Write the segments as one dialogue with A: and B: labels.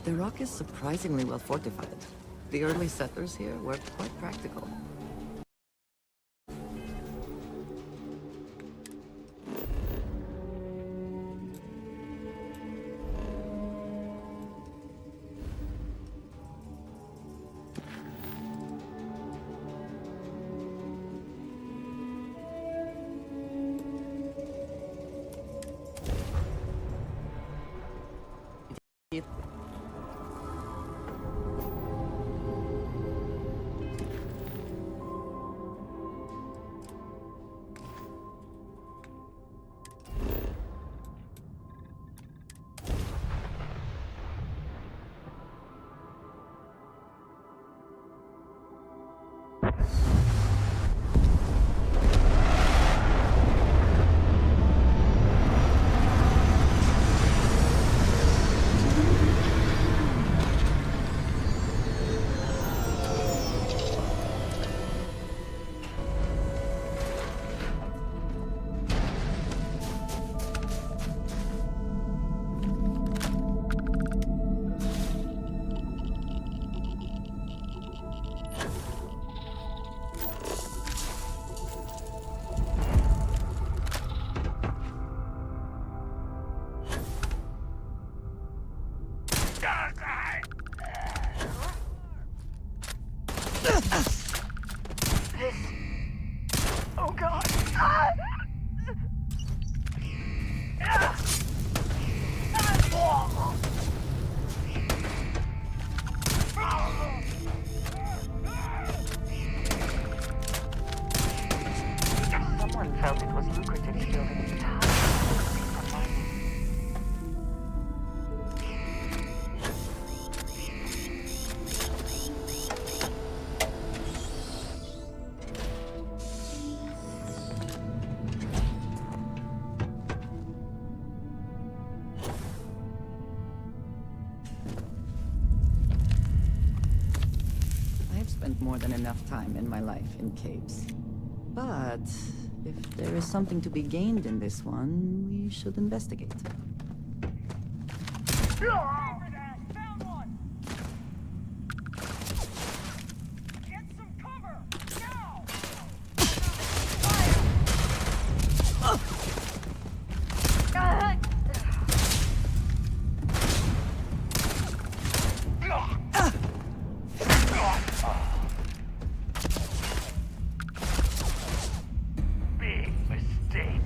A: The rock is surprisingly well fortified. The early settlers here were quite practical.
B: Oh God! Someone felt it was lucrative to build an entire city on mining.
A: I've spent more than enough time in my life in caves. But if there is something to be gained in this one, we should investigate.
B: Found one! Get some cover! Now! Big mistake.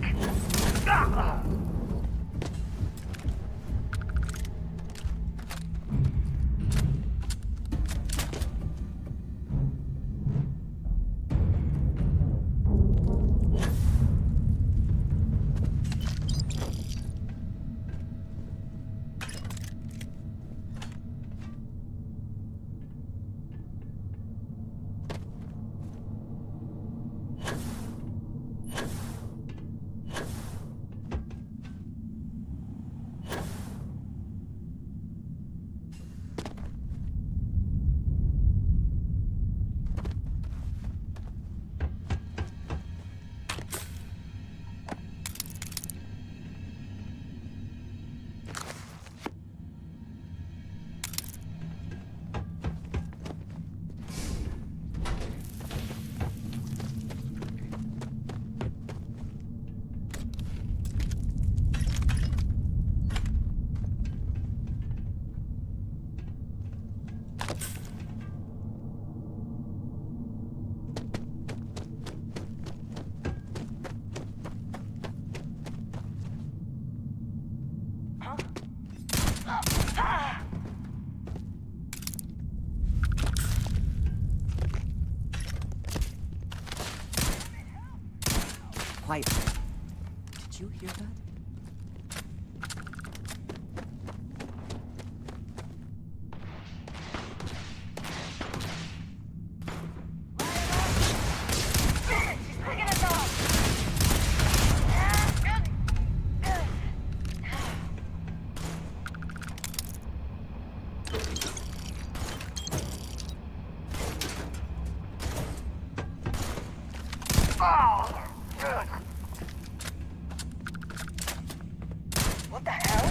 A: Quiet. Did you hear that?
B: What the hell?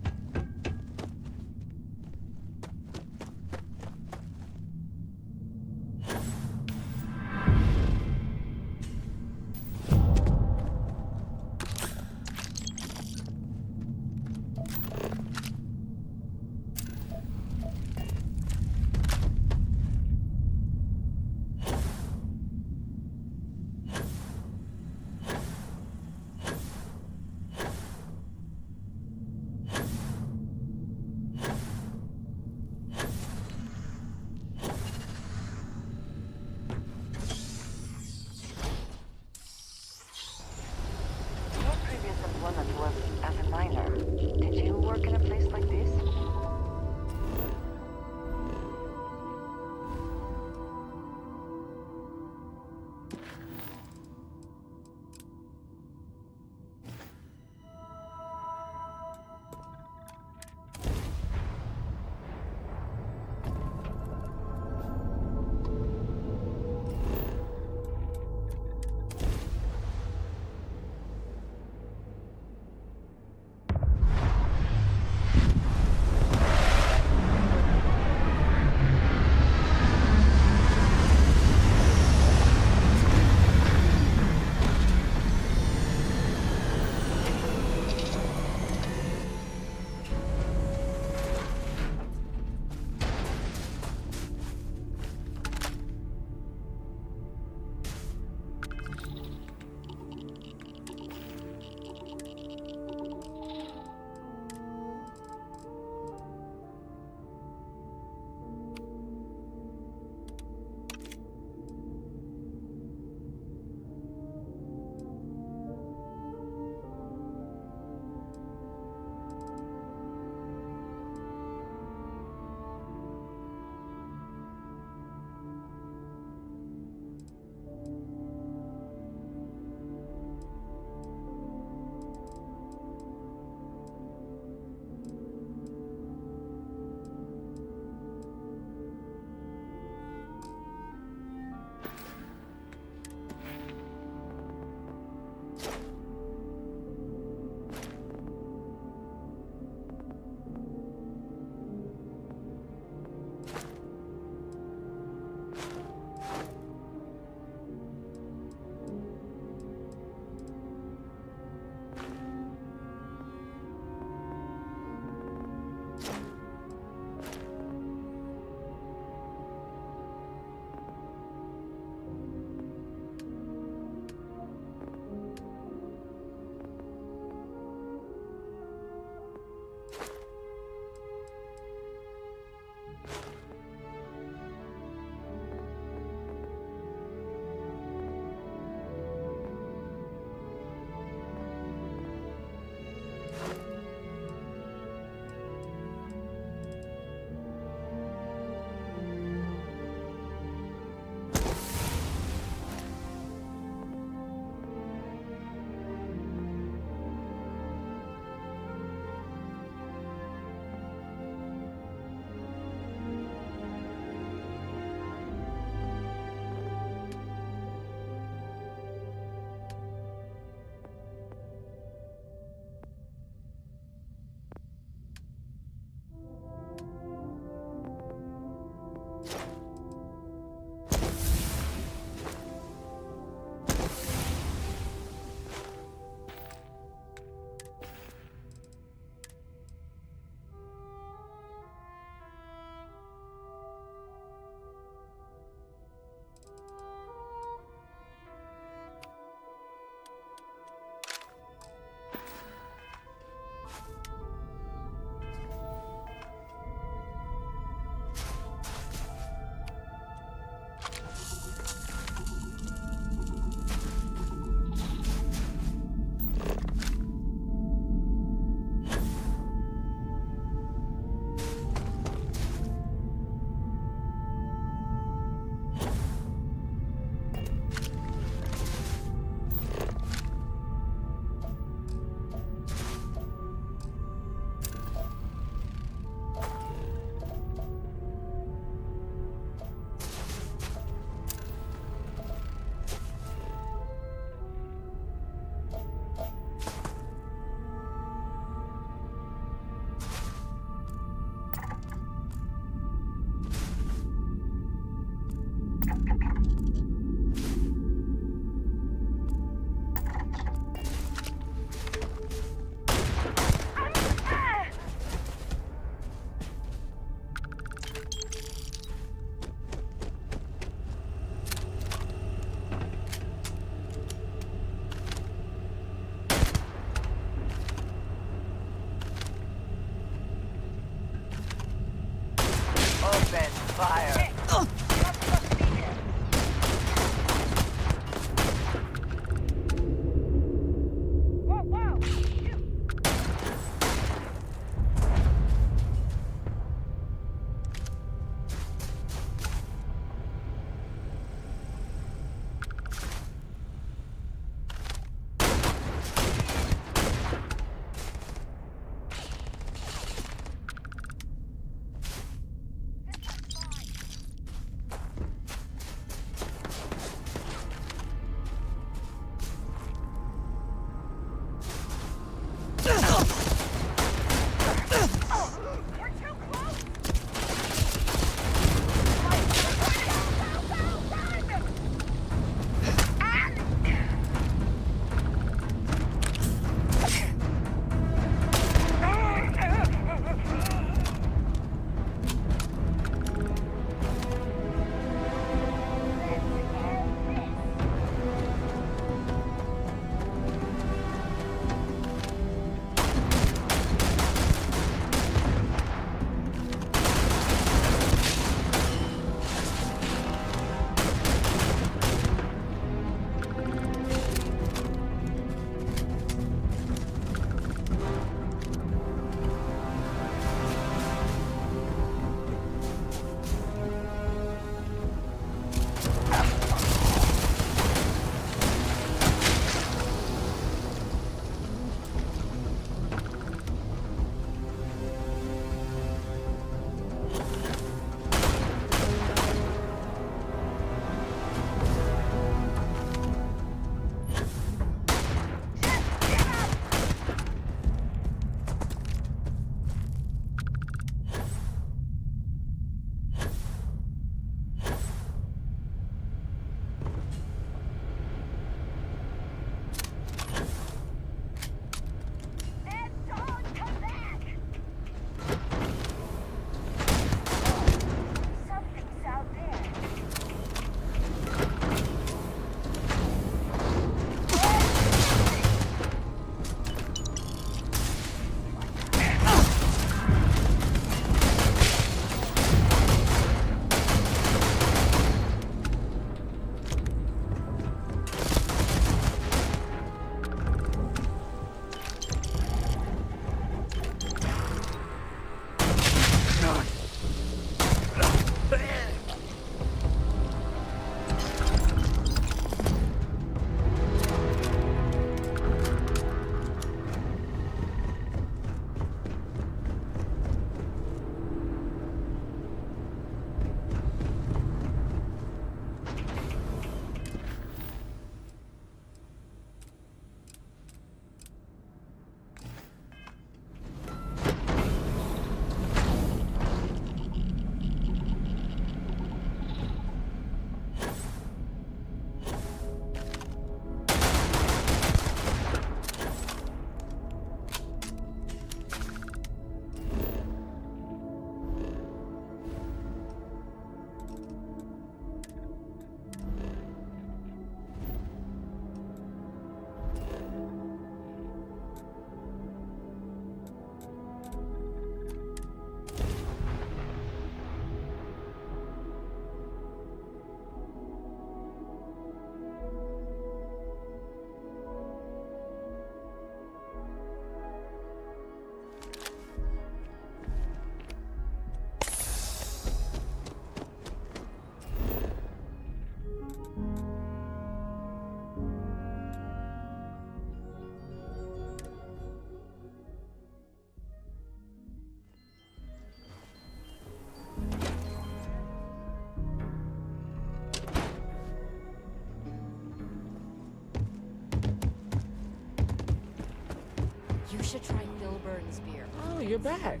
C: should try Phil Burton's beer.
D: Oh, you're back.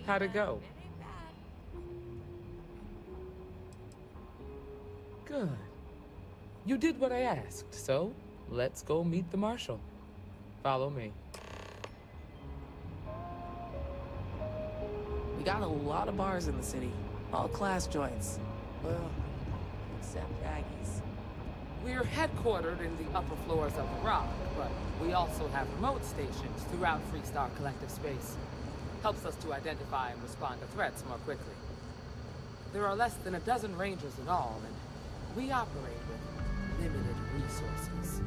D: How'd it go?
C: It ain't bad.
D: Good. You did what I asked, so let's go meet the marshal. Follow me.
E: We got a lot of bars in the city. All class joints. Well, except Aggie's.
D: We're headquartered in the upper floors of the Rock, but we also have remote stations throughout Freestar Collective space. Helps us to identify and respond to threats more quickly. There are less than a dozen rangers in all, and we operate with limited resources.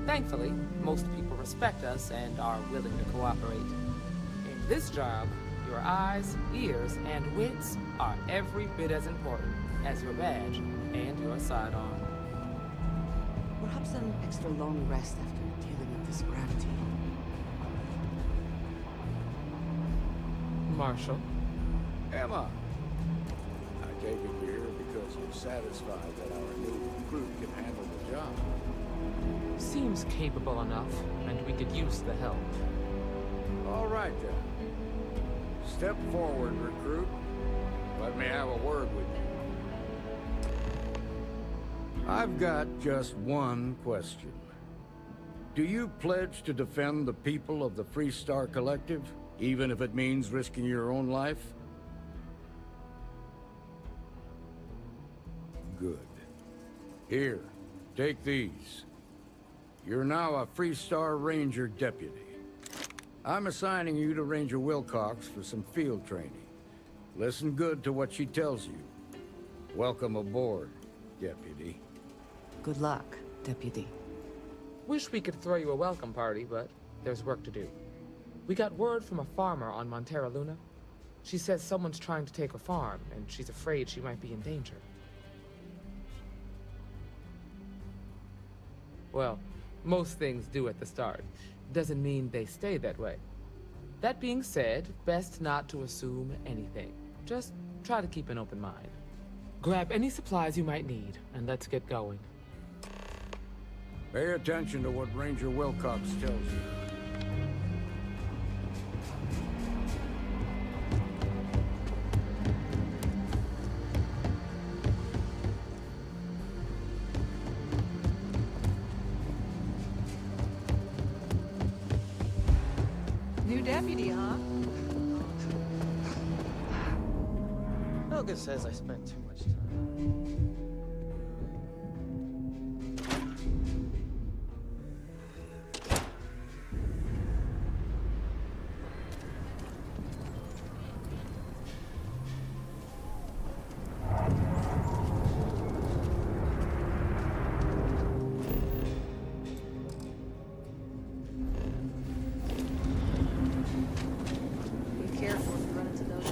D: Thankfully, most people respect us and are willing to cooperate. In this job, your eyes, ears, and wits are every bit as important as your badge and your sidearm.
A: Perhaps an extra long rest after dealing with this gravity.
D: Marshal?
F: Emma! I take it you're here because you're satisfied that our new recruit can handle the job.
D: Seems capable enough, and we could use the help.
F: All right, then. Step forward, recruit. Let me have a word with you. I've got just one question. Do you pledge to defend the people of the Freestar Collective, even if it means risking your own life? Good. Here, take these. You're now a Freestar Ranger deputy. I'm assigning you to Ranger Wilcox for some field training. Listen good to what she tells you. Welcome aboard, deputy.
A: Good luck, Deputy.
D: Wish we could throw you a welcome party, but there's work to do. We got word from a farmer on Montera Luna. She says someone's trying to take her farm, and she's afraid she might be in danger. Well, most things do at the start. Doesn't mean they stay that way. That being said, best not to assume anything. Just try to keep an open mind. Grab any supplies you might need, and let's get going.
F: Pay attention to what Ranger Wilcox tells you.
A: New deputy, huh?
E: Helga says I spent too much time. Be careful if you run into those.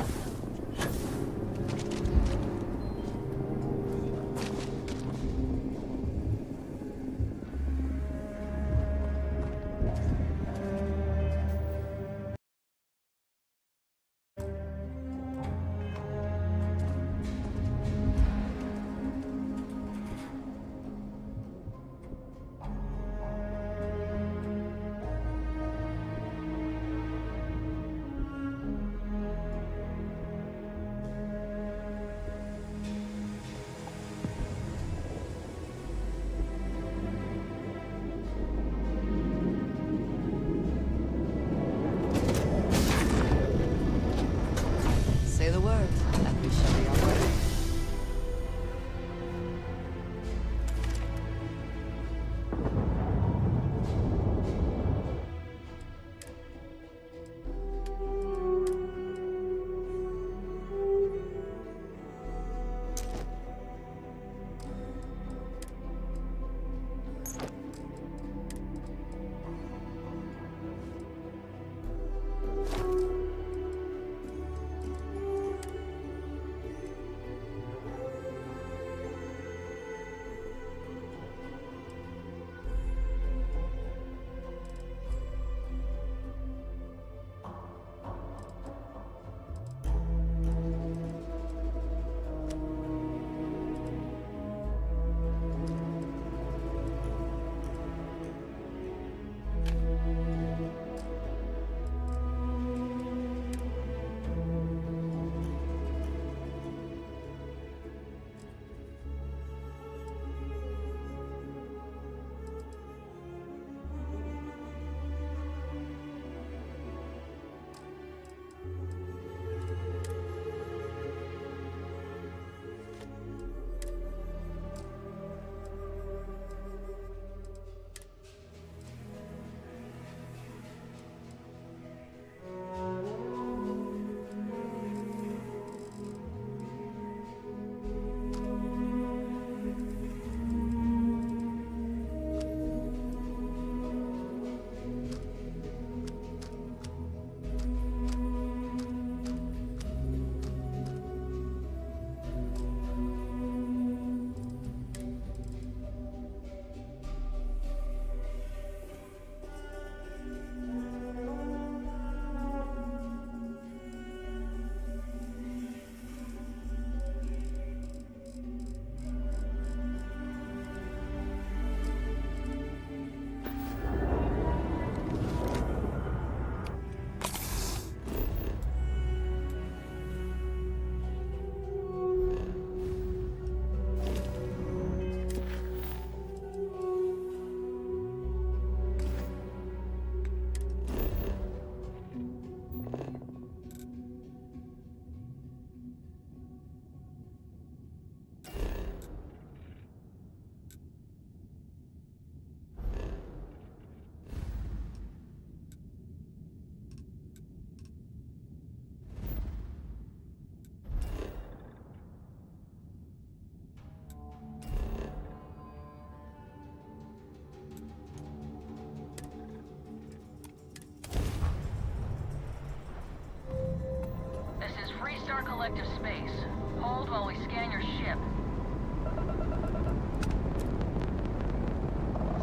B: Collective Space. Hold while we scan your ship.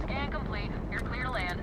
B: Scan complete. You're clear to land.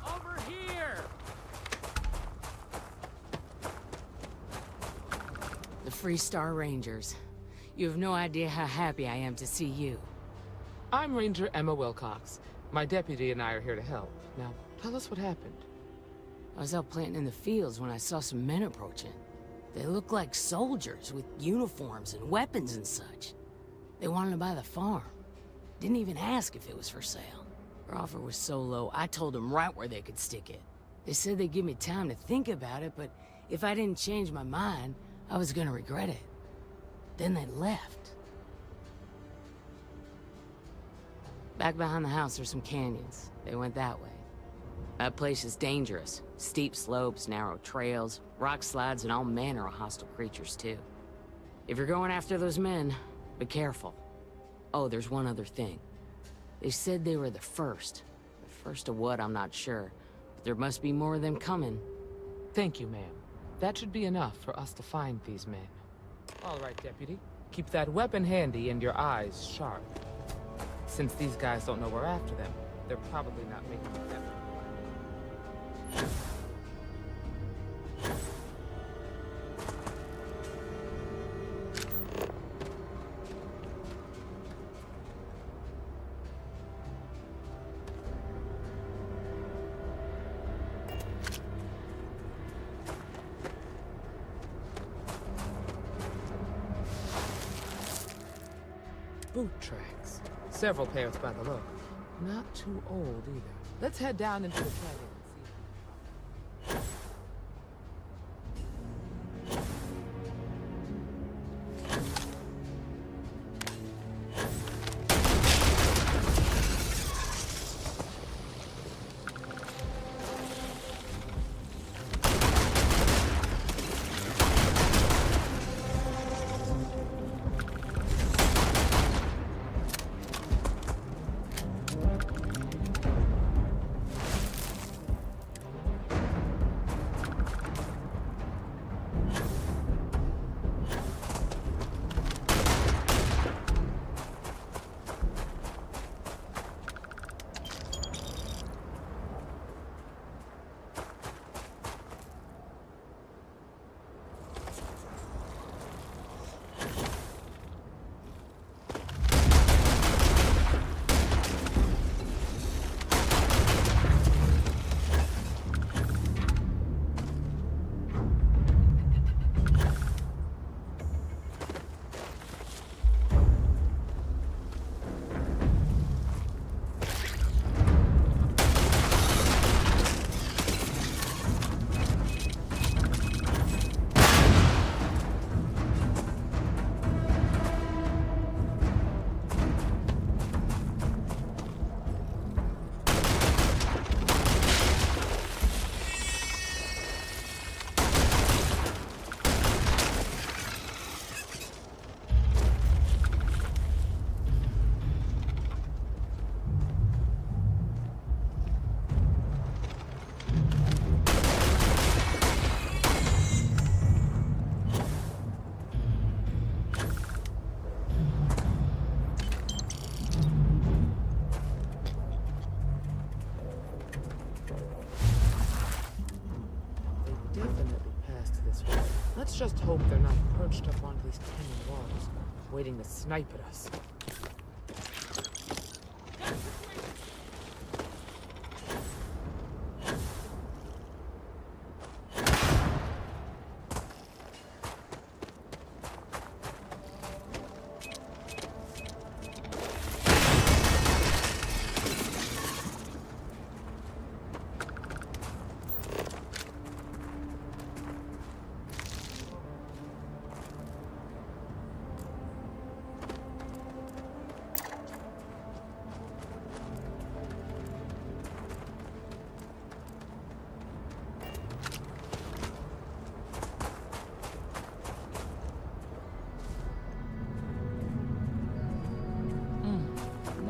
D: Over here!
G: The Free Star Rangers. You have no idea how happy I am to see you.
D: I'm Ranger Emma Wilcox. My deputy and I are here to help. Now, tell us what happened.
G: I was out planting in the fields when I saw some men approaching. They looked like soldiers with uniforms and weapons and such. They wanted to buy the farm. Didn't even ask if it was for sale. Their offer was so low, I told them right where they could stick it. They said they'd give me time to think about it, but if I didn't change my mind, I was gonna regret it. Then they left. Back behind the house are some canyons. They went that way. That place is dangerous. Steep slopes, narrow trails, rock slides, and all manner of hostile creatures, too. If you're going after those men, be careful. Oh, there's one other thing. They said they were the first. The first of what, I'm not sure. But there must be more of them coming.
D: Thank you, ma'am. That should be enough for us to find these men. All right, Deputy. Keep that weapon handy and your eyes sharp. Since these guys don't know we're after them, they're probably not making an effort. Boot tracks. Several pairs by the look. Not too old either. Let's head down into the canyon and see. Let's just hope they're not perched up onto these canyon walls, waiting to snipe at us.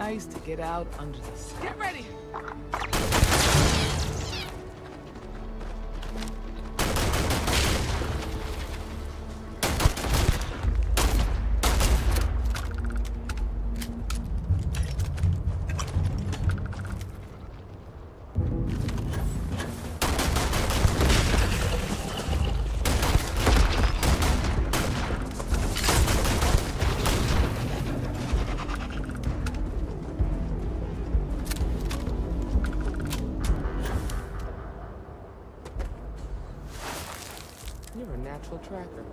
D: nice to get out under the sun. Get ready! You're a natural tracker.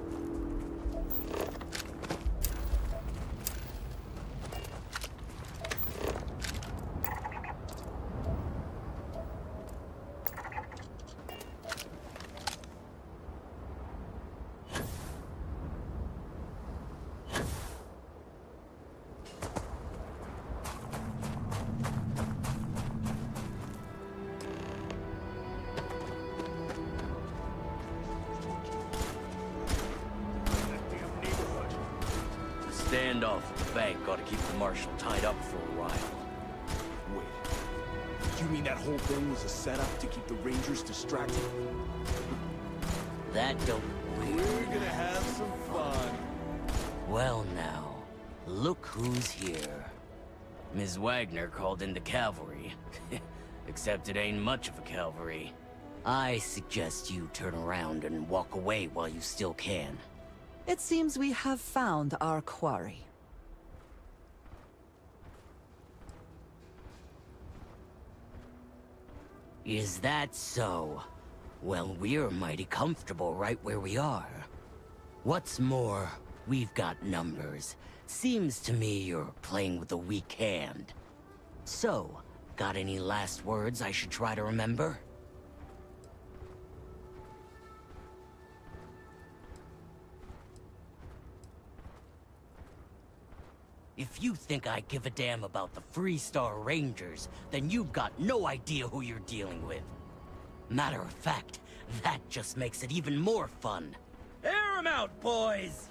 H: Standoff with the bank ought to keep the marshal tied up for a while.
I: Wait. You mean that whole thing was a setup to keep the Rangers distracted?
H: That don't...
I: We're gonna have some fun.
H: Well now, look who's here. Ms. Wagner called in the cavalry. Except it ain't much of a cavalry. I suggest you turn around and walk away while you still can.
A: It seems we have found our quarry.
H: Is that so? Well, we're mighty comfortable right where we are. What's more, we've got numbers. Seems to me you're playing with a weak hand. So, got any last words I should try to remember? If you think I give a damn about the Freestar Rangers, then you've got no idea who you're dealing with. Matter of fact, that just makes it even more fun. Air 'em out, boys!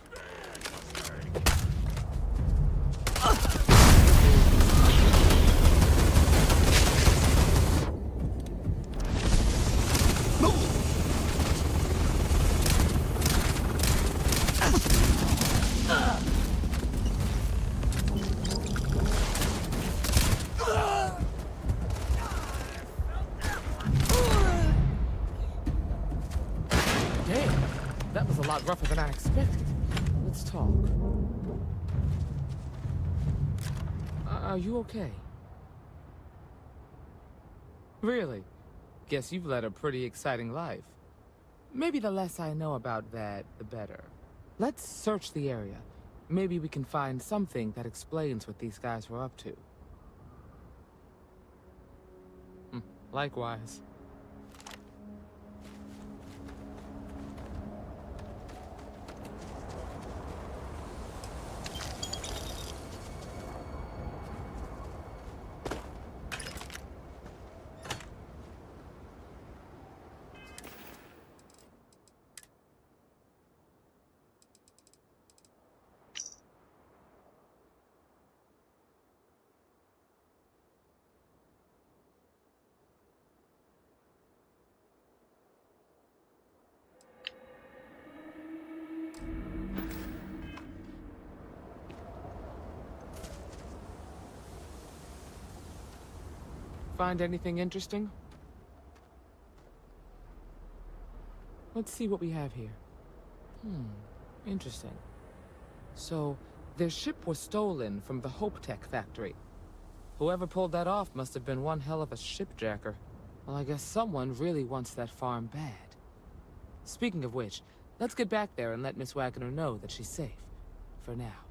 D: Damn, that was a lot rougher than I expected. Let's talk. Are you okay? Really? Guess you've led a pretty exciting life. Maybe the less I know about that, the better. Let's search the area. Maybe we can find something that explains what these guys were up to. Likewise. Find anything interesting? Let's see what we have here. Interesting. So, their ship was stolen from the Hope Tech factory. Whoever pulled that off must have been one hell of a shipjacker. Well, I guess someone really wants that farm bad. Speaking of which, let's get back there and let Miss Wagner know that she's safe. For now.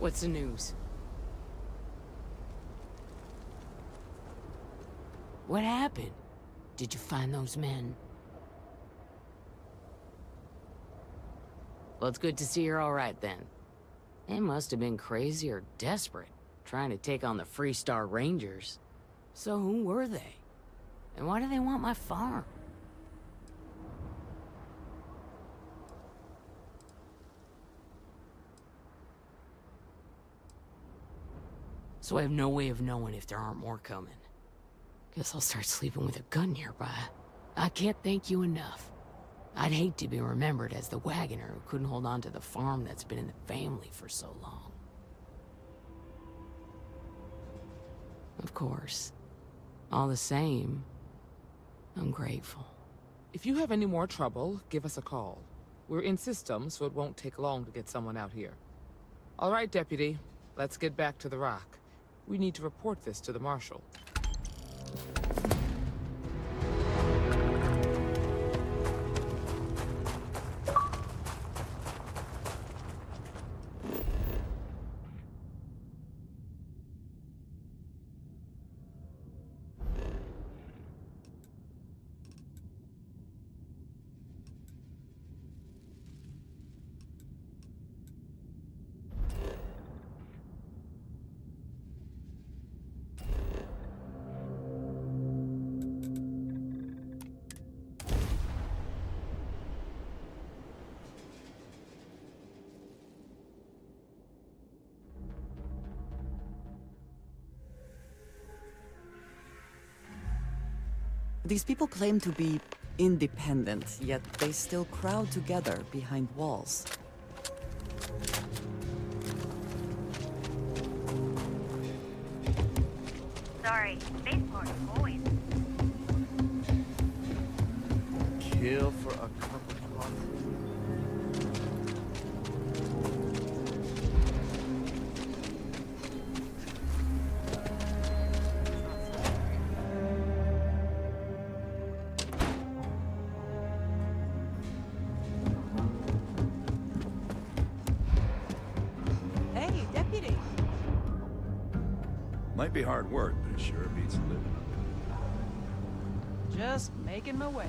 G: What's the news? What happened? Did you find those men? Well, it's good to see you're all right then. They must have been crazy or desperate, trying to take on the Freestar Rangers. So who were they? And why do they want my farm? So I have no way of knowing if there aren't more coming. Guess I'll start sleeping with a gun nearby. I can't thank you enough. I'd hate to be remembered as the wagoner who couldn't hold on to the farm that's been in the family for so long. Of course. All the same, I'm grateful.
D: If you have any more trouble, give us a call. We're in system, so it won't take long to get someone out here. All right, Deputy. Let's get back to the Rock. We need to report this to the Marshal.
A: These people claim to be independent, yet they still crowd together behind walls.
B: Sorry, spaceport always.
I: Kill for a cup of coffee.
A: Hey, Deputy!
J: Might be hard work, but it sure beats living.
A: Just making my way.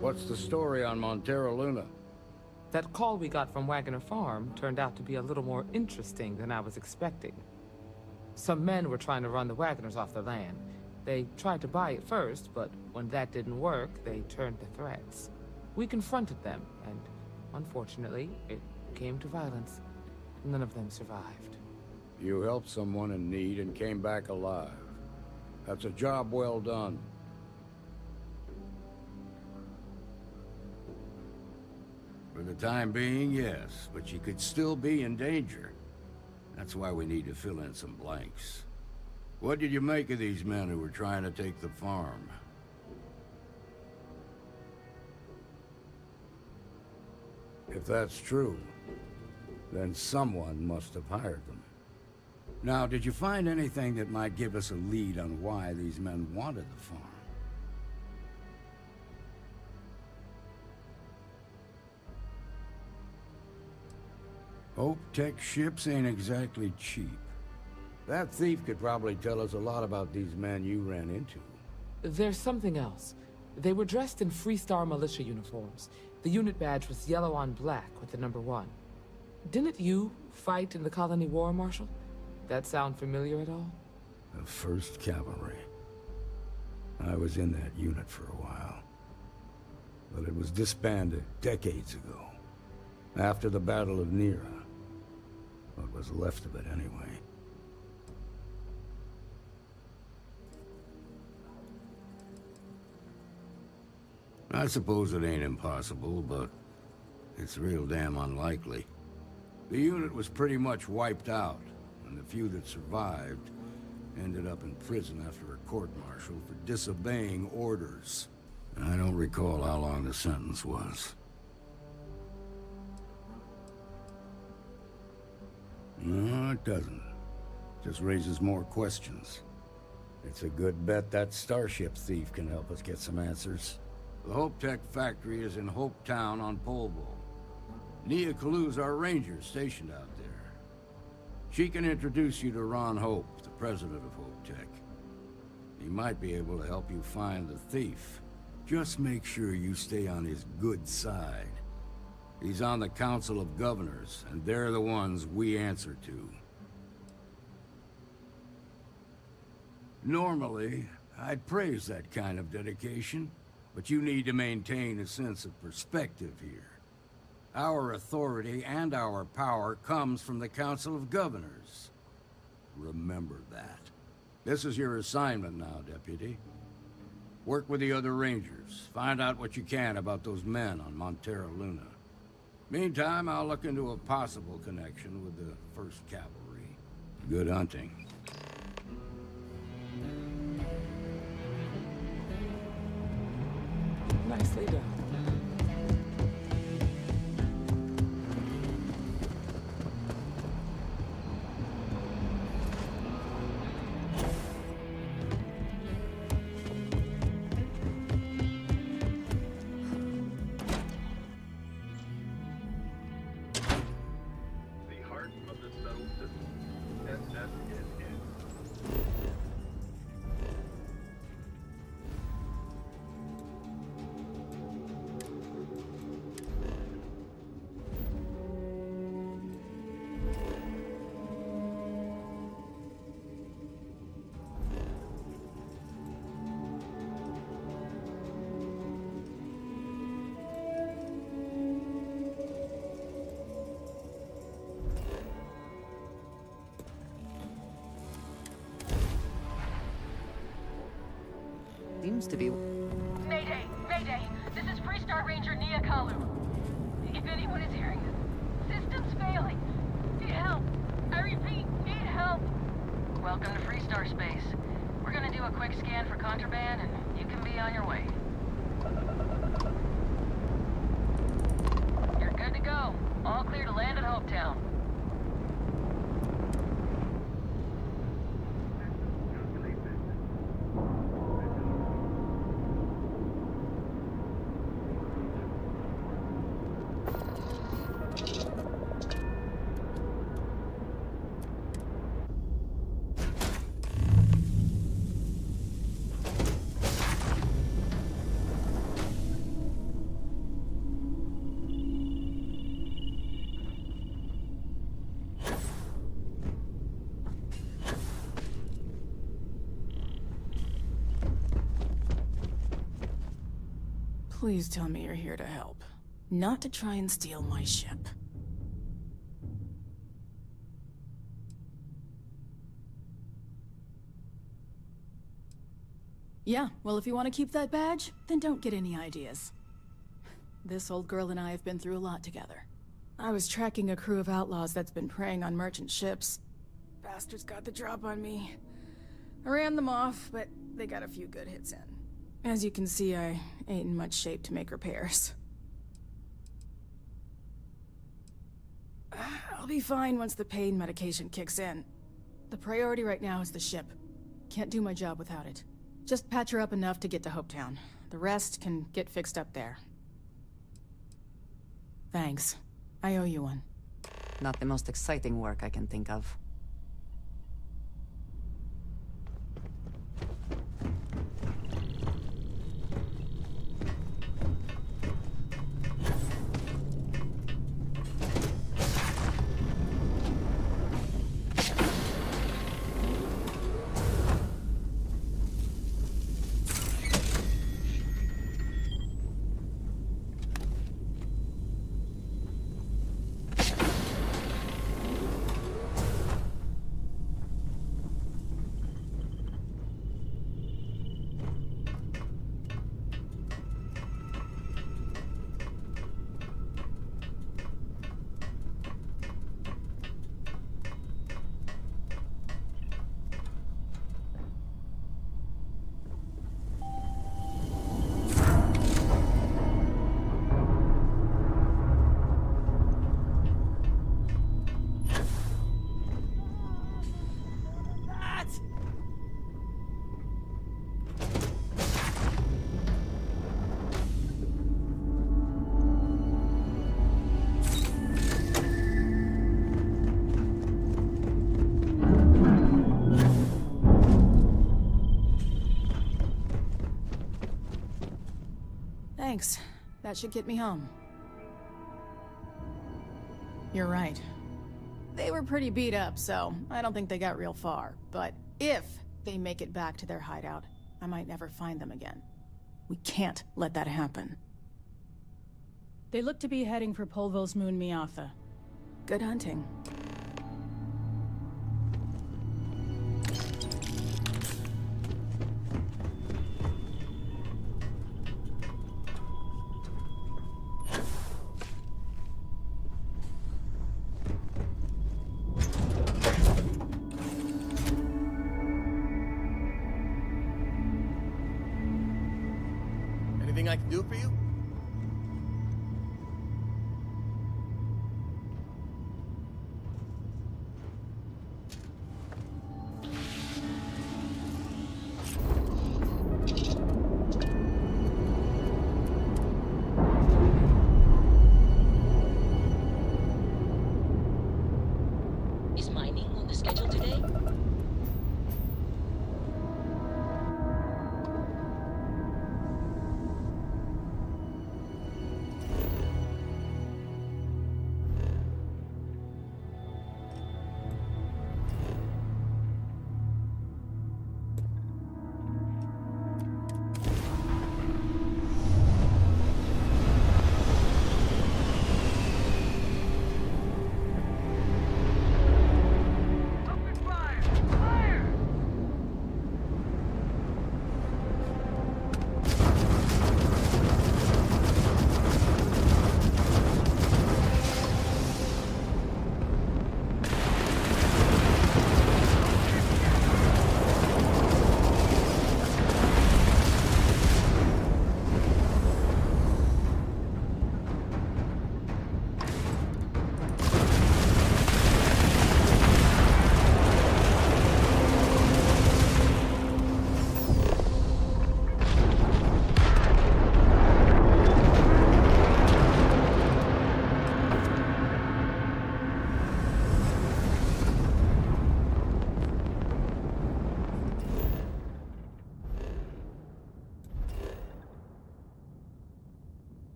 F: What's the story on Montero Luna?
D: That call we got from Wagoner Farm turned out to be a little more interesting than I was expecting. Some men were trying to run the Wagoners off the land. They tried to buy it first, but when that didn't work, they turned to threats. We confronted them, and unfortunately, it came to violence. None of them survived.
F: You helped someone in need and came back alive. That's a job well done. For the time being, yes, but you could still be in danger. That's why we need to fill in some blanks. What did you make of these men who were trying to take the farm? If that's true, then someone must have hired them. Now, did you find anything that might give us a lead on why these men wanted the farm? Hope Tech ships ain't exactly cheap. That thief could probably tell us a lot about these men you ran into.
D: There's something else. They were dressed in Freestar militia uniforms. The unit badge was yellow on black with the number 1. Didn't you fight in the Colony War, Marshal? That sound familiar at all?
F: The 1st Cavalry. I was in that unit for a while. But it was disbanded decades ago. After the Battle of Nera. What was left of it, anyway. I suppose it ain't impossible, but it's real damn unlikely. The unit was pretty much wiped out, and the few that survived ended up in prison after a court-martial for disobeying orders. I don't recall how long the sentence was. No, it doesn't. Just raises more questions. It's a good bet that starship thief can help us get some answers. The Hope Tech factory is in Hope Town on Polvo. Nia Kalu's our ranger stationed out there. She can introduce you to Ron Hope, the president of Hope Tech. He might be able to help you find the thief. Just make sure you stay on his good side. He's on the Council of Governors, and they're the ones we answer to. Normally, I'd praise that kind of dedication, but you need to maintain a sense of perspective here. Our authority and our power comes from the Council of Governors. Remember that. This is your assignment now, Deputy. Work with the other Rangers. Find out what you can about those men on Montera Luna. Meantime, I'll look into a possible connection with the 1st Cavalry. Good hunting.
E: Nicely done.
J: The heart of the subtle system. SSNN.
A: Seems to be...
K: Mayday! Mayday! This is Freestar Ranger Nia Kalu. If anyone is hearing this, system's failing. Need help. I repeat, need help. Welcome to Freestar Space. We're gonna do a quick scan for contraband, and you can be on your way. You're good to go. All clear to land at Hopetown.
E: Please tell me you're here to help, not to try and steal my ship.
L: Yeah, well, if you want to keep that badge, then don't get any ideas. This old girl and I have been through a lot together. I was tracking a crew of outlaws that's been preying on merchant ships. Bastards got the drop on me. I ran them off, but they got a few good hits in. As you can see, I ain't in much shape to make repairs. I'll be fine once the pain medication kicks in. The priority right now is the ship. Can't do my job without it. Just patch her up enough to get to Hopetown. The rest can get fixed up there. Thanks. I owe you one.
A: Not the most exciting work I can think of.
L: Thanks. That should get me home. You're right. They were pretty beat up, so I don't think they got real far. But if they make it back to their hideout, I might never find them again. We can't let that happen.
M: They look to be heading for Polvo's moon Miatha.
L: Good hunting.
I: Anything I can do for you?
N: Is mining on the schedule today?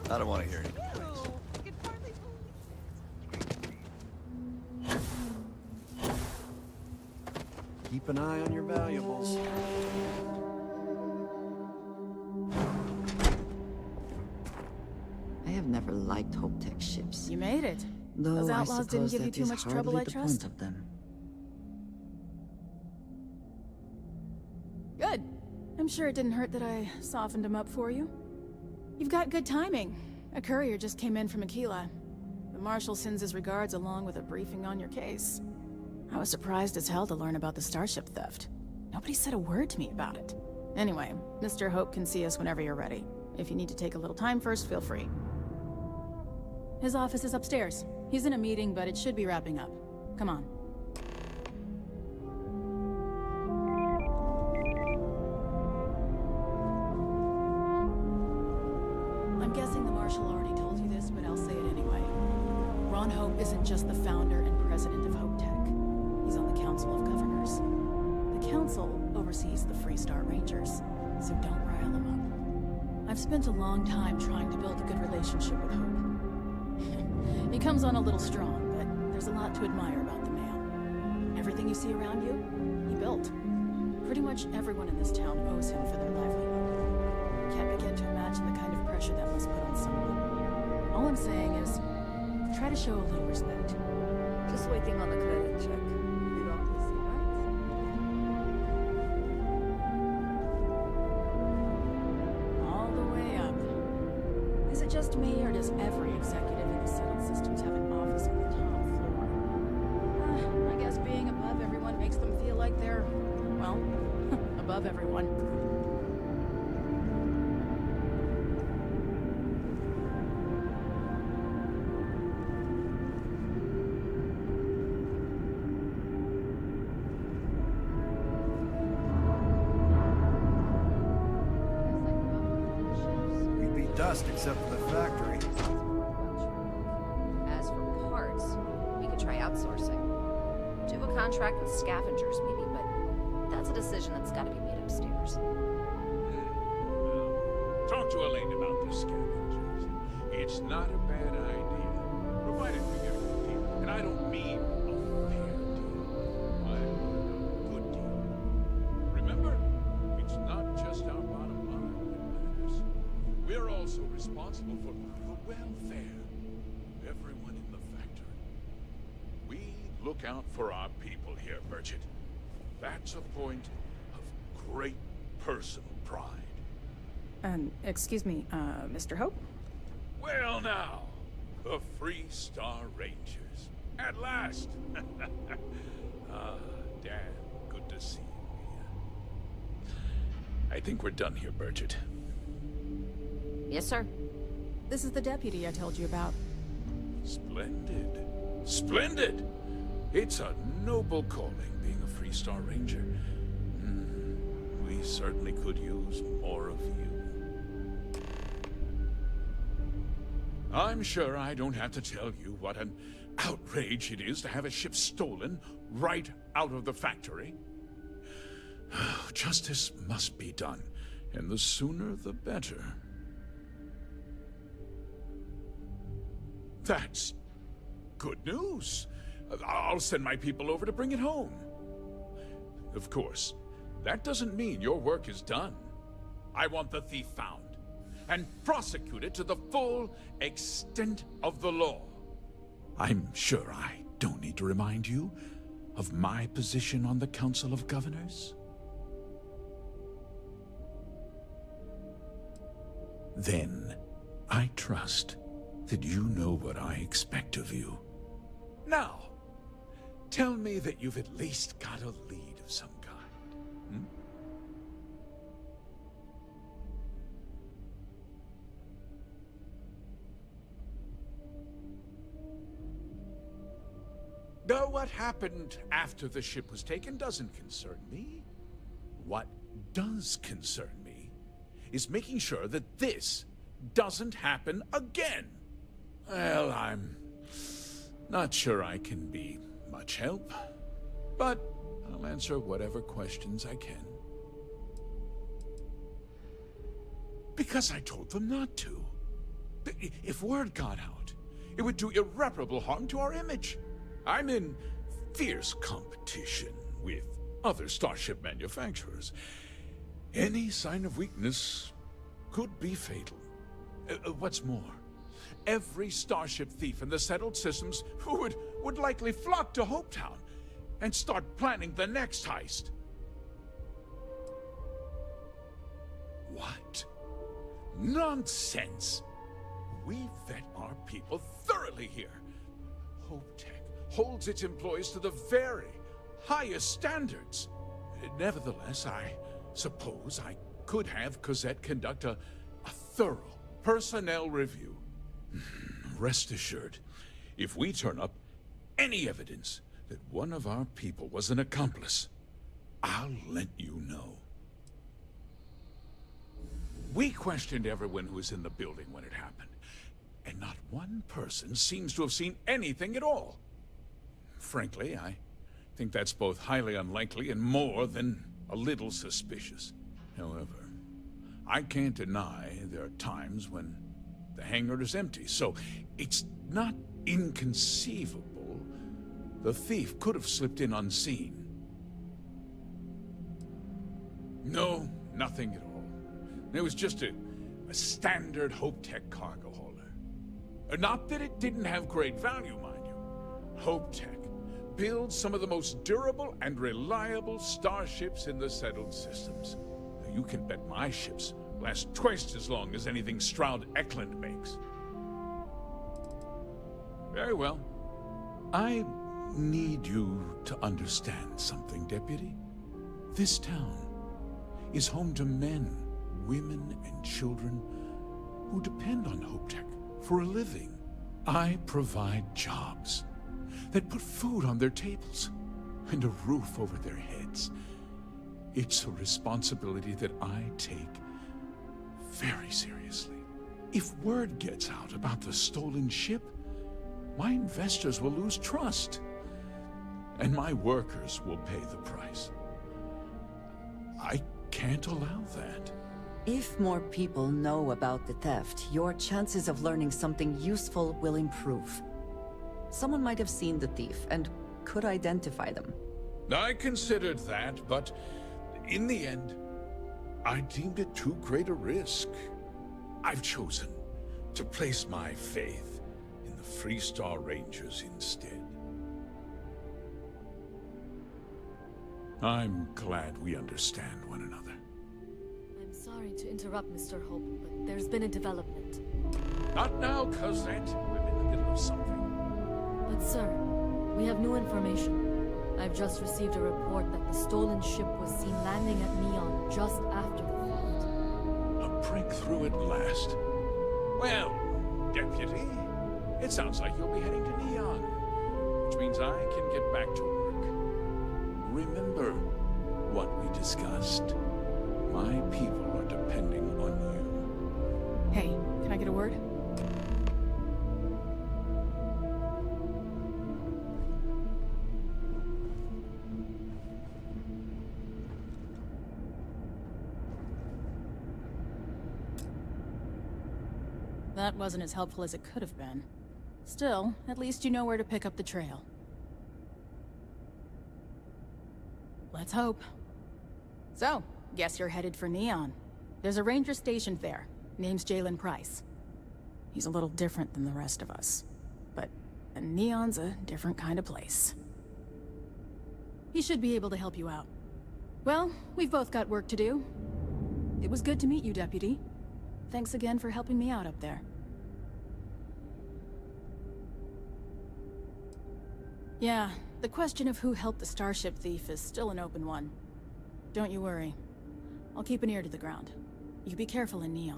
I: I don't want to hear any complaints. Keep an eye on your valuables.
A: I have never liked Hope Tech ships.
L: You made it.
A: Though
L: Those
A: I
L: outlaws didn't
A: suppose
L: give you
A: that
L: too
A: is
L: much trouble,
A: hardly
L: I
A: the
L: trust.
A: point of them.
L: Good. I'm sure it didn't hurt that I softened him up for you. You've got good timing. A courier just came in from Aquila. The Marshal sends his regards along with a briefing on your case. I was surprised as hell to learn about the starship theft. Nobody said a word to me about it. Anyway, Mr. Hope can see us whenever you're ready. If you need to take a little time first, feel free. His office is upstairs. He's in a meeting, but it should be wrapping up. Come on. I'm guessing the Marshal already told you this, but I'll say it anyway. Ron Hope isn't just the founder and president of Hope Tech. He's on the Council of Governors. The Council oversees the Freestar Rangers, so don't rile him up. I've spent a long time trying to build a good relationship with Hope. He comes on a little strong, but there's a lot to admire about the man. Everything you see around you, he built. Pretty much everyone in this town owes him for their livelihood. Can't begin to imagine the kind of pressure that must put on someone. All I'm saying is, try to show a little respect.
A: Just waiting on the credit check. You'd ought to see, right?
L: All the way up. Is it just me, or does every executive in the settled systems have an office on the top floor? I guess being above everyone makes them feel like they're, well, above everyone.
O: rest except for the factory.
C: As for parts, we could try outsourcing. Do a contract with scavengers, maybe, but that's a decision that's got to be made upstairs.
P: Talk to Elaine about the scavengers. It's not a bad idea, provided we get a good deal. And I don't mean a fair deal. I mean a good deal. Remember, it's not just our bottom line that matters. We're also responsible for the welfare of everyone in the factory. We look out for our people here, Merchant. That's a point of great personal pride.
M: Excuse me, Mr. Hope?
P: Well now, the Free Star Rangers. At last! Dan, good to see you here. I think we're done here, Burgett.
C: Yes, sir.
L: This is the deputy I told you about.
P: Splendid. Splendid! It's a noble calling, being a Free Star Ranger. We certainly could use more of you. I'm sure I don't have to tell you what an outrage it is to have a ship stolen right out of the factory. Justice must be done, and the sooner the better. That's good news. I'll send my people over to bring it home. Of course, that doesn't mean your work is done. I want the thief found and prosecuted to the full extent of the law. I'm sure I don't need to remind you of my position on the Council of Governors. Then, I trust that you know what I expect of you. Now, tell me that you've at least got a lead of some kind. Now, what happened after the ship was taken doesn't concern me. What does concern me is making sure that this doesn't happen again. Well, I'm not sure I can be much help, but I'll answer whatever questions I can. Because I told them not to. If word got out, it would do irreparable harm to our image. I'm in fierce competition with other starship manufacturers. Any sign of weakness could be fatal. What's more, every starship thief in the settled systems would likely flock to Hopetown and start planning the next heist. What? Nonsense! We vet our people thoroughly here. Hopetech holds its employees to the very highest standards. Nevertheless, I suppose I could have Cosette conduct a thorough personnel review. Rest assured, if we turn up any evidence that one of our people was an accomplice, I'll let you know. We questioned everyone who was in the building when it happened, and not one person seems to have seen anything at all. Frankly, I think that's both highly unlikely and more than a little suspicious. However, I can't deny there are times when the hangar is empty, so it's not inconceivable the thief could have slipped in unseen. No, nothing at all. It was just a standard Hopetech cargo hauler. Not that it didn't have great value, mind you. Hopetech builds some of the most durable and reliable starships in the settled systems. You can bet my ships last twice as long as anything Stroud Eklund makes. Very well. I need you to understand something, Deputy. This town is home to men, women, and children who depend on Hopetech for a living. I provide jobs that put food on their tables and a roof over their heads. It's a responsibility that I take very seriously.
I: If word gets out about the stolen ship, my investors will lose trust. And my workers will pay the price. I can't allow that.
A: If more people know about the theft, your chances of learning something useful will improve. Someone might have seen the thief and could identify them.
I: I considered that, but in the end, I deemed it too great a risk. I've chosen to place my faith in the Freestar Rangers instead. I'm glad we understand one another.
O: I'm sorry to interrupt, Mr. Hope, but there's been a development.
I: Not now, Cosette. We're in the middle of something.
O: But sir, we have new information. I've just received a report that the stolen ship was seen landing at Neon just after the theft.
I: A breakthrough at last. Well, Deputy, it sounds like you'll be heading to Neon, which means I can get back to work. Remember what we discussed. My people are depending on you.
L: Hey, can I get a word? That wasn't as helpful as it could have been. Still, at least you know where to pick up the trail. Let's hope. So, guess you're headed for Neon. There's a ranger stationed there. Name's Jalen Price. He's a little different than the rest of us. But Neon's a different kind of place. He should be able to help you out. Well, we've both got work to do. It was good to meet you, Deputy. Thanks again for helping me out up there. Yeah, the question of who helped the Starship thief is still an open one. Don't you worry. I'll keep an ear to the ground. You be careful in Neon.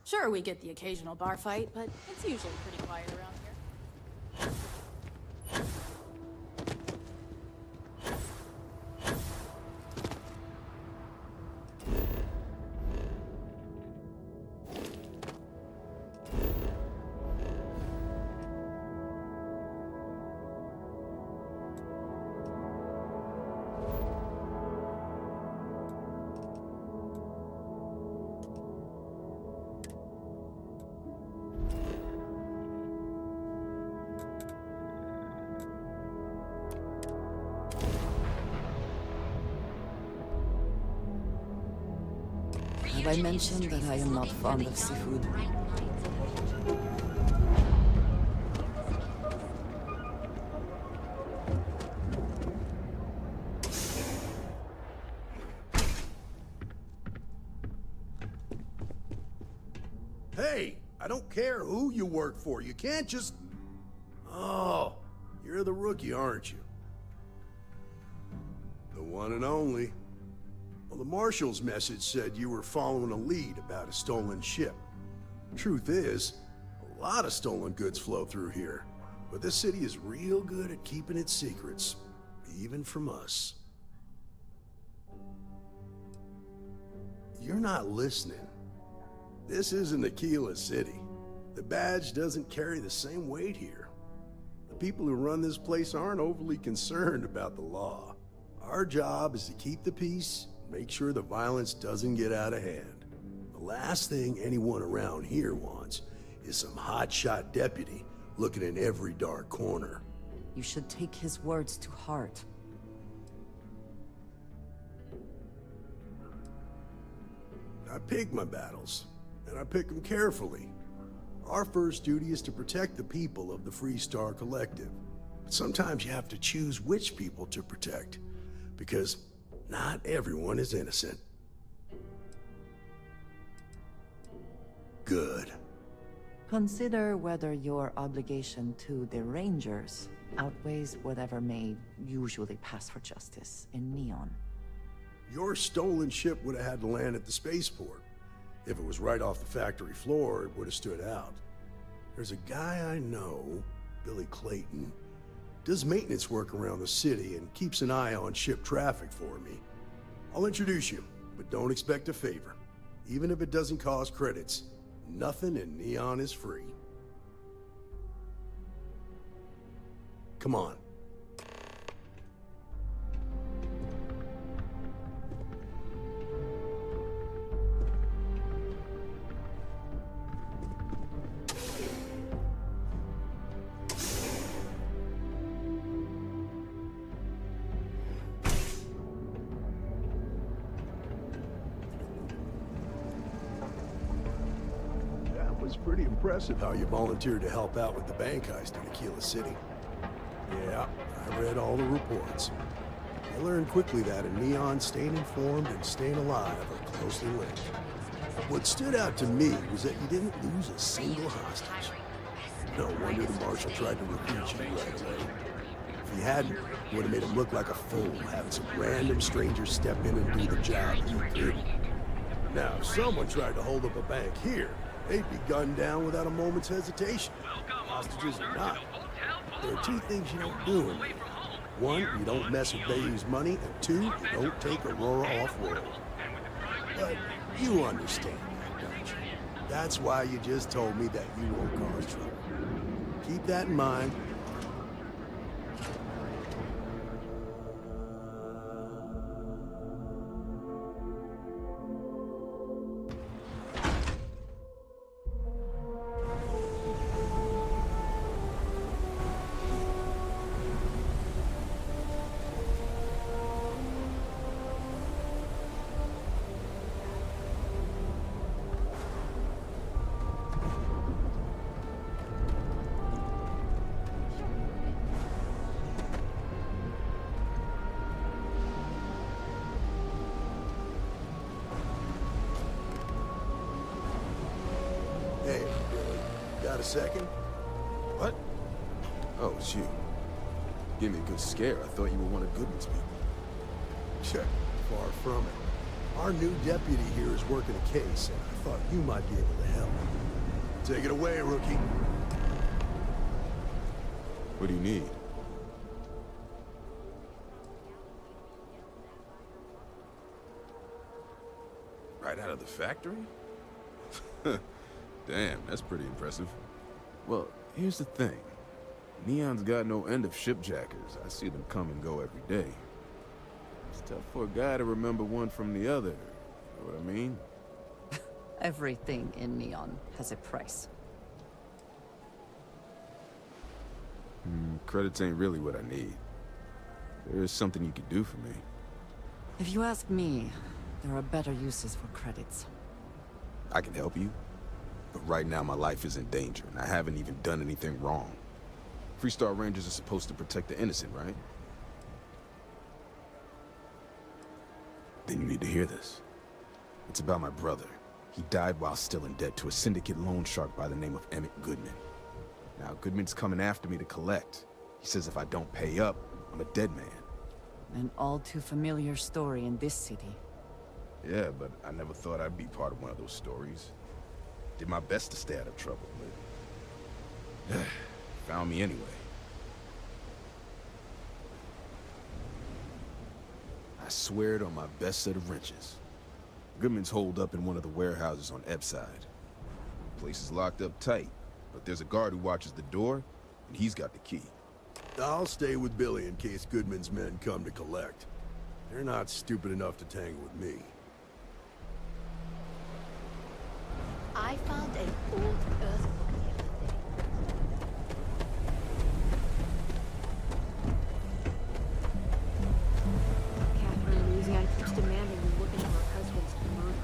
L: Sure, we get the occasional bar fight, but it's usually pretty quiet around here.
A: Have I mentioned that I am not fond of seafood?
Q: Hey, I don't care who you work for. You can't just... Oh, you're the rookie, aren't you? The one and only. Well, the Marshal's message said you were following a lead about a stolen ship. Truth is, a lot of stolen goods flow through here, but this city is real good at keeping its secrets, even from us. You're not listening. This isn't Aquila City. The badge doesn't carry the same weight here. The people who run this place aren't overly concerned about the law. Our job is to keep the peace, make sure the violence doesn't get out of hand. The last thing anyone around here wants is some hotshot deputy looking in every dark corner.
A: You should take his words to heart.
Q: I pick my battles, and I pick them carefully. Our first duty is to protect the people of the Freestar Collective. But sometimes you have to choose which people to protect, because not everyone is innocent. Good.
A: Consider whether your obligation to the Rangers outweighs whatever may usually pass for justice in Neon.
Q: Your stolen ship would have had to land at the spaceport. If it was right off the factory floor, it would have stood out. There's a guy I know, Billy Clayton, does maintenance work around the city and keeps an eye on ship traffic for me. I'll introduce you, but don't expect a favor. Even if it doesn't cost credits, nothing in Neon is free. Come on. That was pretty impressive how you volunteered to help out with the bank heist in Aquila City. Yeah, I read all the reports. I learned quickly that a Neon staying informed and staying alive are closely linked. What stood out to me was that you didn't lose a single hostage. No wonder the Marshal tried to recruit you right away. If he hadn't, it would have made him look like a fool, having some random stranger step in and do the job he couldn't. Now, if someone tried to hold up a bank here, they'd be gunned down without a moment's hesitation. Hostages or not. There are two things you don't do in here. One, you don't mess with Bayou's money, and two, you don't take Aurora off-world. But you understand that, don't you? That's why you just told me that you won't cause trouble. Keep that in mind. Hey, Billy, got a second?
R: What? Oh, it's you. Give me a good scare. I thought you were one of Goodman's people.
Q: Sure, far from it. Our new deputy here is working a case, and I thought you might be able to help. Take it away, rookie.
R: What do you need? Right out of the factory? Damn, that's pretty impressive. Well, here's the thing. Neon's got no end of shipjackers. I see them come and go every day. It's tough for a guy to remember one from the other. You know what I mean?
A: Everything in Neon has a price.
R: Credits ain't really what I need. There is something you could do for me.
A: If you ask me, there are better uses for credits.
R: I can help you, but right now my life is in danger, and I haven't even done anything wrong. Freestar Rangers are supposed to protect the innocent, right? Then you need to hear this. It's about my brother. He died while still in debt to a syndicate loan shark by the name of Emmett Goodman. Now, Goodman's coming after me to collect. He says if I don't pay up, I'm a dead man.
A: An all too familiar story in this city.
R: Yeah, but I never thought I'd be part of one of those stories. Did my best to stay out of trouble, but... found me anyway. I swear it on my best set of wrenches. Goodman's holed up in one of the warehouses on Ebbside. The place is locked up tight, but there's a guard who watches the door, and he's got the key.
Q: I'll stay with Billy in case Goodman's men come to collect. They're not stupid enough to tangle with me.
O: I found an old Earth book the other day.
S: Catherine Louisiana keeps demanding we look into her husband's murder.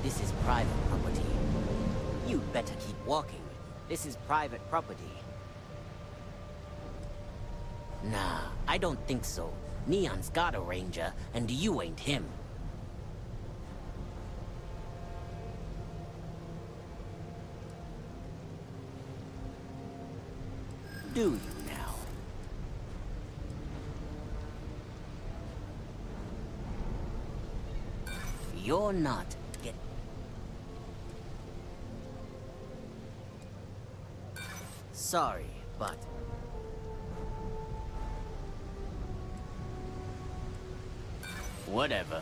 H: This is private property. You'd better keep walking. This is private property. Nah, I don't think so. Neon's got a ranger, and you ain't him. Do you now? You're not. Get... Sorry, but... Whatever.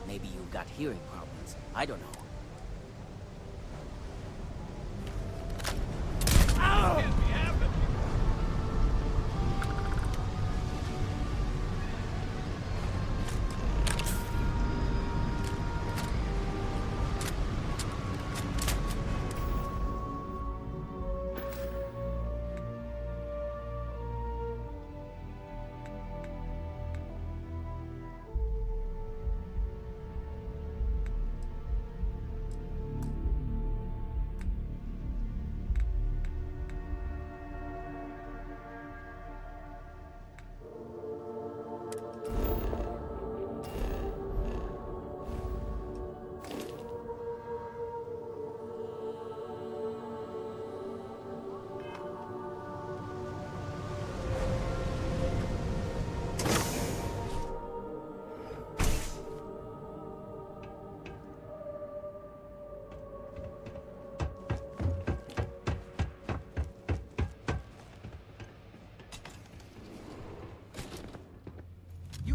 H: Maybe you've got hearing problems. I don't know.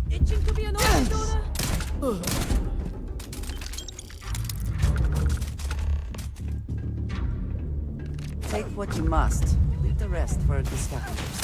O: Itching to be an daughter?
A: Take what you must. Leave the rest for the scavengers.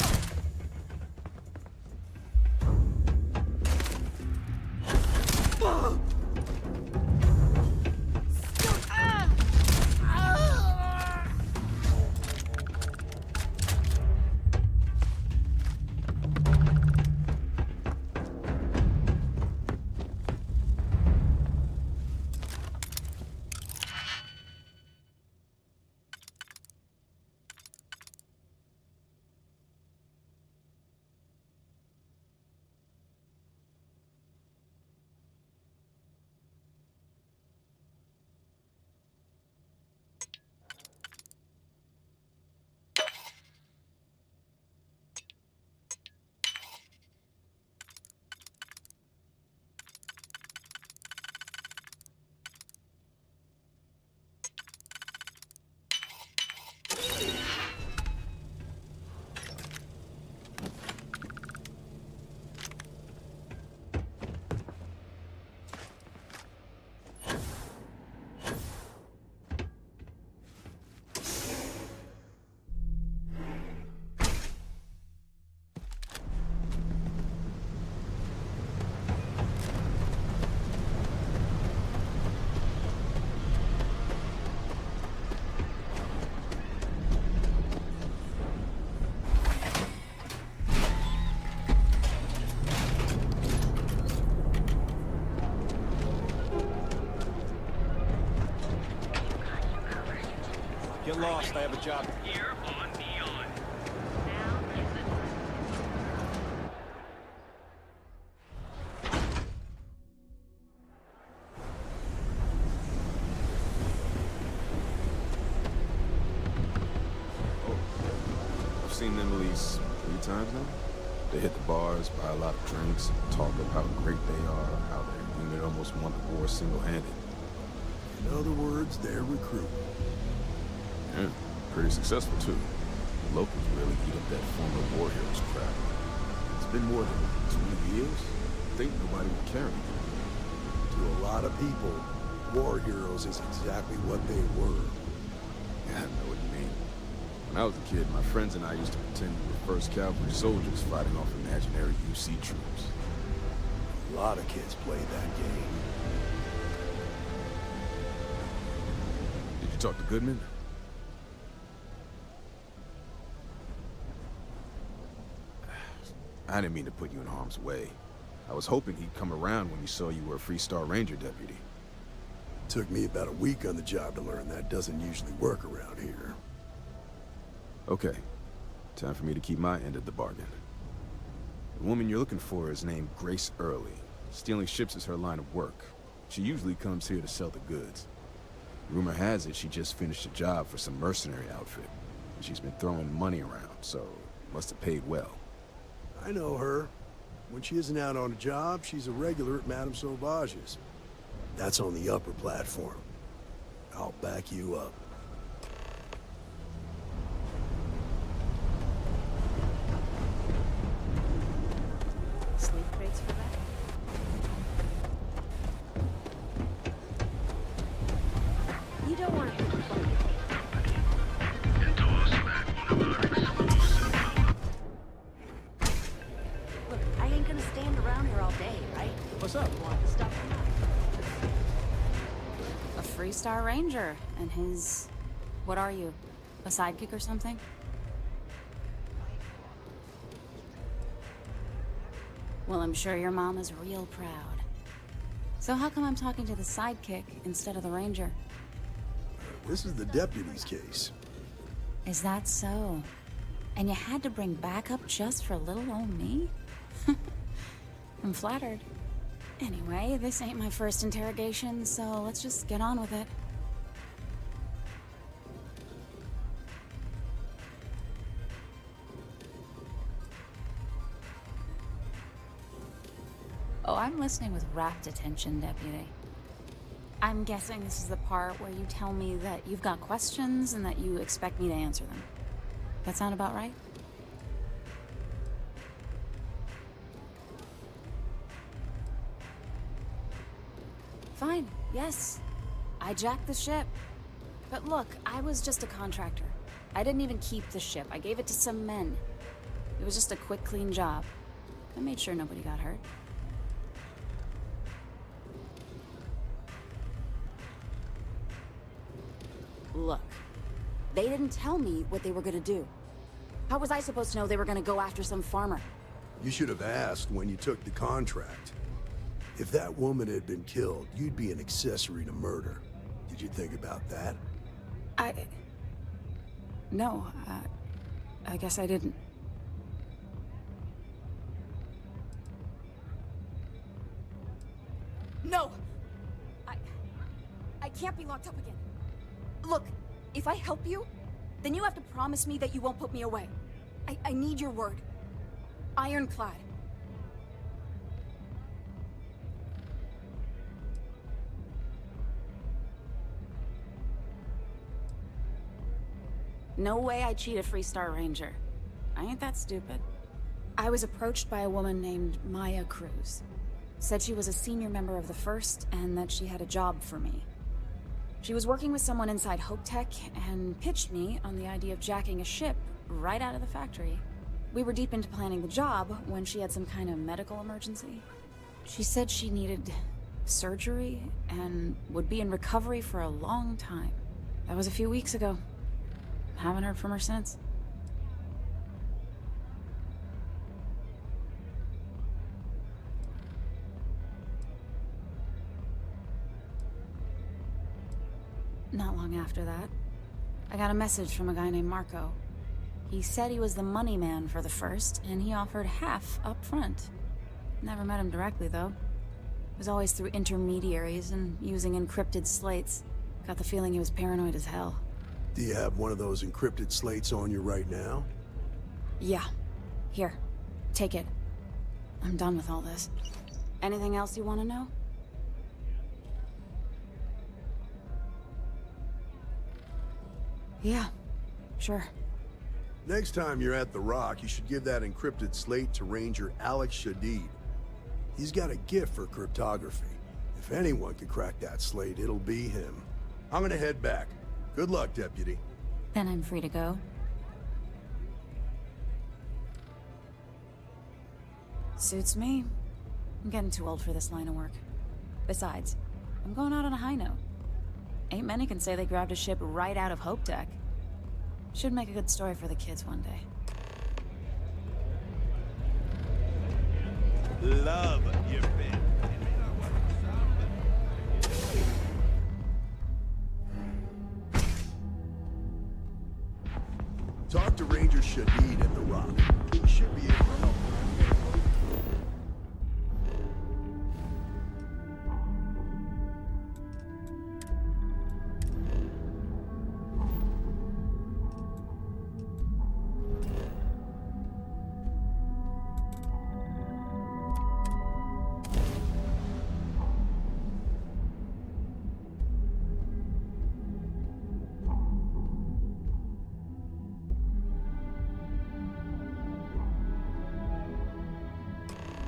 T: Get lost, I have a job.
J: Here on Neon.
R: I've seen them at least 3 times now. They hit the bars, buy a lot of drinks, and talk about how great they are, how their unit almost won the war single-handed.
Q: In other words, they're recruiting.
R: Yeah, pretty successful too. The locals really eat up that former war heroes crap.
Q: It's been more than
R: 20 years? I think nobody would care anymore.
Q: to a lot of people, war heroes is exactly what they were.
R: Yeah, I know what you mean. When I was a kid, my friends and I used to pretend we were 1st Cavalry soldiers fighting off imaginary UC troops.
Q: A lot of kids played that game.
R: Did you talk to Goodman? I didn't mean to put you in harm's way. I was hoping he'd come around when he saw you were a Free Star Ranger deputy.
Q: Took me about a week on the job to learn that doesn't usually work around here.
R: Okay. Time for me to keep my end of the bargain. The woman you're looking for is named Grace Early. Stealing ships is her line of work. She usually comes here to sell the goods. Rumor has it she just finished a job for some mercenary outfit. She's been throwing money around, so must have paid well.
Q: I know her. When she isn't out on a job, she's a regular at Madame Sauvage's. That's on the upper platform. I'll back you up.
S: Sleep crates for that? You don't want to put the Look, I ain't gonna stand around here all day, right?
E: What's up?
S: Want the stuff or not?
C: A Freestar Ranger, and his... what are you? A sidekick or something? Well, I'm sure your mom is real proud. So how come I'm talking to the sidekick instead of the ranger?
Q: This is the deputy's case.
C: Is that so? And you had to bring backup just for little old me? I'm flattered. Anyway, this ain't my first interrogation, so let's just get on with it. Oh, I'm listening with rapt attention, Deputy. I'm guessing this is the part where you tell me that you've got questions and that you expect me to answer them. That sound about right? Fine, yes. I jacked the ship. But look, I was just a contractor. I didn't even keep the ship. I gave it to some men. It was just a quick, clean job. I made sure nobody got hurt. Look, they didn't tell me what they were gonna do. How was I supposed to know they were gonna go after some farmer?
Q: You should have asked when you took the contract. If that woman had been killed, you'd be an accessory to murder. Did you think about that?
C: No, I guess I didn't. No! I can't be locked up again. Look, if I help you, then you have to promise me that you won't put me away. I need your word. Ironclad. No way I cheat a Freestar Ranger. I ain't that stupid. I was approached by a woman named Maya Cruz. Said she was a senior member of the First and that she had a job for me. She was working with someone inside Hope Tech and pitched me on the idea of jacking a ship right out of the factory. We were deep into planning the job when she had some kind of medical emergency. She said she needed surgery and would be in recovery for a long time. That was a few weeks ago. Haven't heard from her since. Not long after that, I got a message from a guy named Marco. He said he was the money man for the First, and he offered half up front. Never met him directly, though. It was always through intermediaries and using encrypted slates. Got the feeling he was paranoid as hell.
Q: Do you have one of those encrypted slates on you right now?
C: Yeah. Here. Take it. I'm done with all this. Anything else you want to know? Yeah. Sure.
Q: Next time you're at the Rock, you should give that encrypted slate to Ranger Alex Shadid. He's got a gift for cryptography. If anyone could crack that slate, it'll be him. I'm gonna head back. Good luck, Deputy.
C: Then I'm free to go. Suits me. I'm getting too old for this line of work. Besides, I'm going out on a high note. Ain't many can say they grabbed a ship right out of Hope Tech. Should make a good story for the kids one day.
T: Love your bed.
Q: Shadid at the Rock. He should be able to help.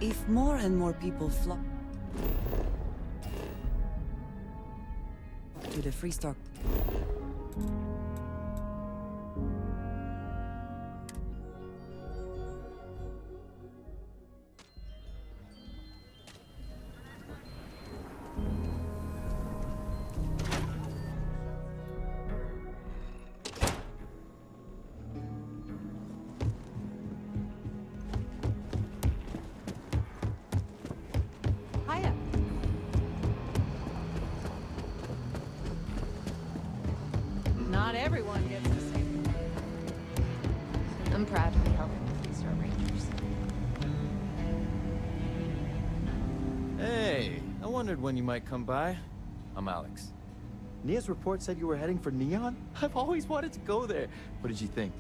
A: If more and more people flock to the Freestar...
U: Not everyone gets the same.
V: I'm proud to be helping the Star Rangers.
W: Hey, I wondered when you might come by. I'm Alex.
X: Nia's report said you were heading for Neon? I've always wanted to go there. What did you think?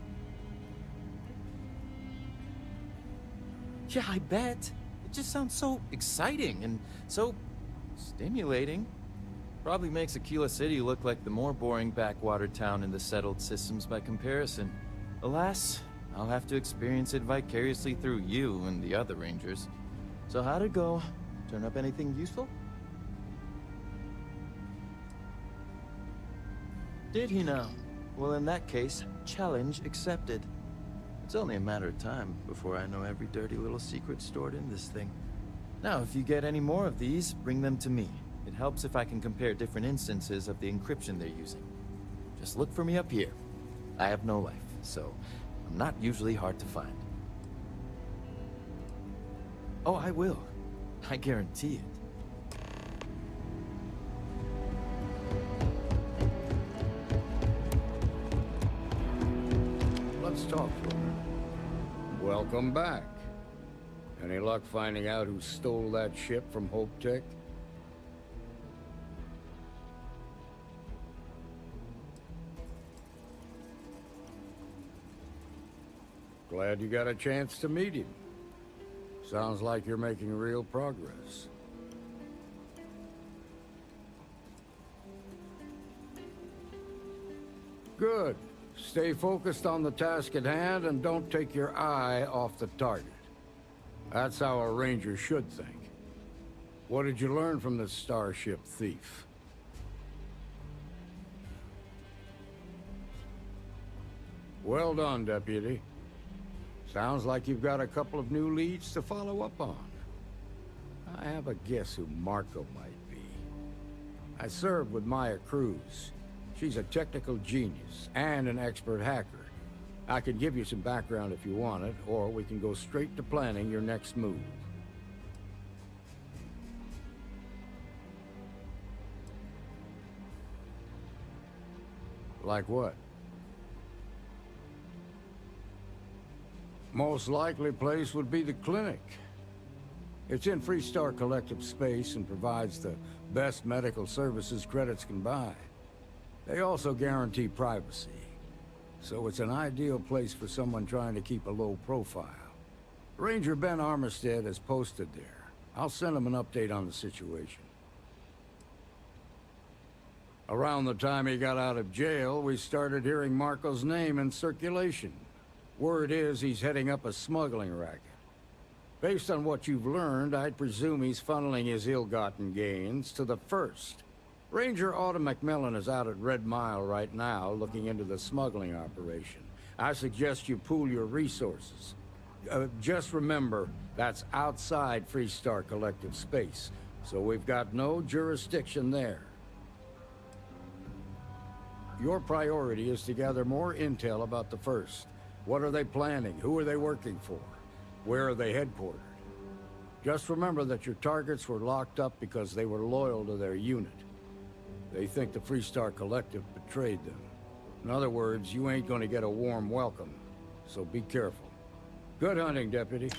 W: Yeah, I bet. It just sounds so exciting and so stimulating. Probably makes Aquila City look like the more boring backwater town in the settled systems by comparison. Alas, I'll have to experience it vicariously through you and the other Rangers. So how'd it go? Turn up anything useful? Did he now? Well, in that case, challenge accepted. It's only a matter of time before I know every dirty little secret stored in this thing. Now, if you get any more of these, bring them to me. It helps if I can compare different instances of the encryption they're using. Just look for me up here. I have no life, so I'm not usually hard to find. Oh, I will. I guarantee it.
F: Let's talk for a minute. Welcome back. Any luck finding out who stole that ship from Hope Tech? Glad you got a chance to meet him. Sounds like you're making real progress. Good. Stay focused on the task at hand and don't take your eye off the target. That's how a ranger should think. What did you learn from the starship thief? Well done, Deputy. Sounds like you've got a couple of new leads to follow up on. I have a guess who Marco might be. I served with Maya Cruz. She's a technical genius and an expert hacker. I can give you some background if you want it, or we can go straight to planning your next move. Like what? Most likely place would be the clinic. It's in Freestar Collective space and provides the best medical services credits can buy. They also guarantee privacy, so it's an ideal place for someone trying to keep a low profile. Ranger Ben Armistead is posted there. I'll send him an update on the situation. Around the time he got out of jail, we started hearing Marco's name in circulation. Word is he's heading up a smuggling racket. Based on what you've learned, I'd presume he's funneling his ill-gotten gains to the First. Ranger Autumn McMillan is out at Red Mile right now, looking into the smuggling operation. I suggest you pool your resources. Just remember, that's outside Freestar Collective space, so we've got no jurisdiction there. Your priority is to gather more intel about the First. What are they planning? Who are they working for? Where are they headquartered? Just remember that your targets were locked up because they were loyal to their unit. They think the Freestar Collective betrayed them. In other words, you ain't gonna get a warm welcome. so be careful. Good hunting, Deputy.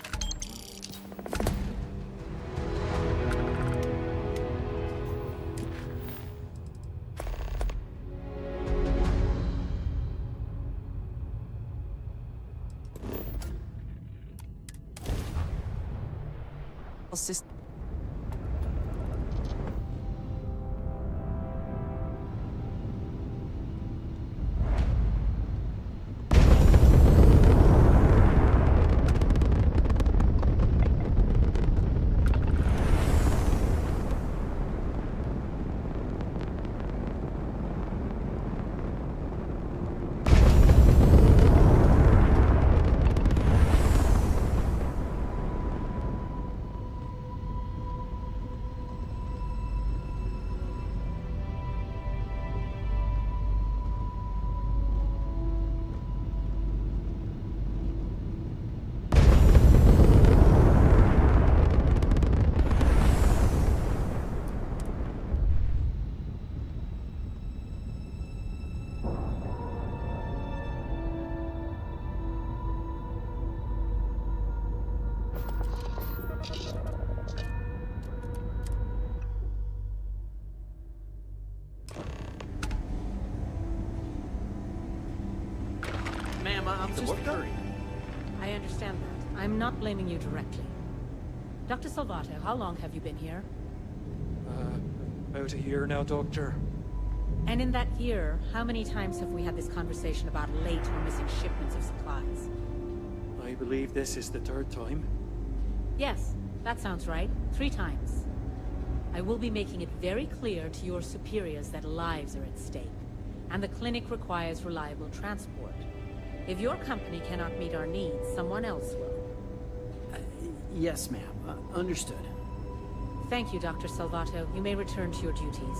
U: Ma'am, I'm just hurrying. I understand that. I'm not blaming you directly. Dr. Salvato, how long have you been here?
B: About a year now, Doctor.
U: And in that year, how many times have we had this conversation about late or missing shipments of supplies?
B: I believe this is the third time.
U: Yes, that sounds right. 3 times. I will be making it very clear to your superiors that lives are at stake, and the clinic requires reliable transport. If your company cannot meet our needs, someone else will.
D: Yes, ma'am. Understood.
U: Thank you, Dr. Salvato. You may return to your duties.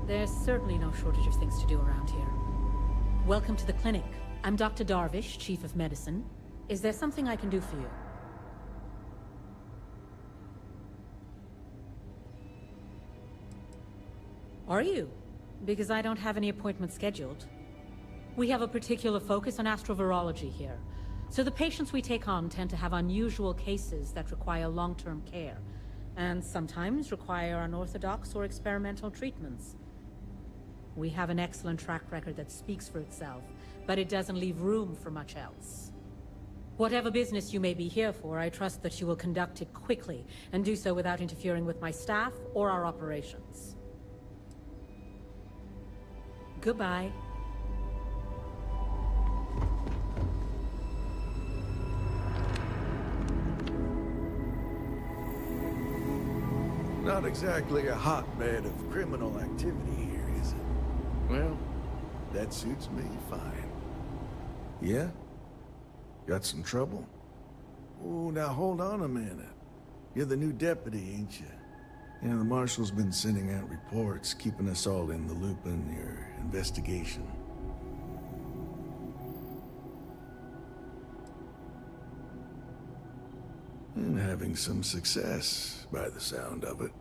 U: There's certainly no shortage of things to do around here. Welcome to the clinic. I'm Dr. Darvish, Chief of Medicine. Is there something I can do for you? Are you? Because I don't have any appointments scheduled. We have a particular focus on astrovirology here. So the patients we take on tend to have unusual cases that require long-term care, and sometimes require unorthodox or experimental treatments. We have an excellent track record that speaks for itself, but it doesn't leave room for much else. Whatever business you may be here for, I trust that you will conduct it quickly, and do so without interfering with my staff or our operations. Goodbye.
Q: Not exactly a hotbed of criminal activity here, is it? Well, that suits me fine. Yeah? Got some trouble? Oh, now hold on a minute. You're the new deputy, ain't you? Yeah, the marshal's been sending out reports, keeping us all in the loop in your investigation. And having some success, by the sound of it.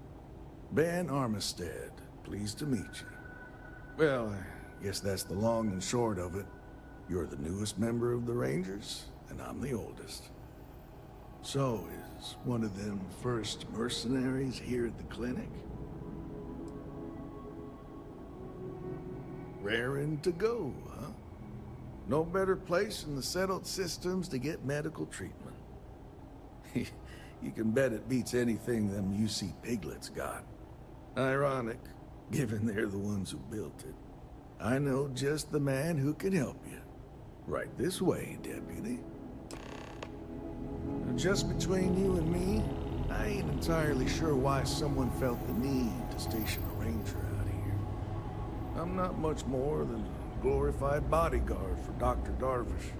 Q: Ben Armistead, pleased to meet you. Well, I guess that's the long and short of it. You're the newest member of the Rangers, and I'm the oldest. So, is one of them first mercenaries here at the clinic? Raring to go, huh? No better place in the settled systems to get medical treatment. You can bet it beats anything them UC piglets got. Ironic, given they're the ones who built it. I know just the man who can help you. Right this way, Deputy. Just between you and me, I ain't entirely sure why someone felt the need to station a ranger out here. I'm not much more than a glorified bodyguard for Dr. Darvish.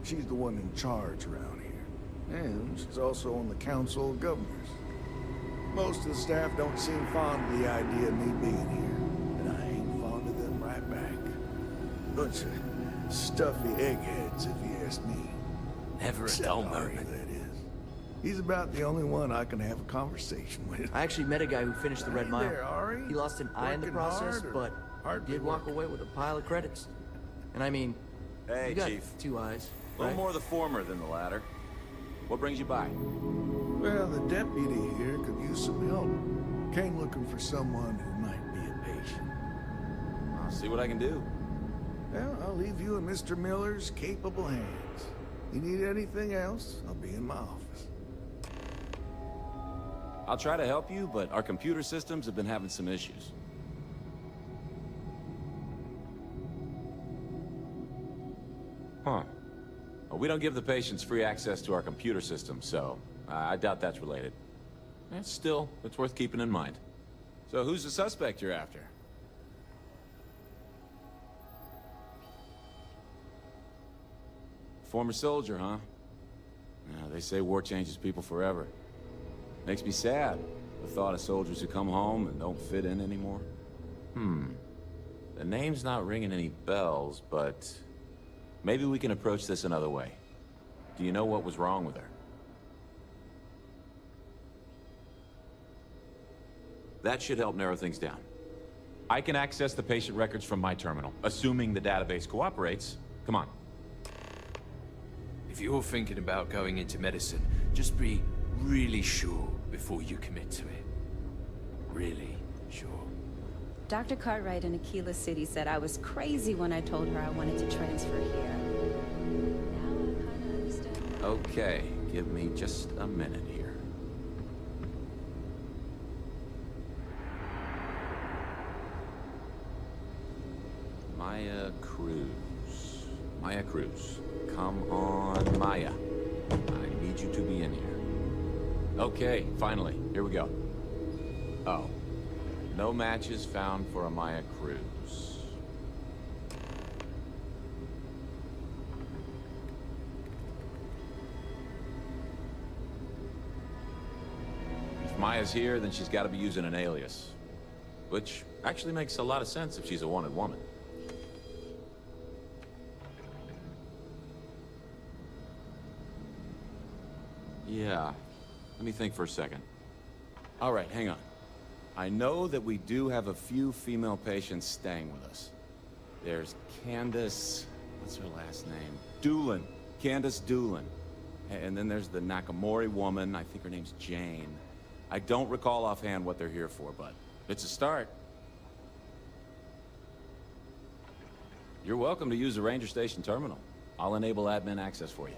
Q: She's the one in charge around here. And she's also on the Council of Governors. Most of the staff don't seem fond of the idea of me being here, and I ain't fond of them right back. Bunch of stuffy eggheads, if you ask me.
H: Never a dull moment.
Q: That is. He's about the only one I can have a conversation with.
X: I actually met a guy who finished the Red Mile.
Q: There, Ari.
X: He lost an eye in the
Q: Working
X: process,
Q: hard, or
X: but
G: Did walk away with a pile of credits. And I mean,
T: Hey,
G: you got
T: Chief.
G: 2 eyes,
T: A little
G: right?
T: more the former than the latter. What brings you by?
K: Well, the deputy here could use some help. Came looking for someone who might be a patient.
T: I'll see what I can do.
K: Well, I'll leave you in Mr. Miller's capable hands. You need anything else, I'll be in my office.
T: I'll try to help you, but our computer systems have been having some issues. Huh. Well, we don't give the patients free access to our computer system, so I doubt that's related. Still, it's worth keeping in mind. So who's the suspect you're after? Former soldier, huh? Yeah, they say war changes people forever. Makes me sad, the thought of soldiers who come home and don't fit in anymore. The name's not ringing any bells, but maybe we can approach this another way. Do you know what was wrong with her? That should help narrow things down. I can access the patient records from my terminal, assuming the database cooperates. Come on.
M: If you're thinking about going into medicine, just be really sure before you commit to it. Really sure.
N: Dr. Cartwright in Aquila City said I was crazy when I told her I wanted to transfer here. Now I kinda understand.
T: Okay, give me just a minute here. Maya Cruz. Maya Cruz. Come on, Maya. I need you to be in here. Okay, finally. Here we go. Oh. No matches found for a Maya Cruz. If Maya's here, then she's got to be using an alias. Which actually makes a lot of sense if she's a wanted woman. Yeah. Let me think for a second. All right, hang on. I know that we do have a few female patients staying with us. There's Candace... what's her last name? Doolin. Candace Doolin. And then there's the Nakamori woman. I think her name's Jane. I don't recall offhand what they're here for, but it's a start. You're welcome to use the Ranger Station terminal. I'll enable admin access for you.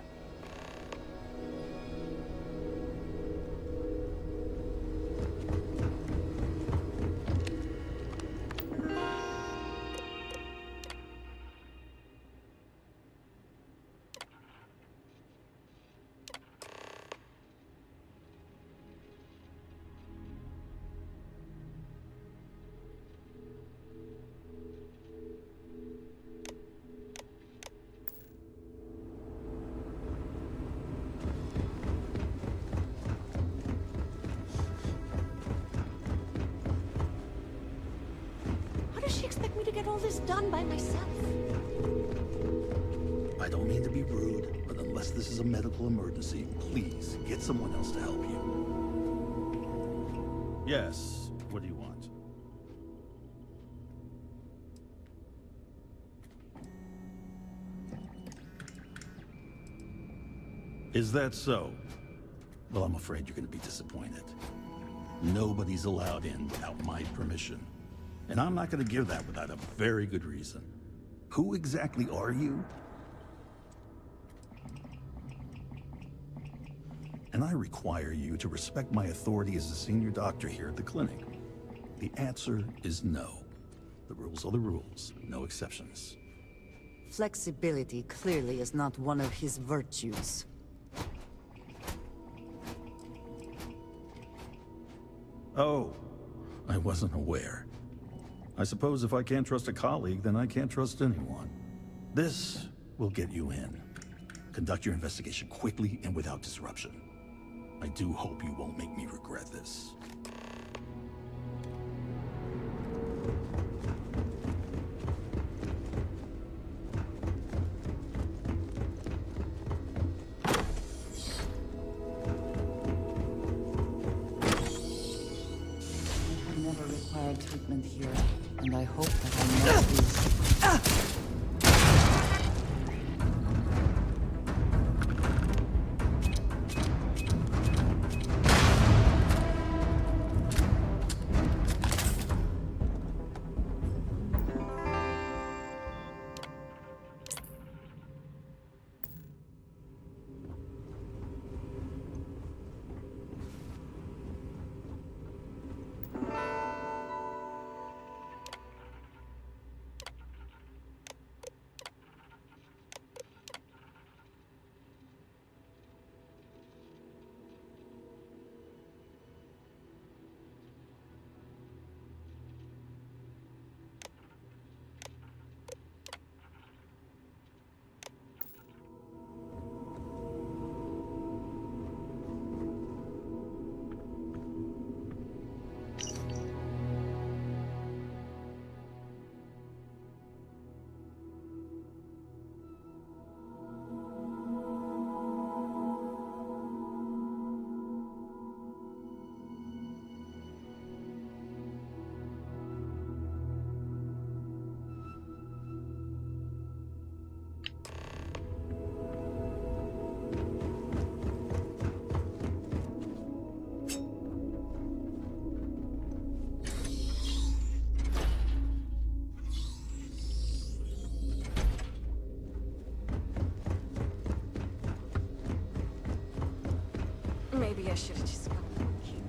Y: How does she expect me to get all this done by myself?
Z: I don't mean to be rude, but unless this is a medical emergency, please get someone else to help you. Yes, what do you want? Is that so? Well, I'm afraid you're going to be disappointed. Nobody's allowed in without my permission. And I'm not going to give that without a very good reason. Who exactly are you? And I require you to respect my authority as a senior doctor here at the clinic. The answer is no. The rules are the rules, no exceptions.
A: Flexibility clearly is not one of his virtues.
Z: Oh, I wasn't aware. I suppose if I can't trust a colleague, then I can't trust anyone. This will get you in. Conduct your investigation quickly and without disruption. I do hope you won't make me regret this.
A: I have never required required treatment here, and I hope that I know these.
Y: Maybe I should have just gone for Keyless.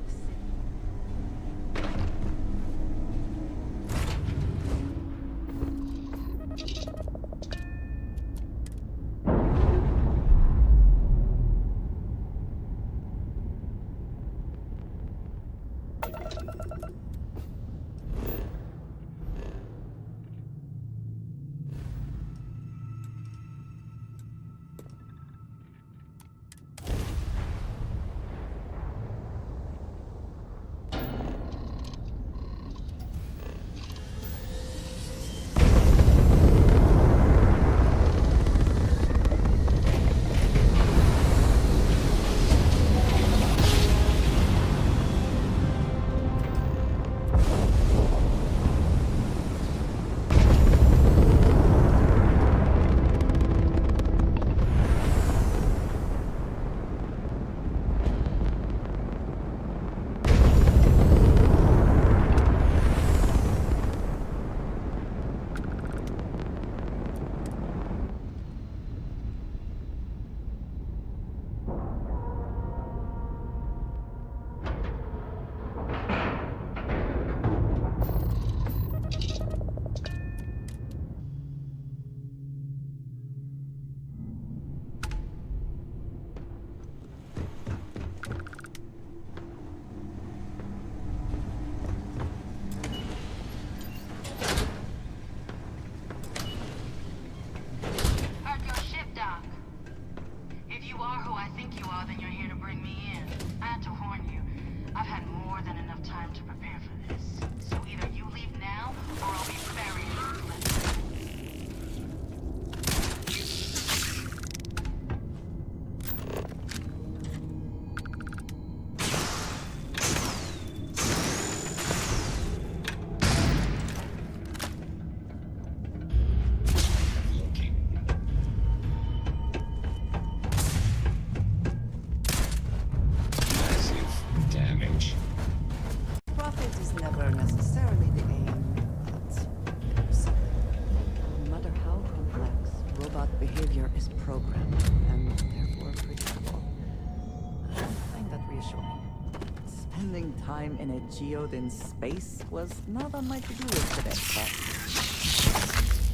A: Time in a geode in space was not on my to-do list today, but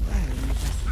A: very interesting.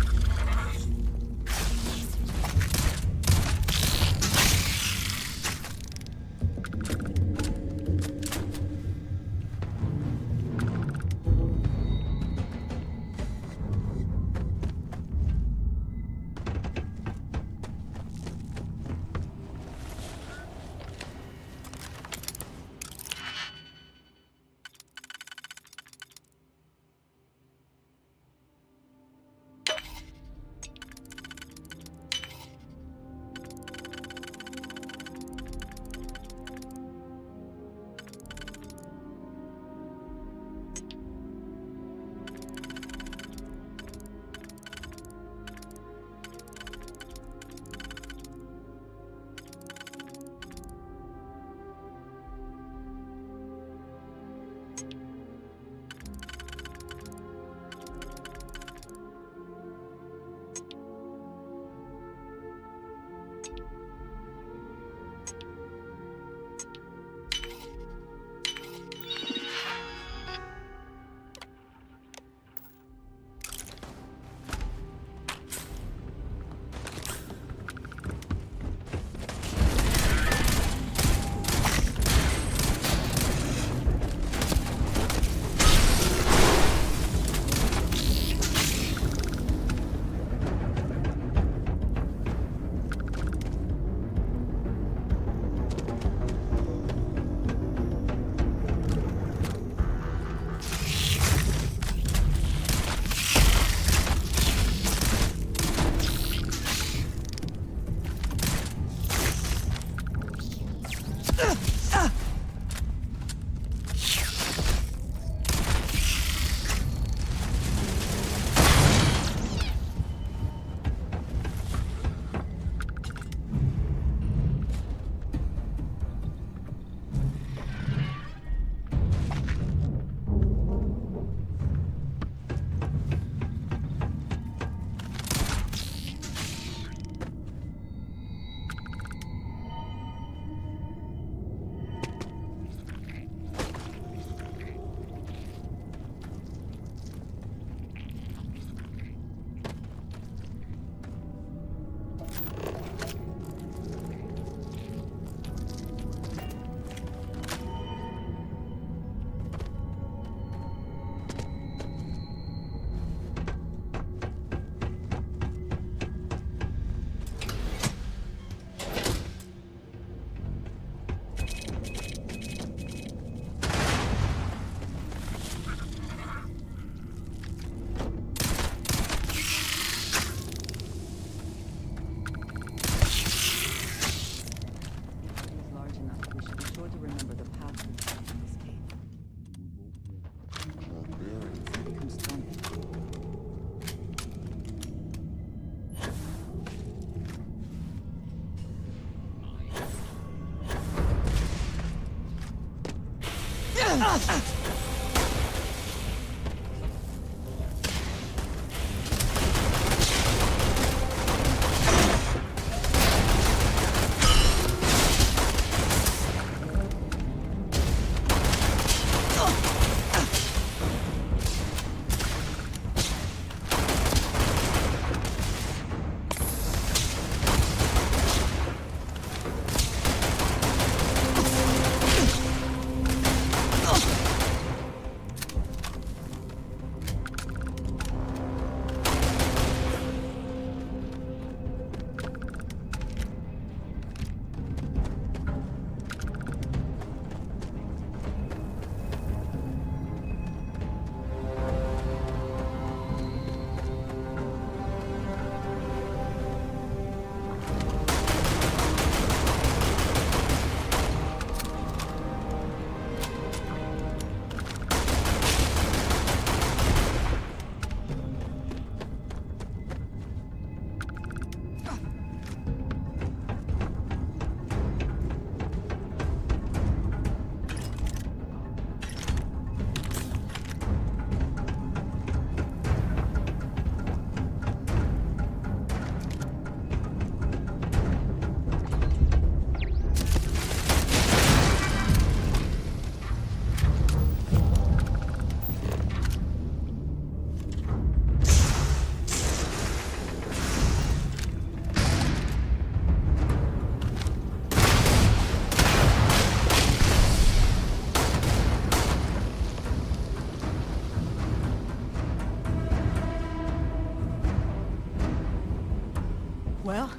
I: Well,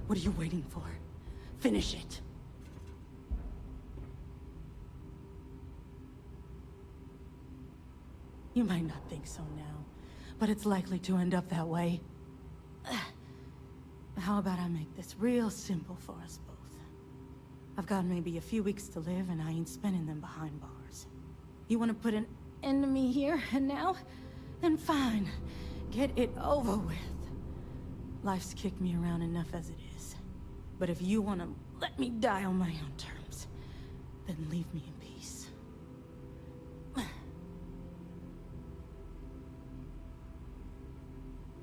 I: what are you waiting for? Finish it. You might not think so now, but it's likely to end up that way. How about I make this real simple for us both? I've got maybe a few weeks to live, and I ain't spending them behind bars. You want to put an end to me here and now? Then fine. Get it over with. Life's kicked me around enough as it is. But if you want to let me die on my own terms, then leave me in peace.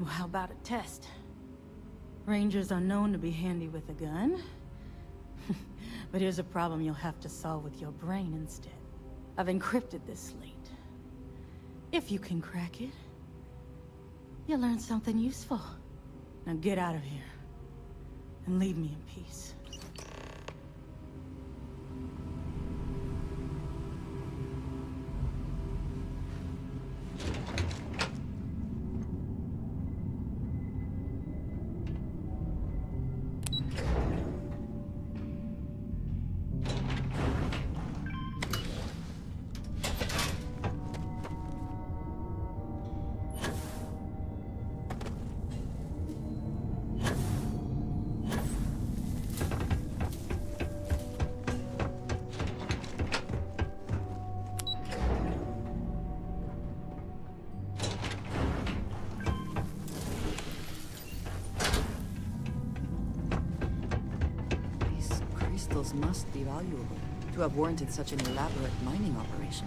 I: Well, how about a test? Rangers are known to be handy with a gun. But here's a problem you'll have to solve with your brain instead. I've encrypted this slate. If you can crack it, you'll learn something useful. Now get out of here, and leave me in peace.
A: Crystals must be valuable to have warranted such an elaborate mining operation.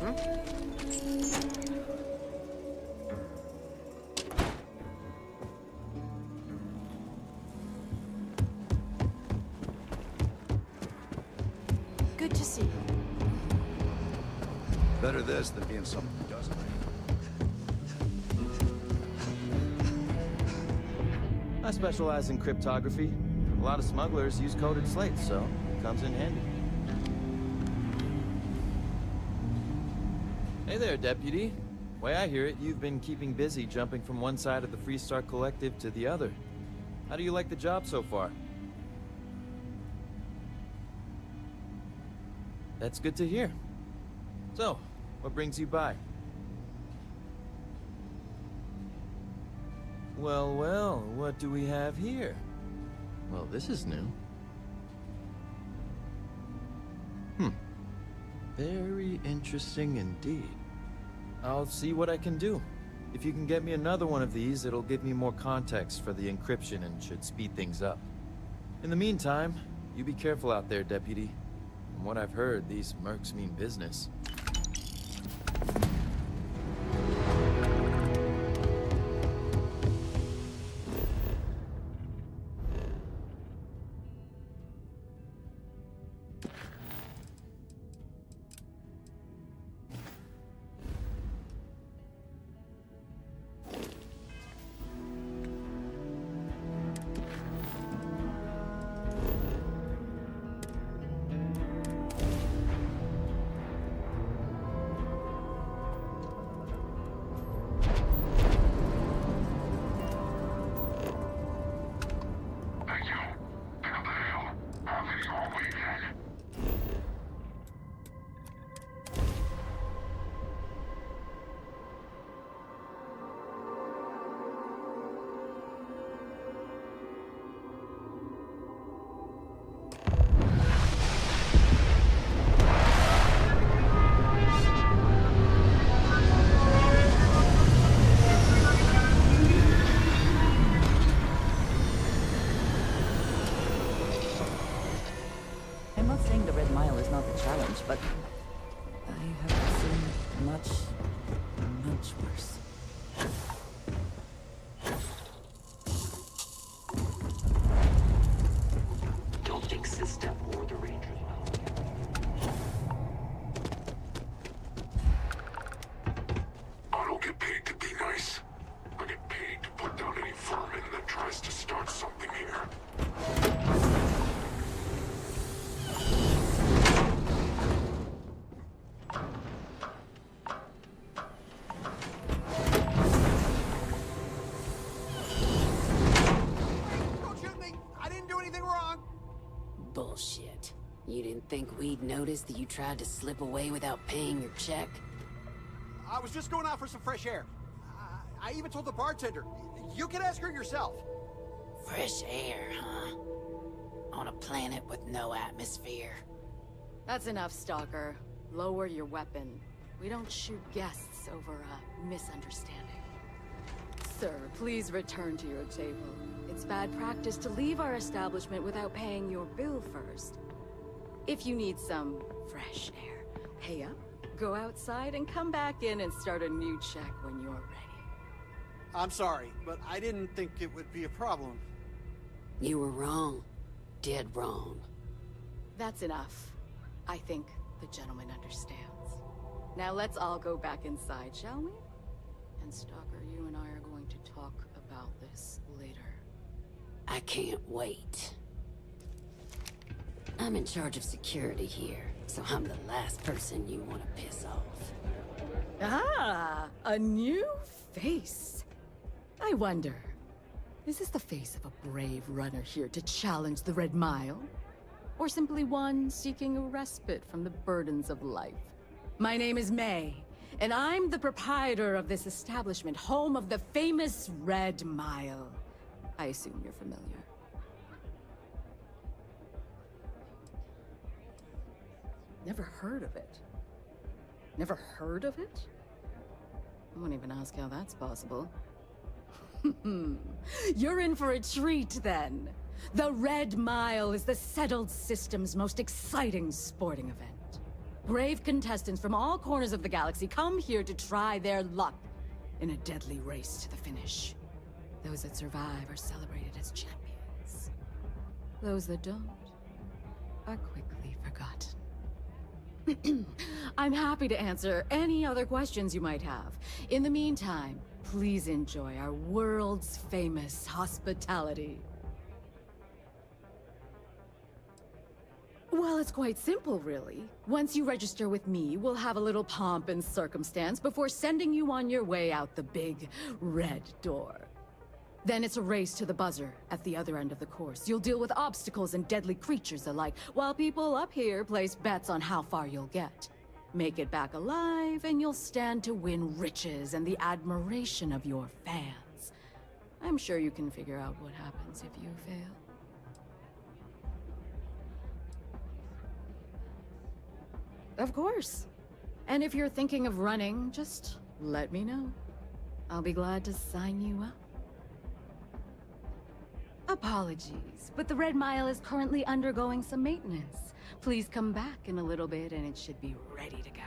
C: Good to see you.
K: Better this than being something he doesn't.
W: I specialize in cryptography. A lot of smugglers use coded slates, so it comes in handy. Hey there, Deputy. Way I hear it, you've been keeping busy jumping from one side of the Freestar Collective to the other. How do you like the job so far? That's good to hear. So, what brings you by? Well, well, what do we have here? Well, this is new. Very interesting indeed. I'll see what I can do. If you can get me another one of these, it'll give me more context for the encryption and should speed things up. In the meantime, you be careful out there, Deputy. From what I've heard, these mercs mean business.
A: I'm not saying the Red Mile is not the challenge, but I have seen much, much worse.
E: Don't fix this step or the Rangers will. I don't get paid to be nice. I get paid to put down any vermin that tries to start something here.
J: Bullshit. You didn't think we'd notice that you tried to slip away without paying your check?
L: I was just going out for some fresh air. I even told the bartender. You can ask her yourself.
J: Fresh air, huh? On a planet with no atmosphere.
O: That's enough, Stalker. Lower your weapon. We don't shoot guests over a misunderstanding. Sir, please return to your table. It's bad practice to leave our establishment without paying your bill first. If you need some fresh air, pay up, go outside, and come back in and start a new check when you're ready.
L: I'm sorry, but I didn't think it would be a problem.
J: You were wrong. Dead wrong.
O: That's enough. I think the gentleman understands. Now let's all go back inside, shall we? And Stalker, you and I are going to talk about this later.
J: I can't wait. I'm in charge of security here, so I'm the last person you want to piss off.
O: Ah, a new face. I wonder, is this the face of a brave runner here to challenge the Red Mile? Or simply one seeking a respite from the burdens of life? My name is May, and I'm the proprietor of this establishment, home of the famous Red Mile. I assume you're familiar. Never heard of it. Never heard of it? I won't even ask how that's possible. You're in for a treat, then. The Red Mile is the settled system's most exciting sporting event. Brave contestants from all corners of the galaxy come here to try their luck in a deadly race to the finish. Those that survive are celebrated as champions. Those that don't are quickly forgotten. I'm happy to answer any other questions you might have. In the meantime, please enjoy our world's famous hospitality. Well, it's quite simple, really. Once you register with me, we'll have a little pomp and circumstance before sending you on your way out the big red door. Then it's a race to the buzzer at the other end of the course. You'll deal with obstacles and deadly creatures alike, while people up here place bets on how far you'll get. Make it back alive, and you'll stand to win riches and the admiration of your fans. I'm sure you can figure out what happens if you fail. Of course. And if you're thinking of running, just let me know. I'll be glad to sign you up. Apologies, but the Red Mile is currently undergoing some maintenance. Please come back in a little bit and it should be ready to go.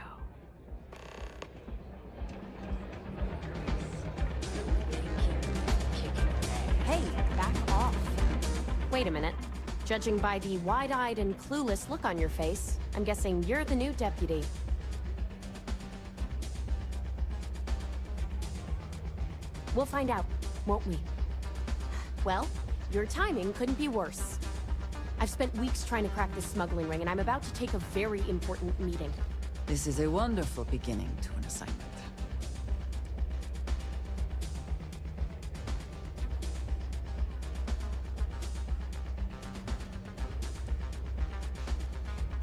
B: Hey, back off. Wait a minute. Judging by the wide-eyed and clueless look on your face, I'm guessing you're the new deputy. We'll find out, won't we? Well, your timing couldn't be worse. I've spent weeks trying to crack this smuggling ring, and I'm about to take a very important meeting.
A: This is a wonderful beginning to an assignment.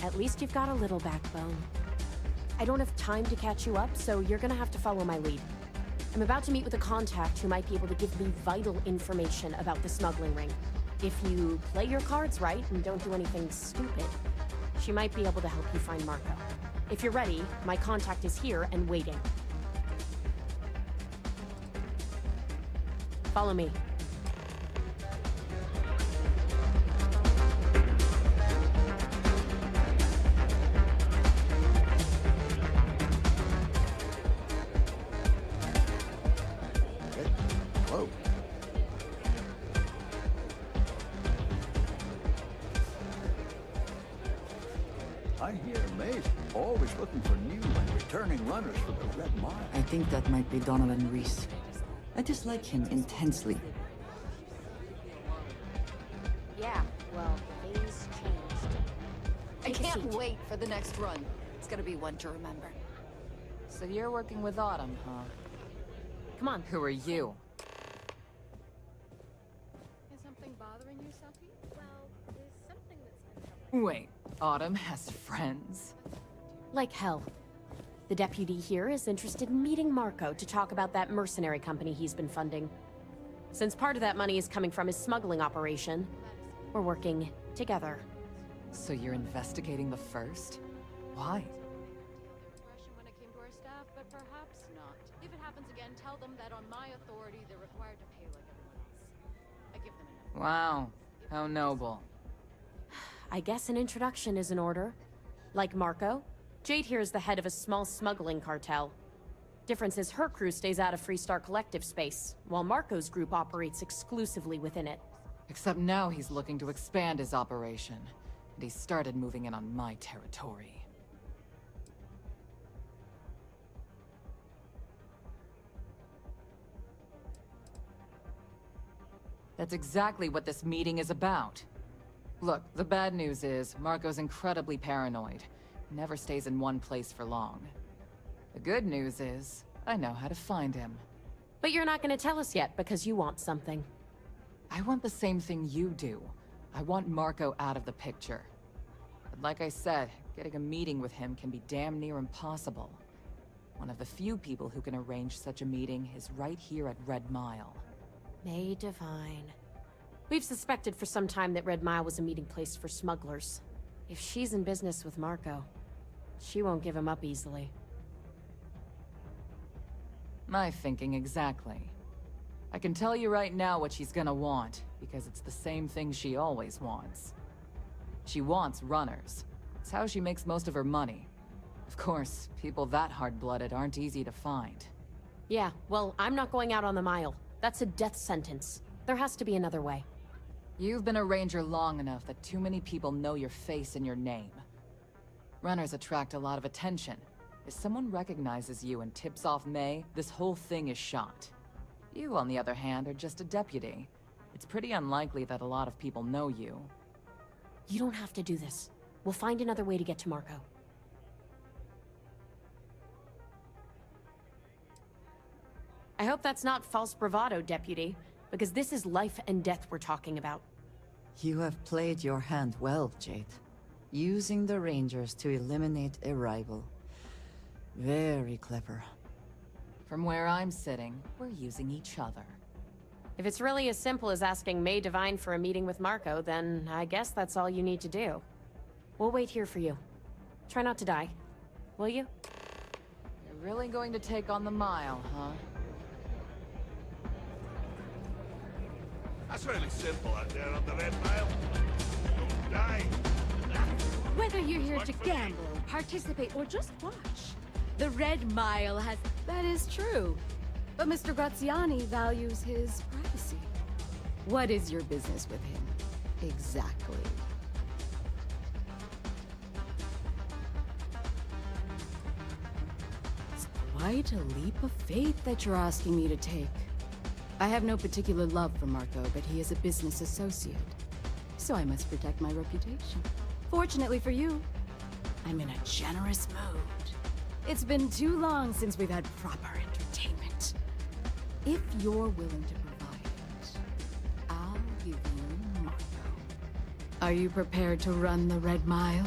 B: At least you've got a little backbone. I don't have time to catch you up, so you're gonna have to follow my lead. I'm about to meet with a contact who might be able to give me vital information about the smuggling ring. If you play your cards right and don't do anything stupid, she might be able to help you find Marco. If you're ready, my contact is here and waiting. Follow me.
K: Whoa.
F: I hear May's always looking for new and returning runners for the Red Mile.
A: I think that might be Donovan Reese. I dislike him intensely.
B: Yeah, well, things changed.
P: I can't wait for the next run. It's gonna be one to remember.
R: So you're working with Autumn, huh?
B: Come on.
R: Who are you?
O: Is something bothering you, Selkie? Well, there's something that's...
R: Wait, Autumn has friends?
B: Like hell. The deputy here is interested in meeting Marco to talk about that mercenary company he's been funding. Since part of that money is coming from his smuggling operation, we're working together.
R: So you're investigating the first? Why?
O: When it came to our staff, but perhaps not. If it happens again, tell them that on my authority, they're required to pay like everyone else. I give them enough.
R: Wow, how noble.
B: I guess an introduction is in order. Like Marco, Jade here is the head of a small smuggling cartel. Difference is her crew stays out of Freestar Collective space, while Marco's group operates exclusively within it.
R: Except now he's looking to expand his operation, and he started moving in on my territory. That's exactly what this meeting is about. Look, the bad news is, Marco's incredibly paranoid. He never stays in one place for long. The good news is, I know how to find him.
B: But you're not gonna tell us yet, because you want something.
R: I want the same thing you do. I want Marco out of the picture. But like I said, getting a meeting with him can be damn near impossible. One of the few people who can arrange such a meeting is right here at Red Mile.
B: May Divine. We've suspected for some time that Red Mile was a meeting place for smugglers. If she's in business with Marco, she won't give him up easily.
R: My thinking exactly. I can tell you right now what she's gonna want, because it's the same thing she always wants. She wants runners. It's how she makes most of her money. Of course, people that hard-blooded aren't easy to find.
B: Yeah, well, I'm not going out on the mile. That's a death sentence. There has to be another way.
R: You've been a ranger long enough that too many people know your face and your name. Runners attract a lot of attention. If someone recognizes you and tips off May, this whole thing is shot. You, on the other hand, are just a deputy. It's pretty unlikely that a lot of people know you.
B: You don't have to do this. We'll find another way to get to Marco. I hope that's not false bravado, Deputy, because this is life and death we're talking about.
A: You have played your hand well, Jade. Using the Rangers to eliminate a rival. Very clever.
R: From where I'm sitting, we're using each other.
B: If it's really as simple as asking May Divine for a meeting with Marco, then I guess that's all you need to do. We'll wait here for you. Try not to die. Will you?
R: You're really going to take on the mile, huh?
D: That's really simple out there on the Red Mile. Don't die.
H: Whether you're here to gamble, participate, or just watch, the Red Mile has... That is true. But Mr. Graziani values his privacy. What is your business with him? Exactly. It's quite a leap of faith that you're asking me to take. I have no particular love for Marco, but he is a business associate. So I must protect my reputation. Fortunately for you, I'm in a generous mood. It's been too long since we've had proper entertainment. If you're willing to provide it, I'll give you Marco. Are you prepared to run the Red Mile?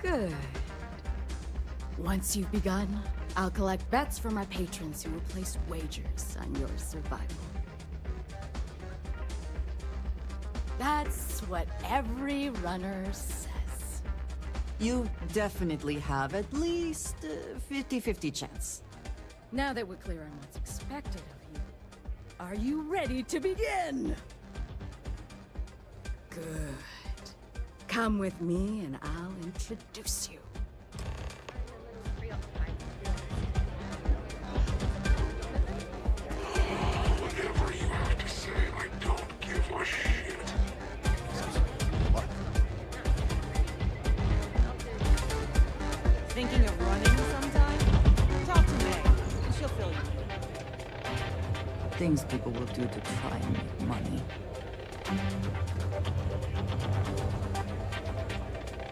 H: Good. Once you've begun, I'll collect bets from my patrons who will place wagers on your survival. That's what every runner says.
A: You definitely have at least 50-50 chance.
H: Now that we're clear on what's expected of you, are you ready to begin? Good. Come with me and I'll introduce you.
E: Whatever you have to say, I don't give a shit.
Q: Thinking of running sometime? Talk to May, and she'll fill you in.
A: Things people will do to try and make money.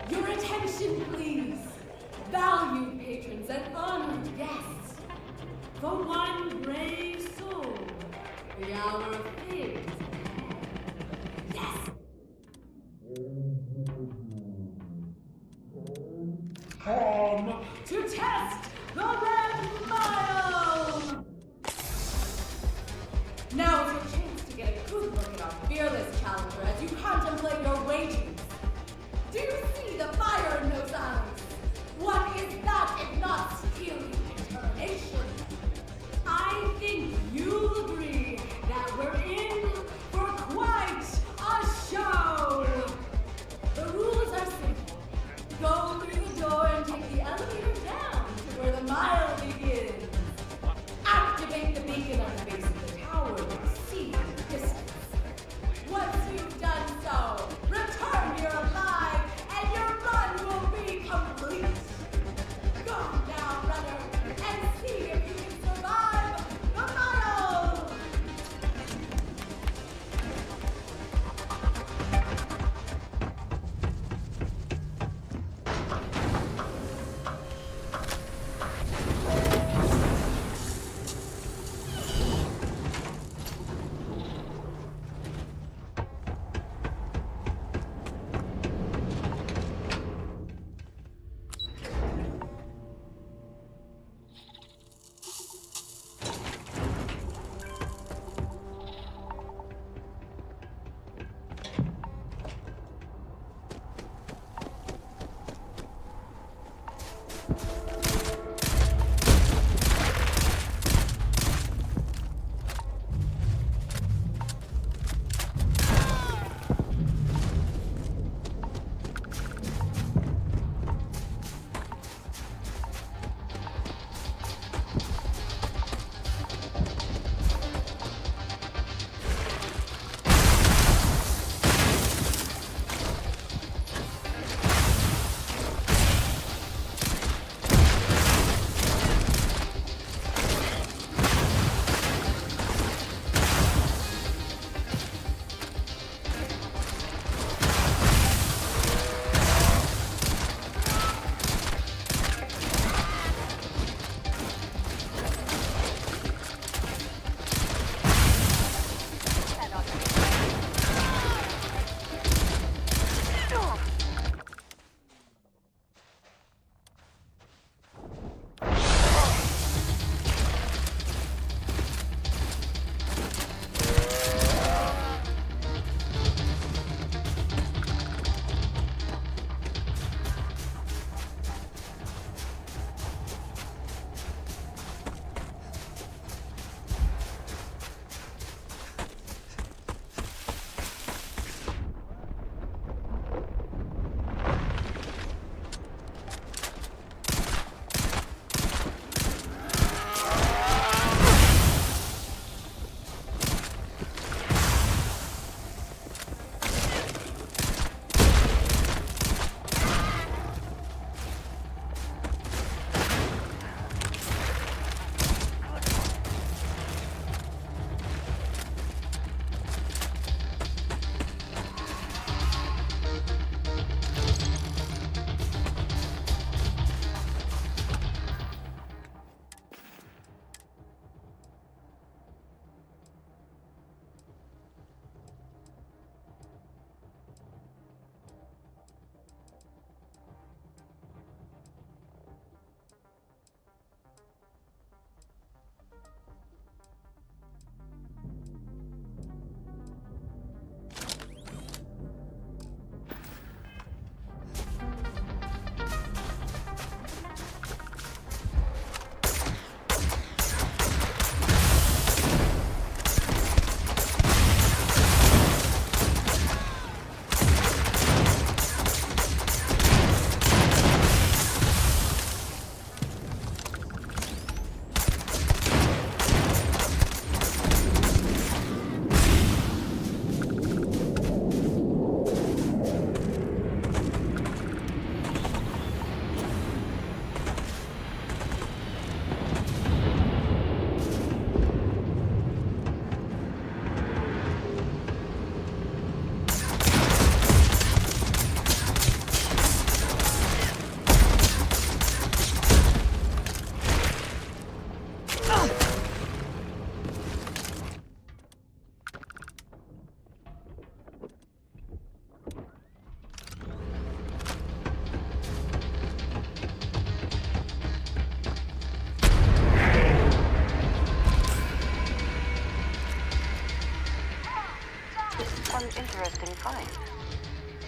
H: Your attention, please! Valued patrons and honored guests! For one brave soul, the hour of fame is at hand. Yes! Come to test the Red Mile! Now is your chance to get a good look at our fearless challenger as you contemplate your wagings. Do you see the fire in those eyes? What is that if not skill and determination? I think you'll agree that we're in for quite a show! The rules are simple. Go through the door and take the elevator down to where the mile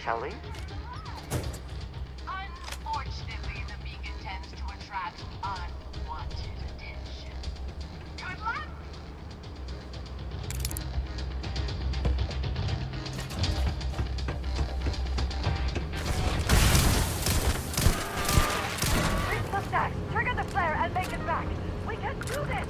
G: Kelly?
M: Unfortunately, the beacon tends to attract unwanted attention. Good luck!
G: Reach the stack, trigger the flare, and make it back. We can do this!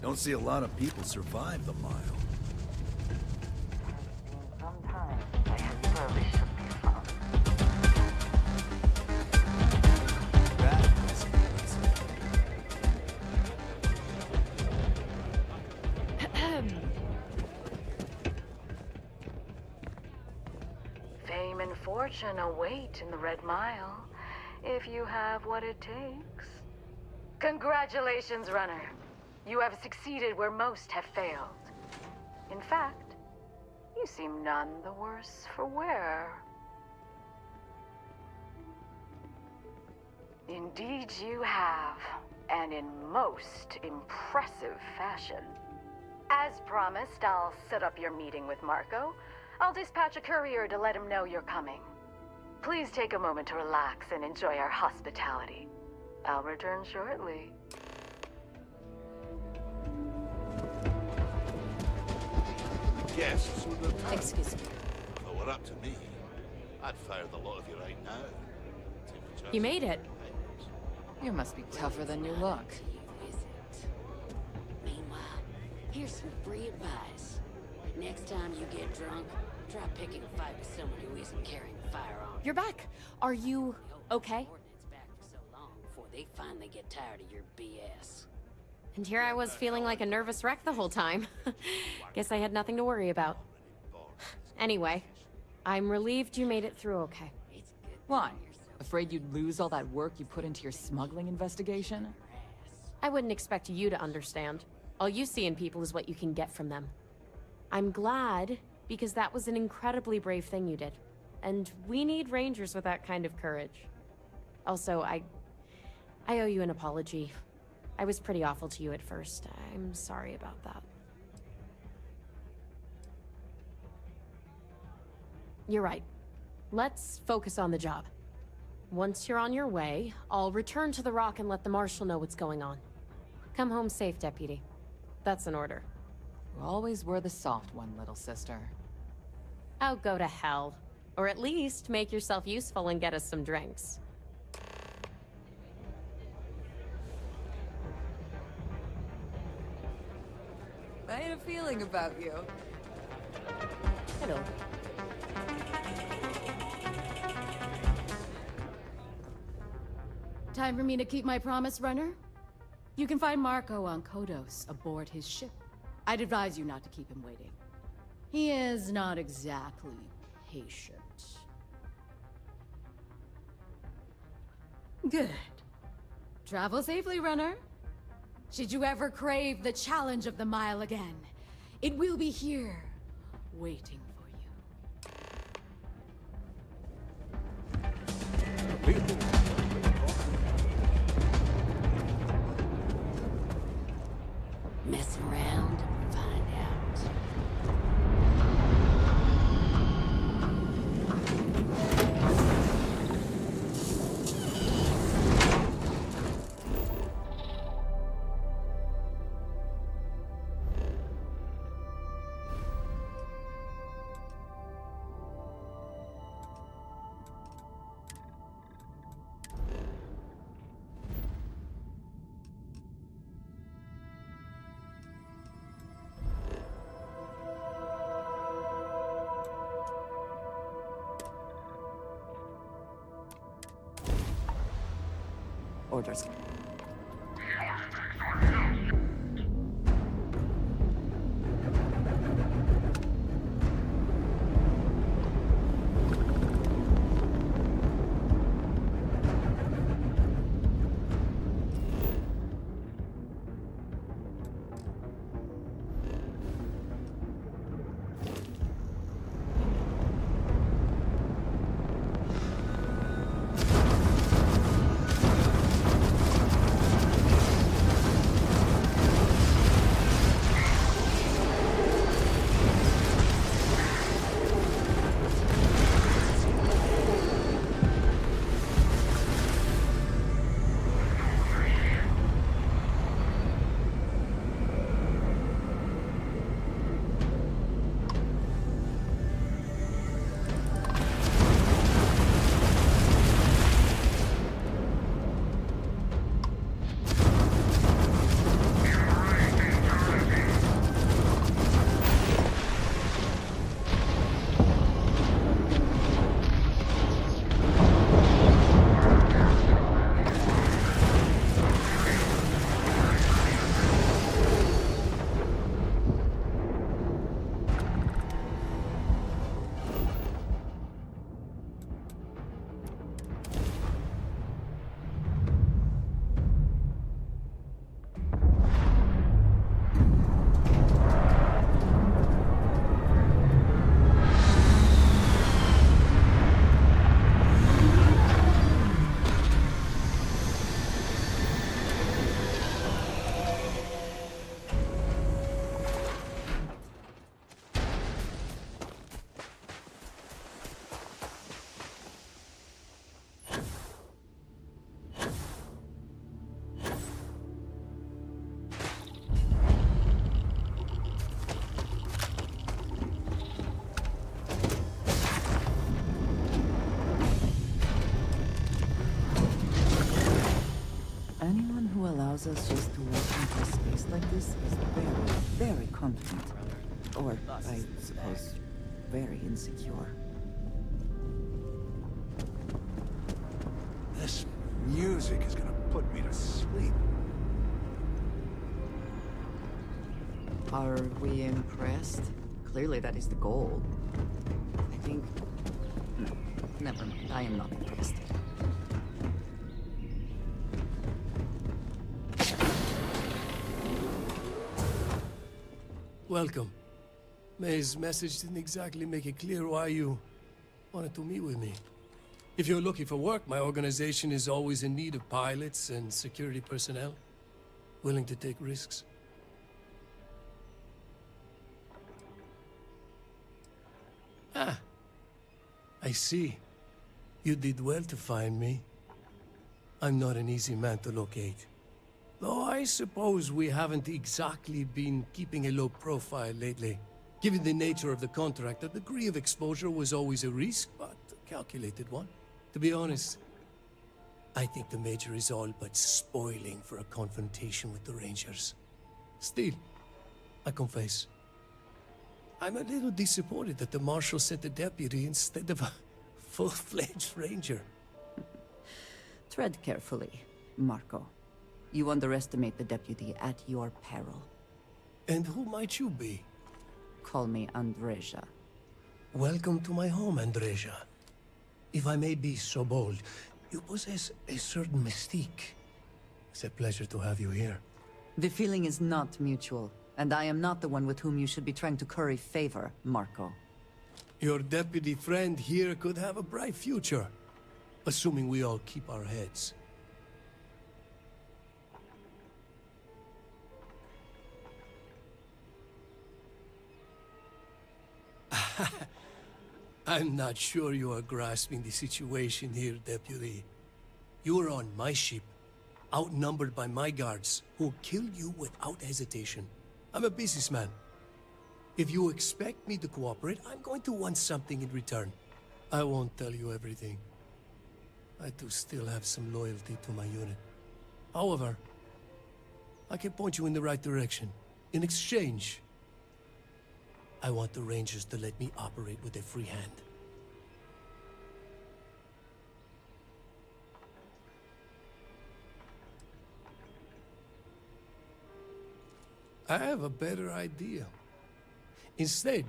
F: Don't see a lot of people survive the mile.
G: Sometimes I slowly should be found.
J: Fame and fortune await in the Red Mile, if you have what it takes. Congratulations, runner. You have succeeded where most have failed. In fact, you seem none the worse for wear. Indeed you have, and in most impressive fashion. As promised, I'll set up your meeting with Marco. I'll dispatch a courier to let him know you're coming. Please take a moment to relax and enjoy our hospitality. I'll return shortly.
D: Guests would have...
B: Excuse me.
D: If it were up to me, I'd fire the lot of you right now.
B: You made it.
R: You must be tougher than you look.
J: Meanwhile, here's some free advice. Next time you get drunk, try picking a fight with someone who isn't carrying a firearm.
B: You're back. Are you okay?
J: Back for so long before they finally get tired of your BS.
B: And here I was feeling like a nervous wreck the whole time. Guess I had nothing to worry about. Anyway, I'm relieved you made it through okay.
R: Why? Afraid you'd lose all that work you put into your smuggling investigation?
B: I wouldn't expect you to understand. All you see in people is what you can get from them. I'm glad, because that was an incredibly brave thing you did. And we need rangers with that kind of courage. Also, I owe you an apology. I was pretty awful to you at first. I'm sorry about that. You're right. Let's focus on the job. Once you're on your way, I'll return to the Rock and let the Marshal know what's going on. Come home safe, Deputy. That's an order.
R: You always were the soft one, little sister.
B: Oh, go to hell. Or at least make yourself useful and get us some drinks.
R: I had a feeling about you.
B: Hello.
H: Time for me to keep my promise, runner? You can find Marco on Kodos aboard his ship. I'd advise you not to keep him waiting. He is not exactly patient. Good. Travel safely, runner. Should you ever crave the challenge of the mile again, it will be here, waiting for you.
B: Mess around and find out.
A: Orders. Anyone who allows us just to walk into a space like this is very, very confident. Or, I suppose, very insecure.
K: This music is gonna put me to sleep.
A: Are we impressed? Clearly that is the goal. I think... Never mind, I am not impressed.
N: Welcome. May's message didn't exactly make it clear why you wanted to meet with me. If you're looking for work, my organization is always in need of pilots and security personnel, willing to take risks. Ah, I see. You did well to find me. I'm not an easy man to locate. Though I suppose we haven't exactly been keeping a low profile lately. Given the nature of the contract, a degree of exposure was always a risk, but a calculated one. To be honest, I think the Major is all but spoiling for a confrontation with the Rangers. Still, I confess, I'm a little disappointed that the Marshal sent a deputy instead of a full-fledged Ranger.
A: Tread carefully, Marco. You underestimate the deputy at your peril.
N: And who might you be?
A: Call me Andreja.
N: Welcome to my home, Andreja. If I may be so bold, you possess a certain mystique. It's a pleasure to have you here.
A: The feeling is not mutual, and I am not the one with whom you should be trying to curry favor, Marco.
N: Your deputy friend here could have a bright future, assuming we all keep our heads. I'm not sure you are grasping the situation here, Deputy. You are on my ship, outnumbered by my guards, who'll kill you without hesitation. I'm a businessman. If you expect me to cooperate, I'm going to want something in return. I won't tell you everything. I do still have some loyalty to my unit. However, I can point you in the right direction. In exchange, I want the Rangers to let me operate with a free hand. I have a better idea. Instead,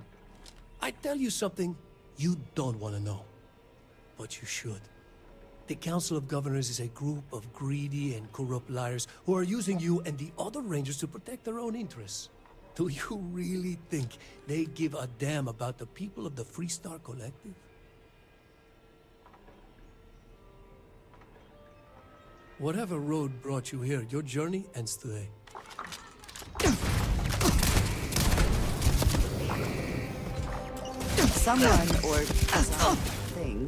N: I tell you something you don't want to know. But you should. The Council of Governors is a group of greedy and corrupt liars who are using you and the other Rangers to protect their own interests. Do you really think they give a damn about the people of the Freestar Collective? Whatever road brought you here, your journey ends today.
A: Someone or something.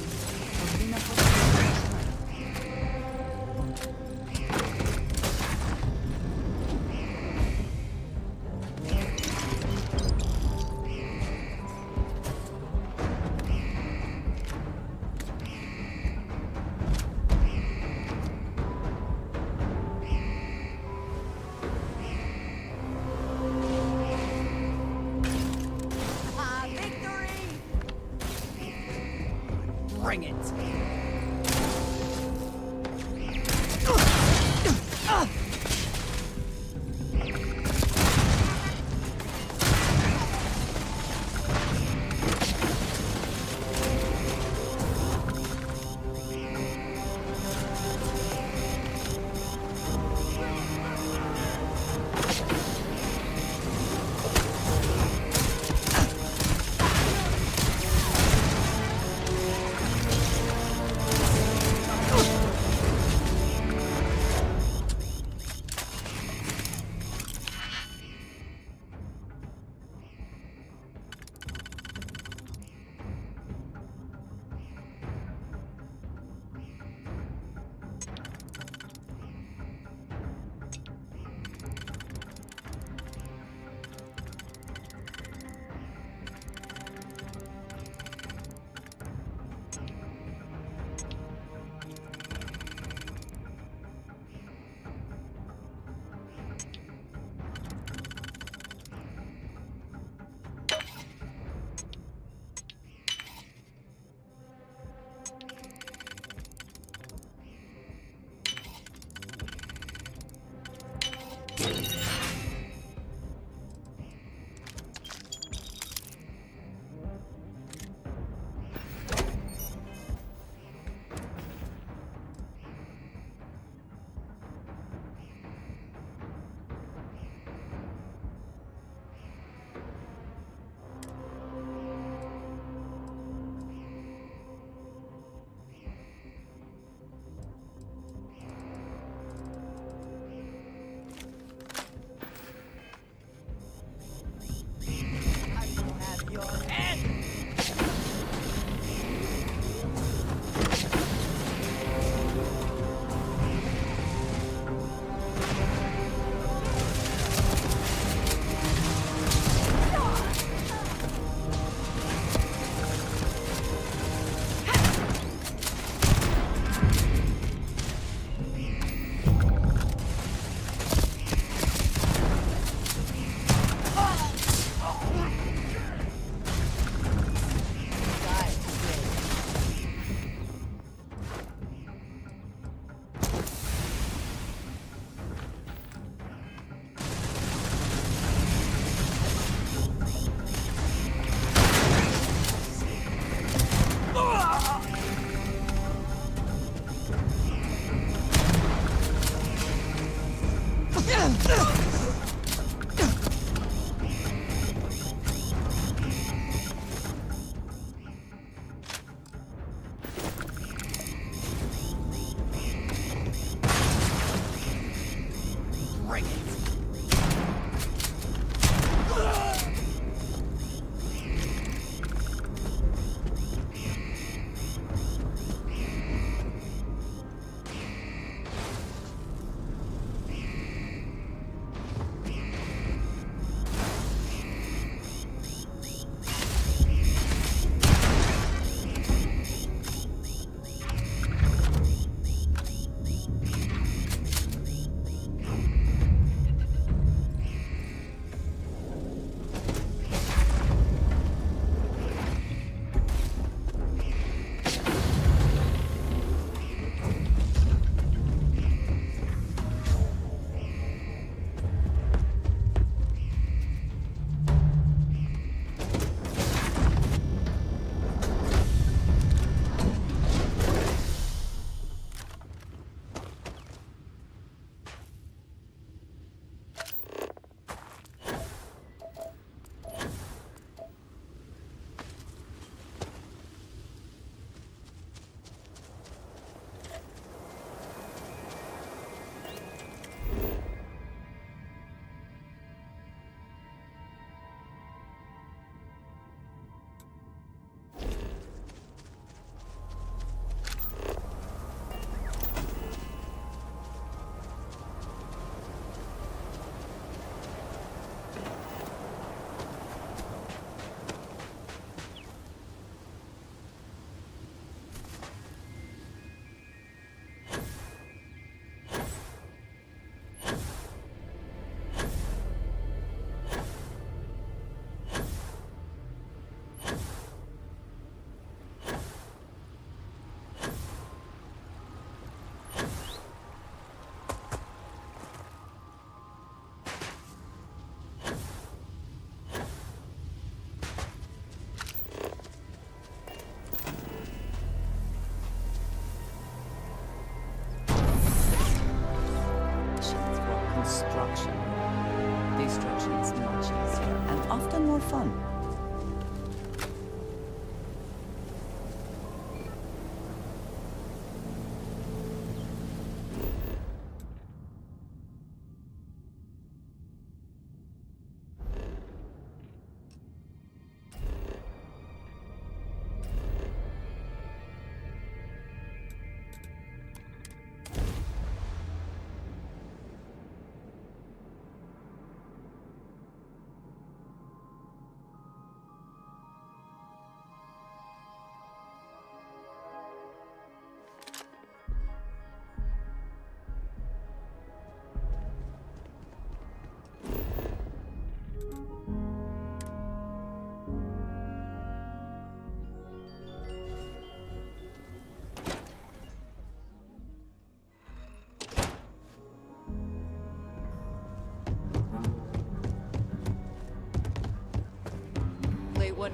Q: Bring it!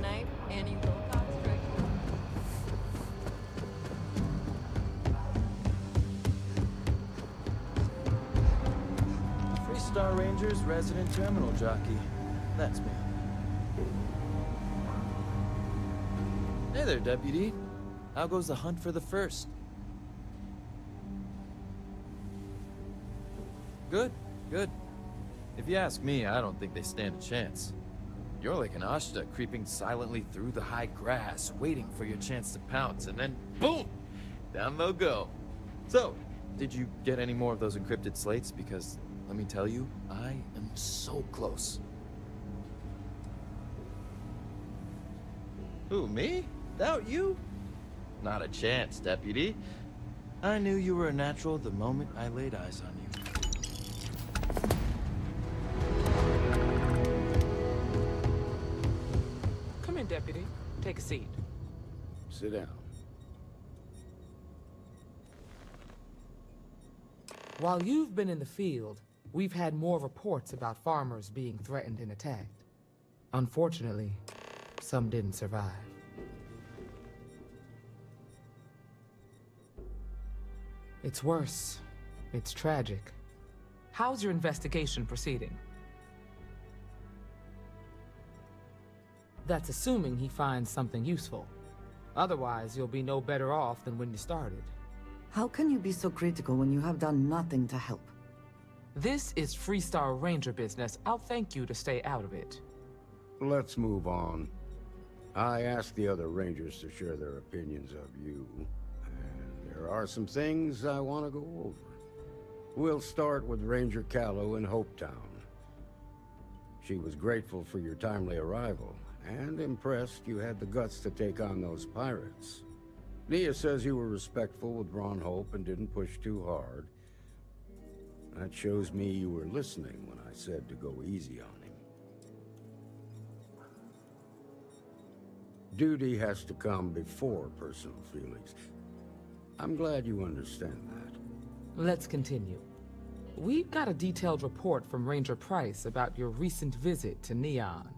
O: tonight, Annie Wilcox directed.
W: Free Star Ranger's resident terminal jockey. That's me. Hey there, Deputy. How goes the hunt for the first? Good, good. If you ask me, I don't think they stand a chance. You're like an Ashta creeping silently through the high grass, waiting for your chance to pounce, and then boom! Down they'll go. So, did you get any more of those encrypted slates? Because, let me tell you, I am so close. Who, me? Doubt you? Not a chance, Deputy. I knew you were a natural the moment I laid eyes on you.
S: Come in, Deputy. Take a seat.
K: Sit down.
S: While you've been in the field, we've had more reports about farmers being threatened and attacked. Unfortunately, some didn't survive. It's worse. It's tragic. How's your investigation proceeding? That's assuming he finds something useful. Otherwise, you'll be no better off than when you started.
A: How can you be so critical when you have done nothing to help?
S: This is Freestar Ranger business. I'll thank you to stay out of it.
T: Let's move on. I asked the other Rangers to share their opinions of you, and there are some things I want to go over. We'll start with Ranger Callow in Hopetown. She was grateful for your timely arrival, and impressed you had the guts to take on those pirates. Nia says you were respectful with Ron Hope and didn't push too hard. That shows me you were listening when I said to go easy on him. Duty has to come before personal feelings. I'm glad you understand that.
S: Let's continue. We've got a detailed report from Ranger Price about your recent visit to Neon.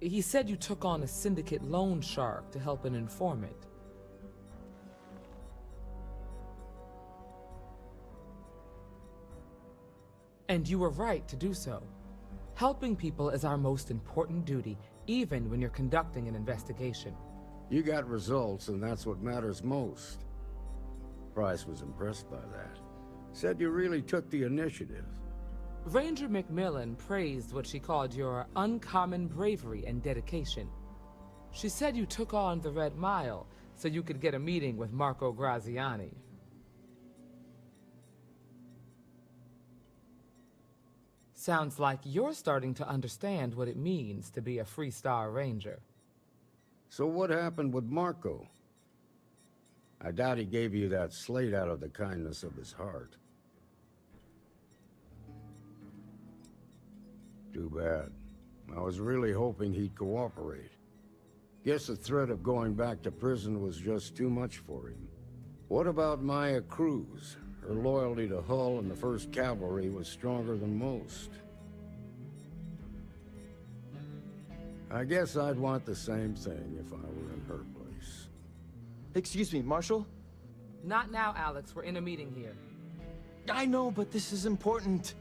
S: He said you took on a syndicate loan shark to help an informant. And you were right to do so. Helping people is our most important duty, even when you're conducting an investigation.
T: You got results, and that's what matters most. Price was impressed by that. Said you really took the initiative.
S: Ranger McMillan praised what she called your uncommon bravery and dedication. She said you took on the Red Mile so you could get a meeting with Marco Graziani. Sounds like you're starting to understand what it means to be a Freestar Ranger.
T: So what happened with Marco? I doubt he gave you that slate out of the kindness of his heart. Too bad. I was really hoping he'd cooperate. Guess the threat of going back to prison was just too much for him. What about Maya Cruz? Her loyalty to Hull and the 1st Cavalry was stronger than most. I guess I'd want the same thing if I were in her place.
W: Excuse me, Marshal?
S: Not now, Alex. We're in a meeting here.
W: I know, but this is important.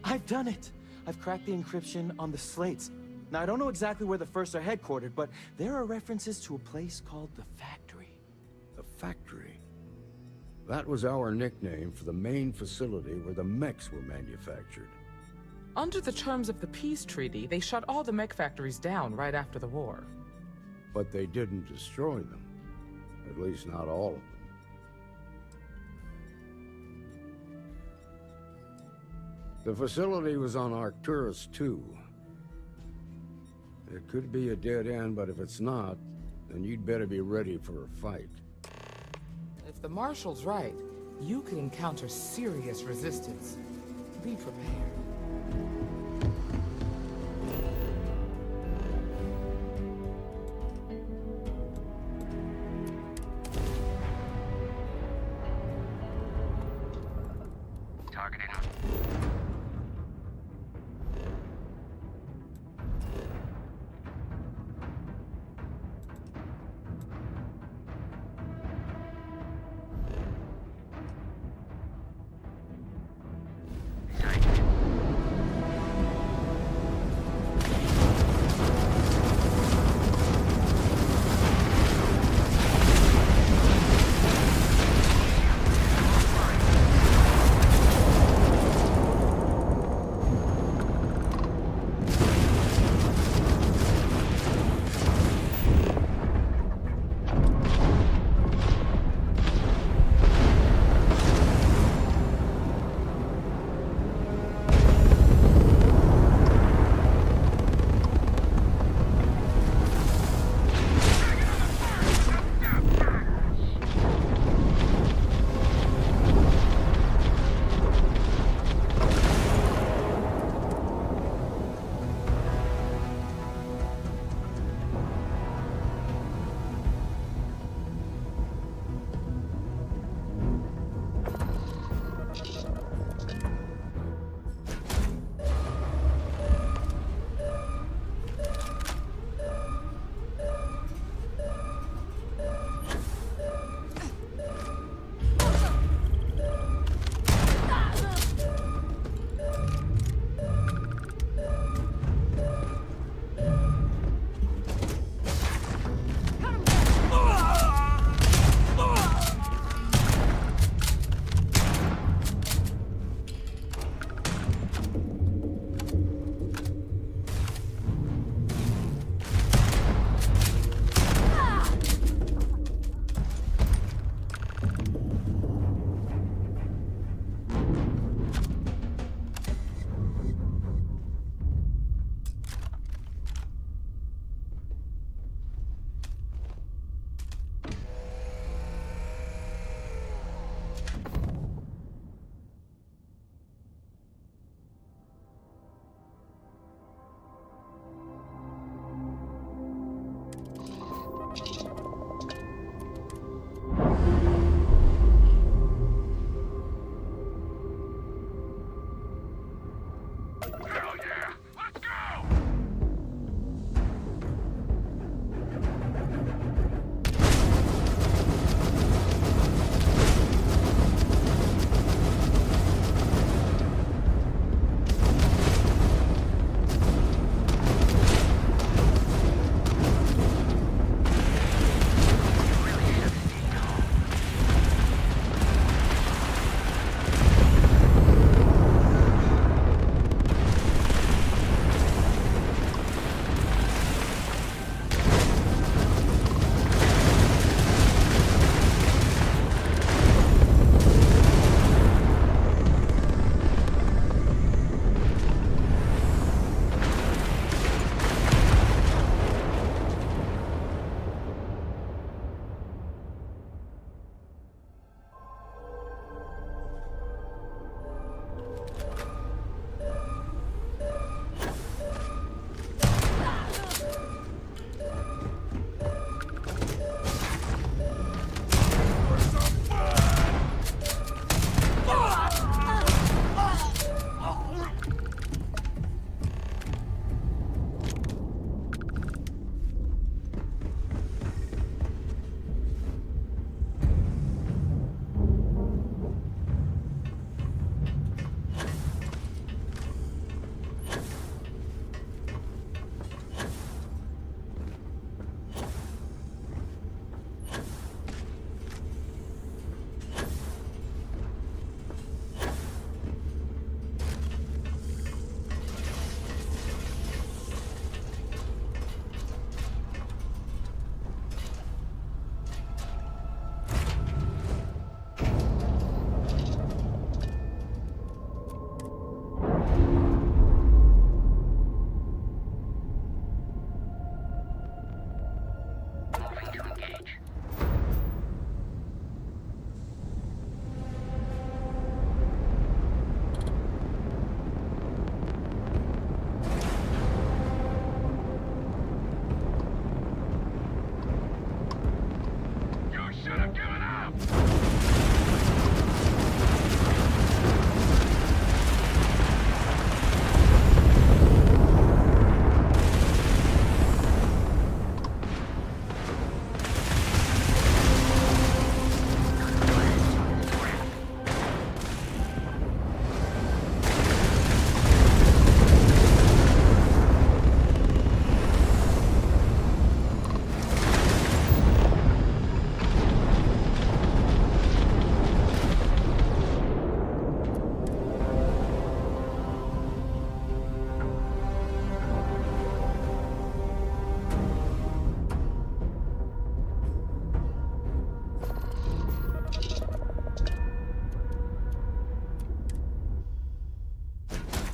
W: I've done it. I've cracked the encryption on the slates. Now, I don't know exactly where the First are headquartered, but there are references to a place called the Factory.
T: The Factory? That was our nickname for the main facility where the mechs were manufactured.
S: Under the terms of the peace treaty, they shut all the mech factories down right after the war.
T: But they didn't destroy them. At least not all of them. The facility was on Arcturus 2. It could be a dead end, but if it's not, then you'd better be ready for a fight.
S: If the Marshal's right, you could encounter serious resistance. Be prepared.
U: Targeting.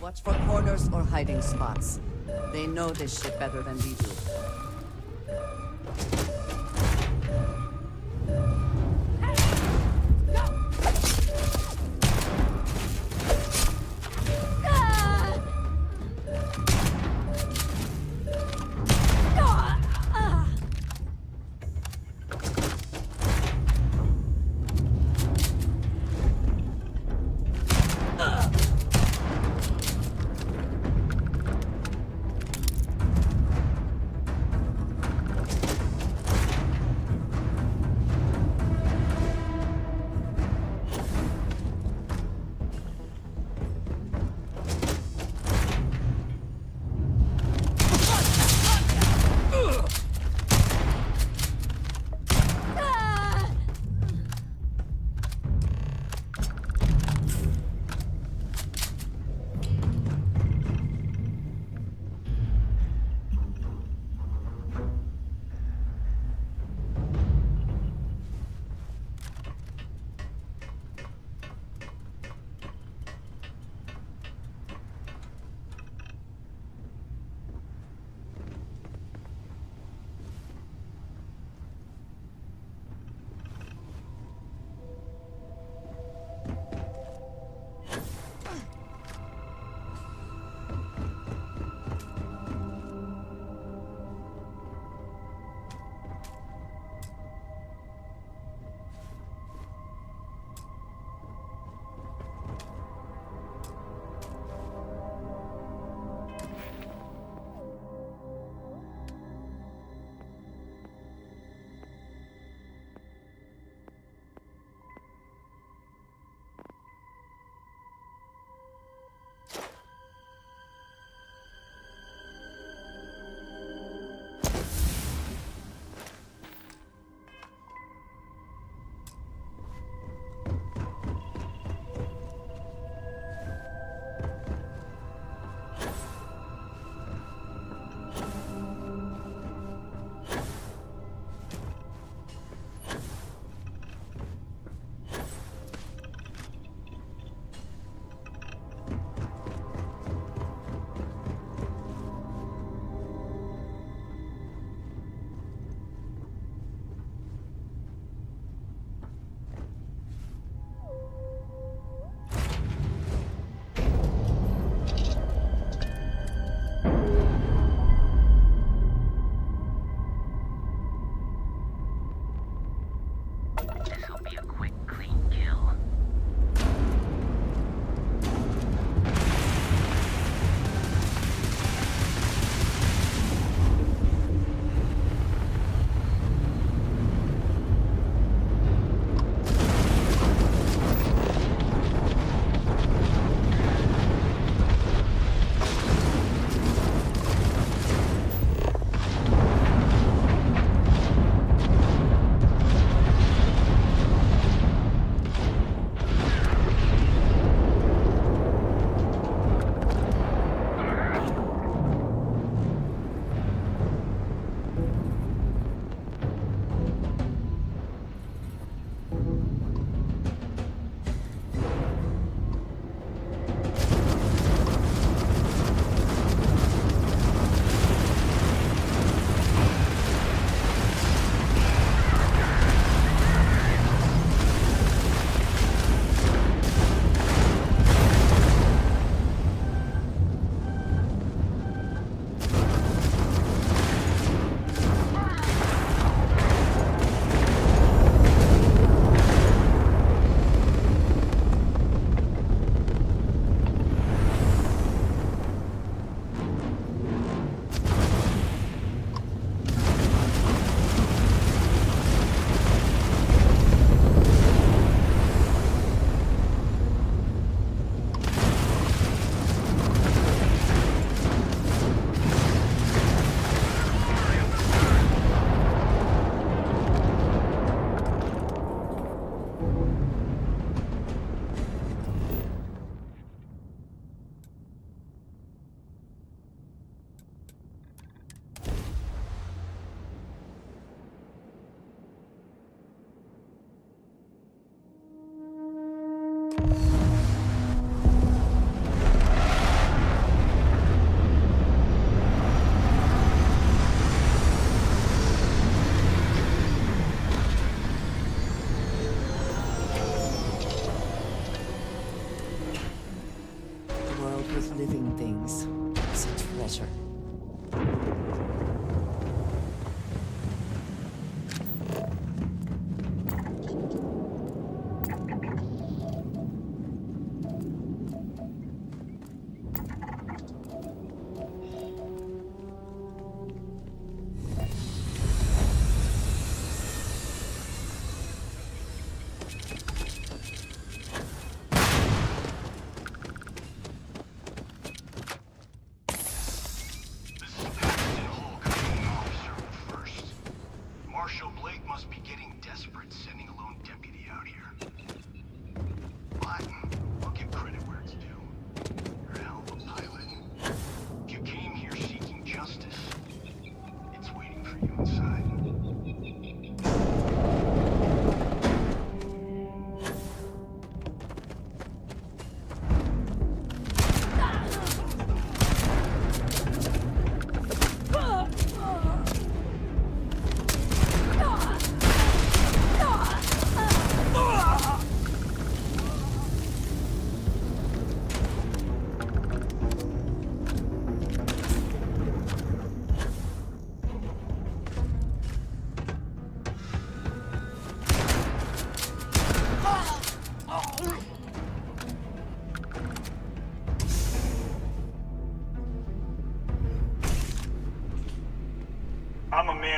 A: Watch for corners or hiding spots. They know this shit better than we do.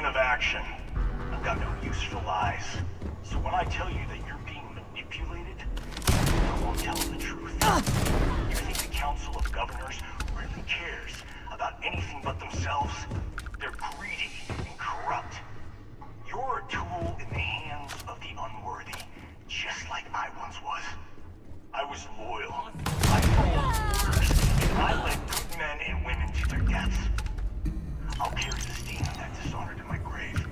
C: man of action. I've got no use for lies. So when I tell you that you're being manipulated, I won't tell the truth. You think the Council of Governors really cares about anything but themselves? They're greedy and corrupt. You're a tool in the hands of the unworthy, just like I once was. I was loyal. I followed orders, and I led good men and women to their deaths. I'll carry the stain of that dishonor to my grave.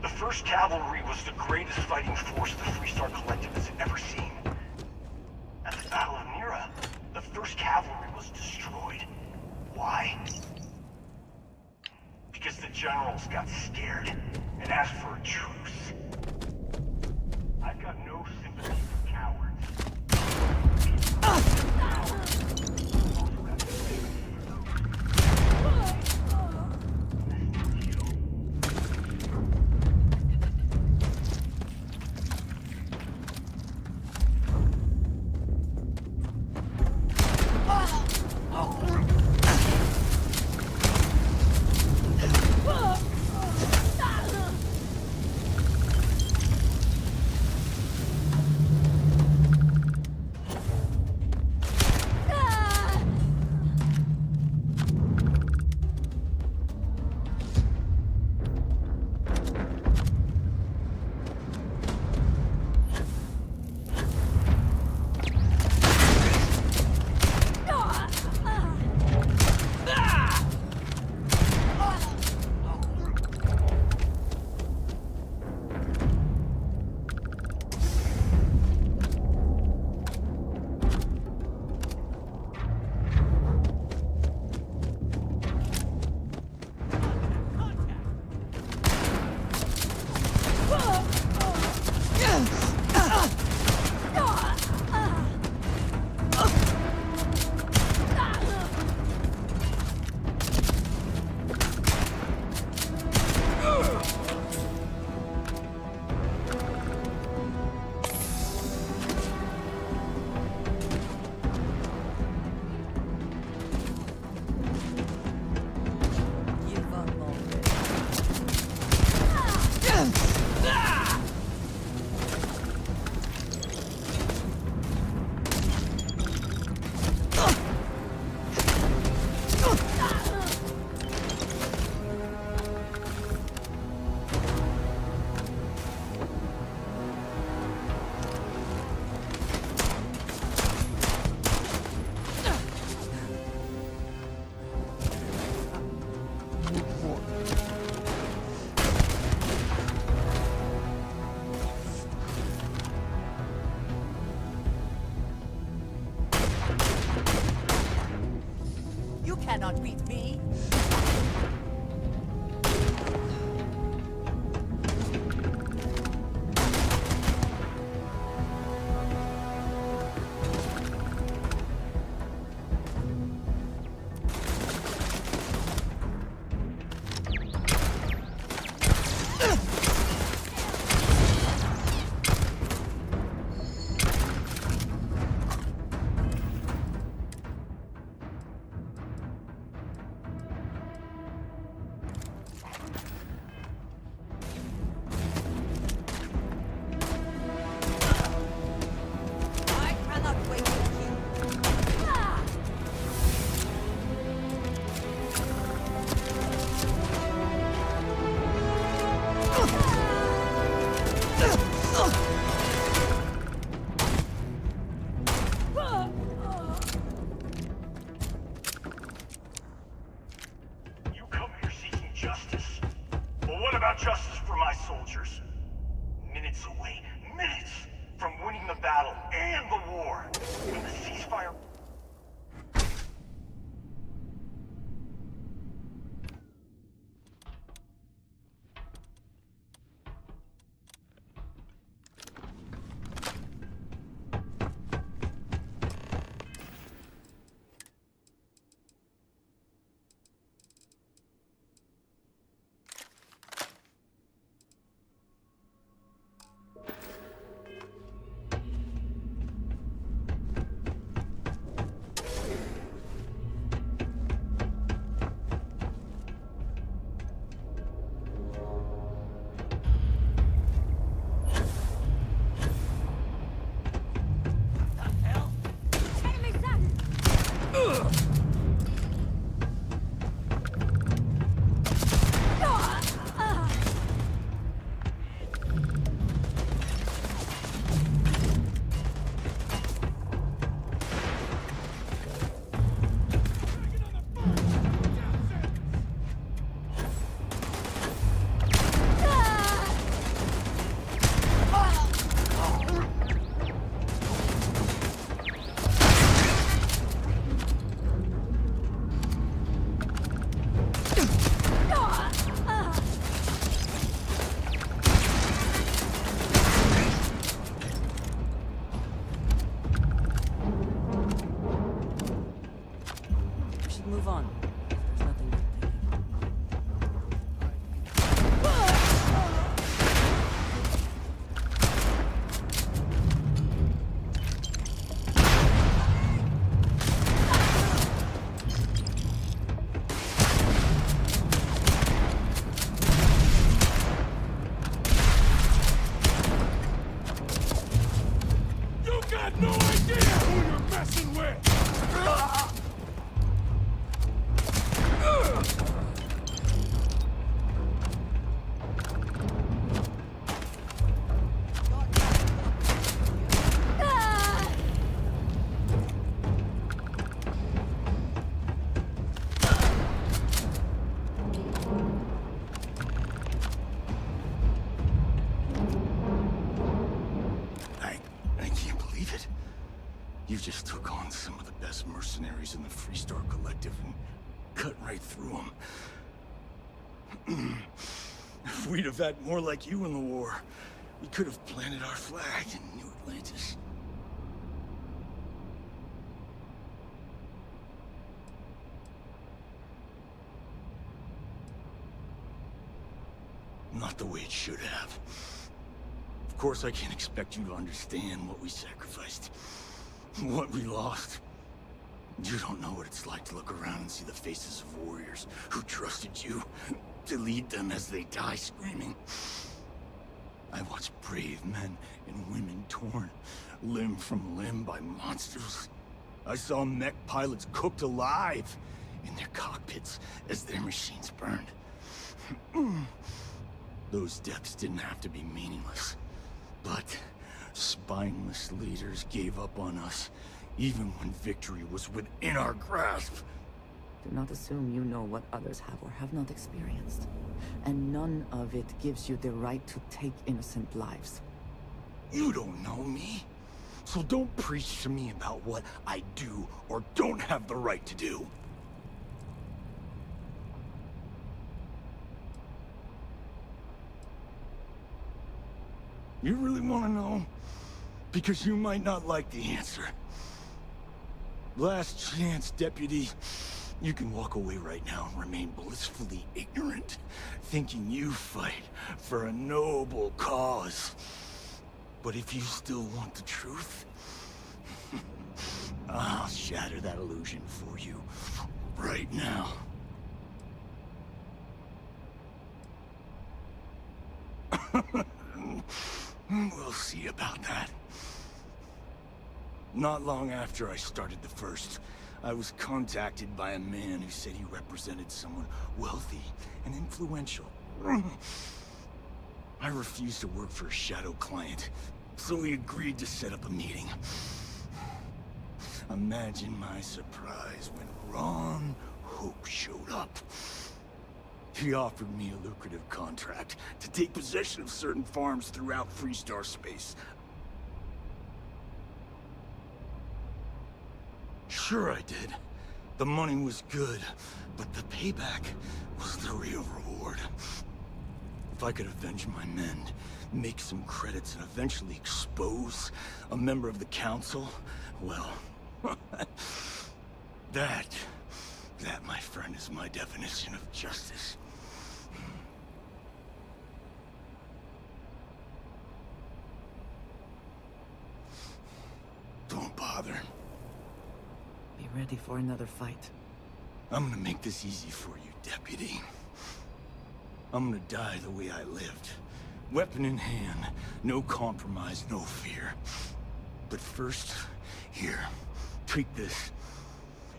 C: The 1st Cavalry was the greatest fighting force the Freestar Collective has ever seen. At the Battle of Mira, the 1st Cavalry was destroyed. Why? Because the generals got scared and asked for a truce. I've got no sympathy for cowards.
Q: cannot beat me.
C: Justice for my soldiers. Minutes away, minutes from winning the battle and the war. When the ceasefire...
A: Move on. There's nothing left.
D: You got no idea who you're messing with!
C: I can't believe it. You just took on some of the best mercenaries in the Freestar Collective and cut right through them. If we'd have had more like you in the war, we could have planted our flag in New Atlantis. Not the way it should have. Of course, I can't expect you to understand what we sacrificed, what we lost. You don't know what it's like to look around and see the faces of warriors who trusted you to lead them as they die screaming. I watched brave men and women torn limb from limb by monsters. I saw mech pilots cooked alive in their cockpits as their machines burned. Those deaths didn't have to be meaningless. But spineless leaders gave up on us, even when victory was within our grasp.
A: Do not assume you know what others have or have not experienced. And none of it gives you the right to take innocent lives.
C: You don't know me, so don't preach to me about what I do or don't have the right to do.
K: You really want to know? Because you might not like the answer. Last chance, Deputy. You can walk away right now and remain blissfully ignorant, thinking you fight for a noble cause. But if you still want the truth, I'll shatter that illusion for you right now. We'll see about that. Not long after I started the first, I was contacted by a man who said he represented someone wealthy and influential. I refused to work for a shadow client, so he agreed to set up a meeting. Imagine my surprise when Ron Hope showed up. He offered me a lucrative contract to take possession of certain farms throughout Freestar space. Sure I did. The money was good, but the payback was the real reward. If I could avenge my men, make some credits, and eventually expose a member of the council, well, that, my friend, is my definition of justice. Don't bother.
A: Be ready for another fight.
K: I'm gonna make this easy for you, Deputy. I'm gonna die the way I lived. Weapon in hand, no compromise, no fear. But first, here, take this.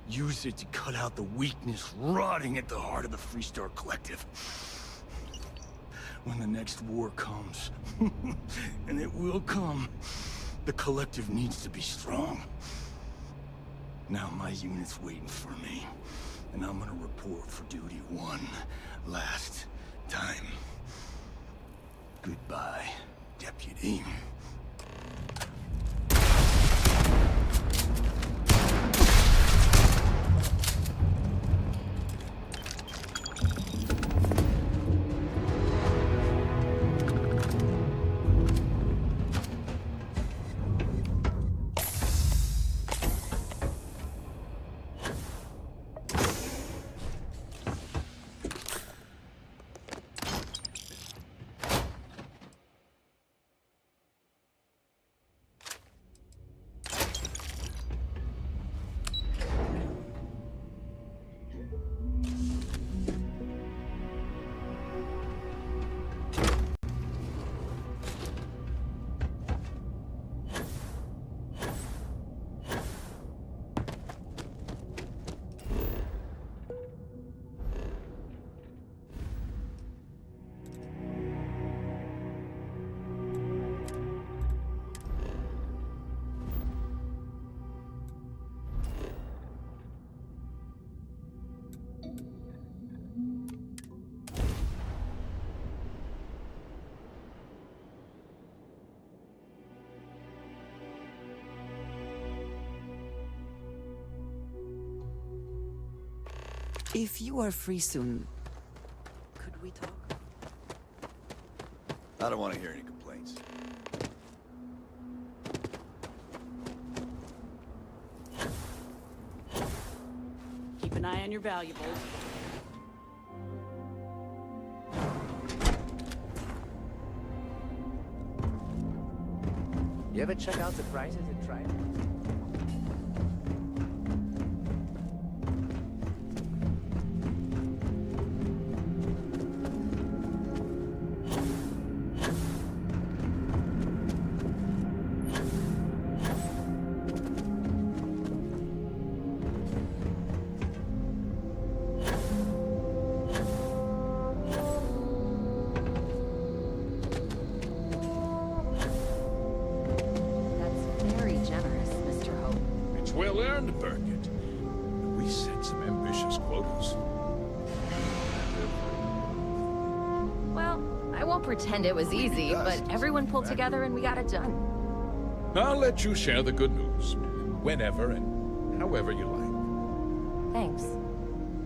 K: Use it to cut out the weakness rotting at the heart of the Freestar Collective. When the next war comes, and it will come, the Collective needs to be strong. Now my unit's waiting for me, and I'm gonna report for duty one last time. Goodbye, Deputy.
A: If you are free soon, could we talk?
F: I don't want to hear any complaints.
Q: Keep an eye on your valuables.
I: You ever check out the prices at Trident?
D: Well earned, Burkett. We set some ambitious quotas.
L: Well, I won't pretend it was easy, but everyone pulled together and we got it done.
D: I'll let you share the good news. Whenever and however you like.
L: Thanks.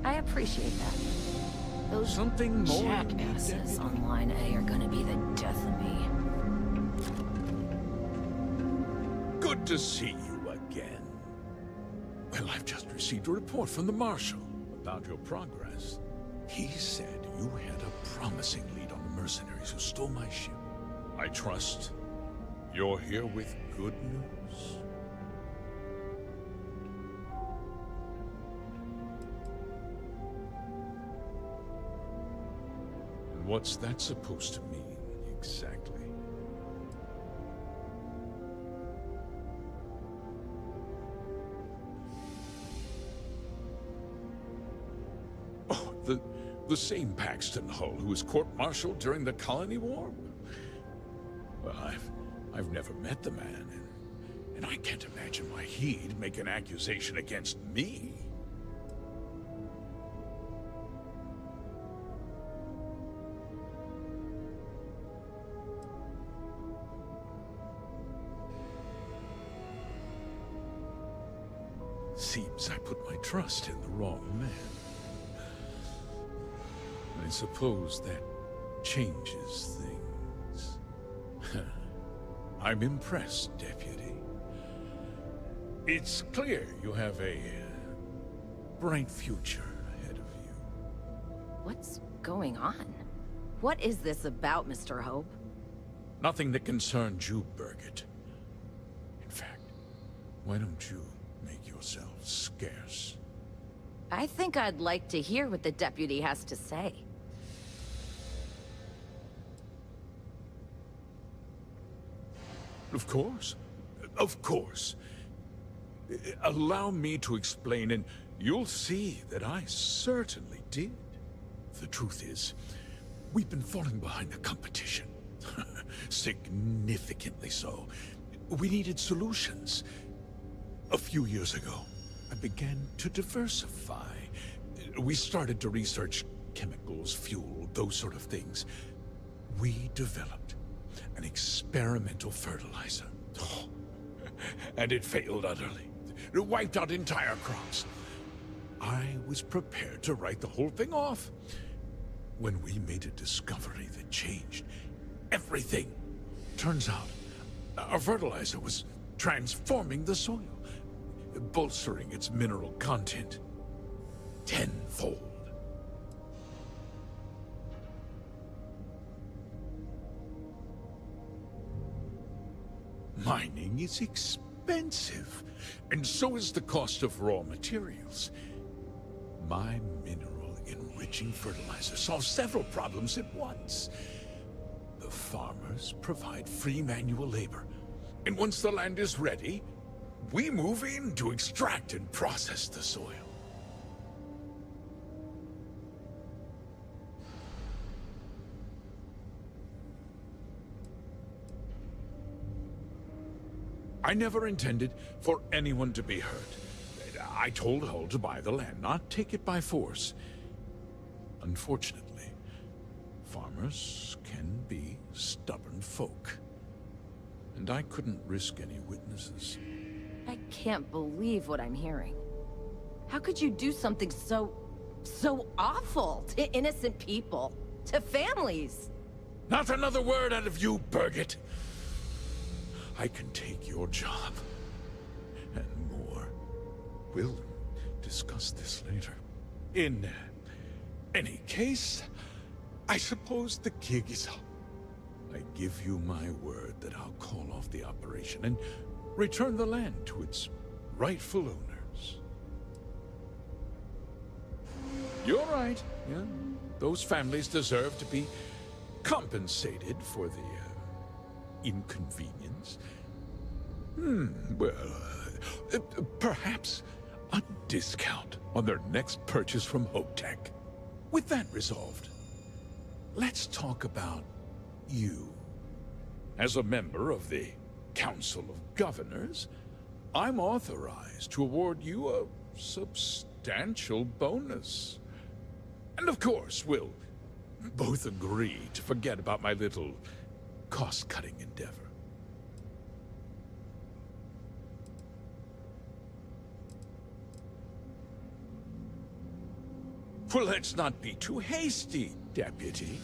L: I appreciate that. Those
D: Something more
L: jackasses on Line A are gonna be the death of me.
D: Good to see you again. Well, I've just received a report from the Marshal about your progress. He said you had a promising lead on the mercenaries who stole my ship. I trust you're here with good news. And what's that supposed to mean, exactly? Oh, the same Paxton Hull who was court-martialed during the Colony War? Well, I've never met the man, and I can't imagine why he'd make an accusation against me. Seems I put my trust in the wrong man. I suppose that changes things. I'm impressed, Deputy. It's clear you have a bright future ahead of you.
L: What's going on? What is this about, Mr. Hope?
D: Nothing that concerns you, Birgit. In fact, why don't you make yourself scarce?
L: I think I'd like to hear what the deputy has to say.
D: Of course. Of course. Allow me to explain, and you'll see that I certainly did. The truth is, we've been falling behind the competition. Significantly so. We needed solutions. A few years ago, I began to diversify. We started to research chemicals, fuel, those sort of things. We developed an experimental fertilizer. Oh, and it failed utterly. It wiped out entire crops. I was prepared to write the whole thing off when we made a discovery that changed everything. Turns out, our fertilizer was transforming the soil, bolstering its mineral content tenfold. Mining is expensive, and so is the cost of raw materials. My mineral-enriching fertilizer solves several problems at once. The farmers provide free manual labor, and once the land is ready, we move in to extract and process the soil. I never intended for anyone to be hurt. I told Hull to buy the land, not take it by force. Unfortunately, farmers can be stubborn folk. And I couldn't risk any witnesses.
L: I can't believe what I'm hearing. How could you do something so awful to innocent people, to families?
D: Not another word out of you, Birgit. I can take your job, and more. We'll discuss this later. In any case, I suppose the gig is up. I give you my word that I'll call off the operation and return the land to its rightful owners. You're right, yeah. Those families deserve to be compensated for the inconvenience. Well, perhaps a discount on their next purchase from Hotech. With that resolved, let's talk about you. As a member of the Council of Governors, I'm authorized to award you a substantial bonus. And of course, we'll both agree to forget about my little cost-cutting endeavor. Well, let's not be too hasty, Deputy.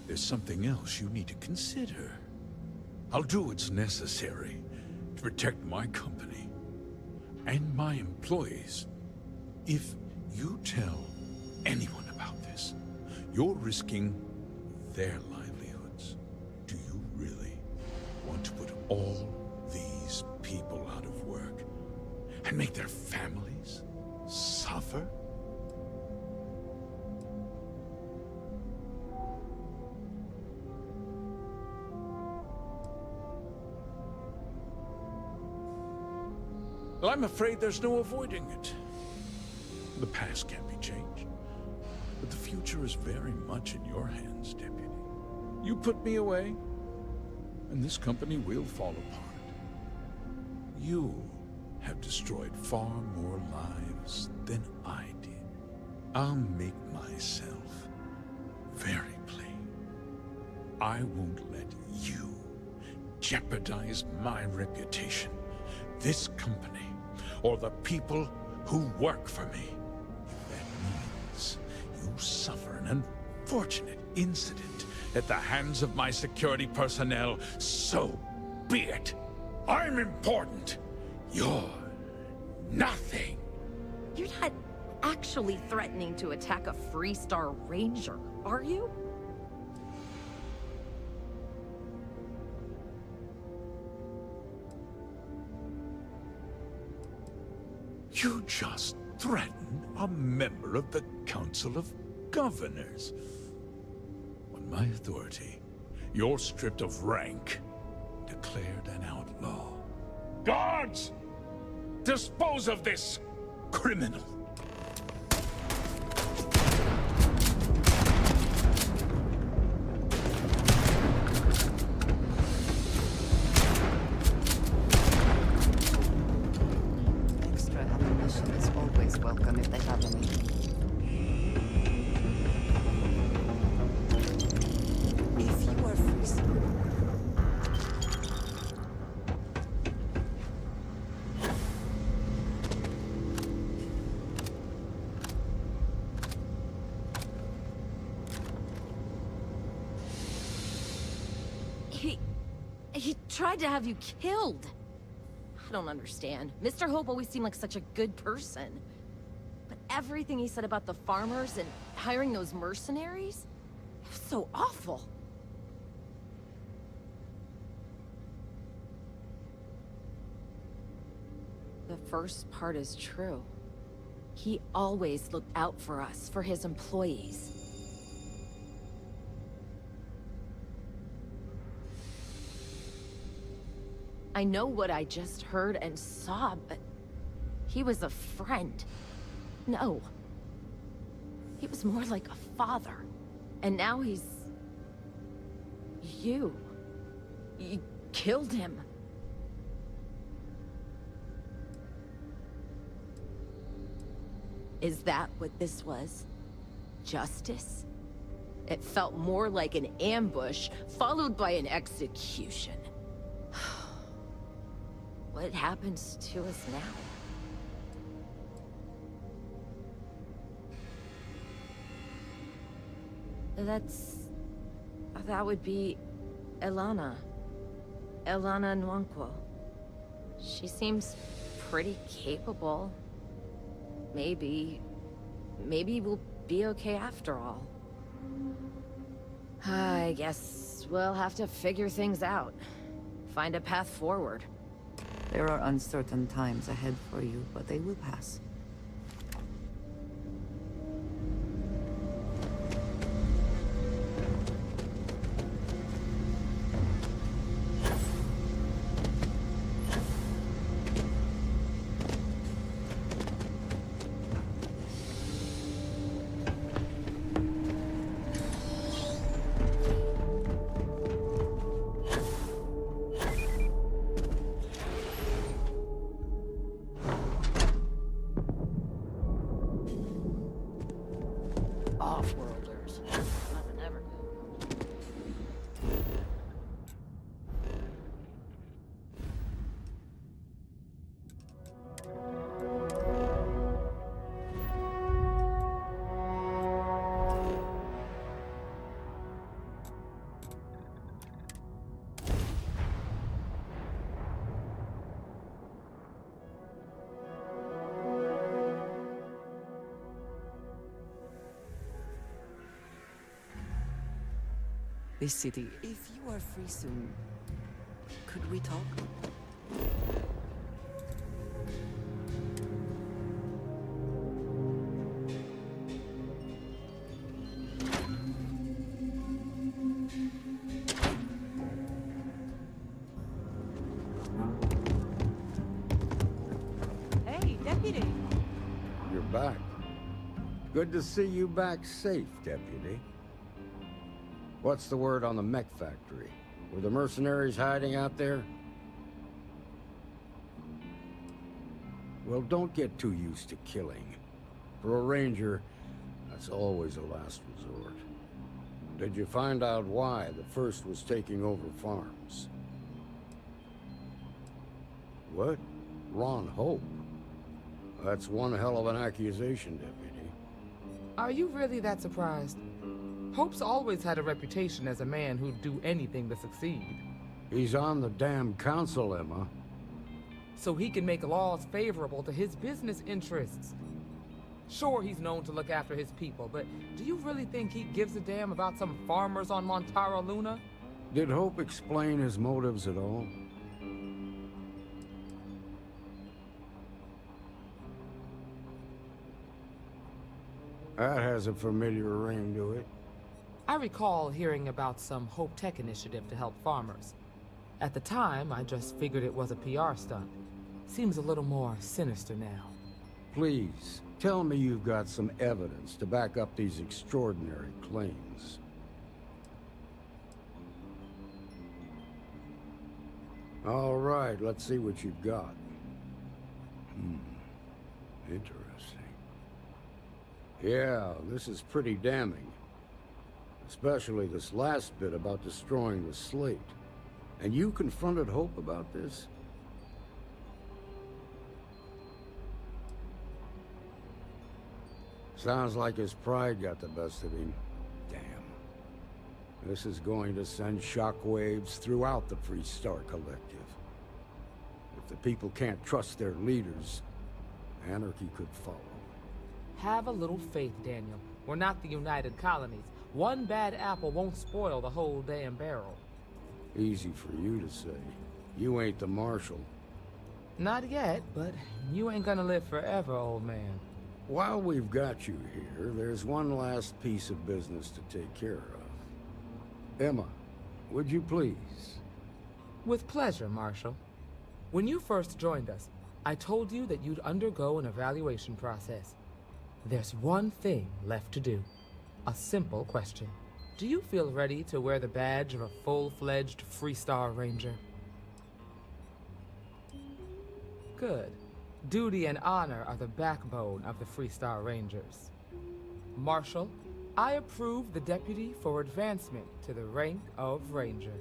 D: There's something else you need to consider. I'll do what's necessary to protect my company and my employees. If you tell anyone about this, you're risking their livelihoods. Do you really want to put all these people out of work and make their families suffer? Well, I'm afraid there's no avoiding it. The past can't be changed, but the future is very much in your hands, Deputy. You put me away, and this company will fall apart. You have destroyed far more lives than I did. I'll make myself very plain. I won't let you jeopardize my reputation, this company, or the people who work for me. If that means you suffer an unfortunate incident at the hands of my security personnel, so be it. I'm important. You're nothing.
L: You're not actually threatening to attack a Freestar Ranger, are you?
D: You just threatened a member of the Council of Governors. On my authority, you're stripped of rank, declared an outlaw. Guards! Dispose of this criminal!
A: Extra ammunition is always welcome if they have any. If you are free.
L: He tried to have you killed. I don't understand. Mr. Hope always seemed like such a good person. But everything he said about the farmers and hiring those mercenaries, it was so awful. The first part is true. He always looked out for us, for his employees. I know what I just heard and saw, but he was a friend. No. He was more like a father. And now he's... You killed him. Is that what this was? Justice? It felt more like an ambush, followed by an execution. What happens to us now? That would be Elana. Elana Nwankwo. She seems pretty capable. Maybe we'll be okay after all. I guess we'll have to figure things out. Find a path forward.
A: There are uncertain times ahead for you, but they will pass. this city. If you are free soon, could we talk?
Q: Hey, Deputy.
T: You're back. Good to see you back safe, Deputy. What's the word on the mech factory? Were the mercenaries hiding out there? Well, don't get too used to killing. For a ranger, that's always a last resort. Did you find out why the first was taking over farms? What? Ron Hope? That's one hell of an accusation, Deputy.
S: Are you really that surprised? Hope's always had a reputation as a man who'd do anything to succeed.
T: He's on the damn council, Emma.
S: So he can make laws favorable to his business interests. Sure, he's known to look after his people, but do you really think he gives a damn about some farmers on Montara Luna?
T: Did Hope explain his motives at all? That has a familiar ring to it.
S: I recall hearing about some Hope Tech initiative to help farmers. At the time, I just figured it was a PR stunt. Seems a little more sinister now.
T: Please, tell me you've got some evidence to back up these extraordinary claims. All right, let's see what you've got. Interesting. Yeah, this is pretty damning. Especially this last bit about destroying the slate. And you confronted Hope about this? Sounds like his pride got the best of him. Damn. This is going to send shockwaves throughout the Free Star Collective. If the people can't trust their leaders, anarchy could follow.
S: Have a little faith, Daniel. We're not the United Colonies. One bad apple won't spoil the whole damn barrel.
T: Easy for you to say. You ain't the marshal.
S: Not yet, but you ain't gonna live forever, old man.
T: While we've got you here, there's one last piece of business to take care of. Emma, would you please?
S: With pleasure, Marshal. When you first joined us, I told you that you'd undergo an evaluation process. There's one thing left to do. A simple question. Do you feel ready to wear the badge of a full-fledged Free Star Ranger? Good. Duty and honor are the backbone of the Free Star Rangers. Marshal, I approve the deputy for advancement to the rank of Ranger.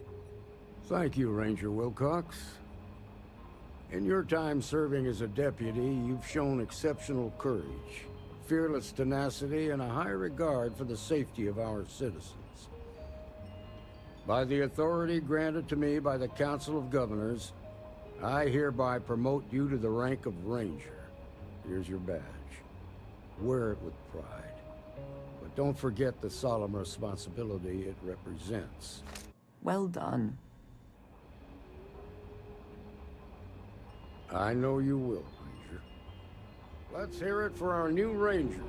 T: Thank you, Ranger Wilcox. In your time serving as a deputy, you've shown exceptional courage, fearless tenacity, and a high regard for the safety of our citizens. By the authority granted to me by the Council of Governors, I hereby promote you to the rank of Ranger. Here's your badge. Wear it with pride. But don't forget the solemn responsibility it represents.
A: Well done.
T: I know you will, Ranger. Let's hear it for our new Ranger.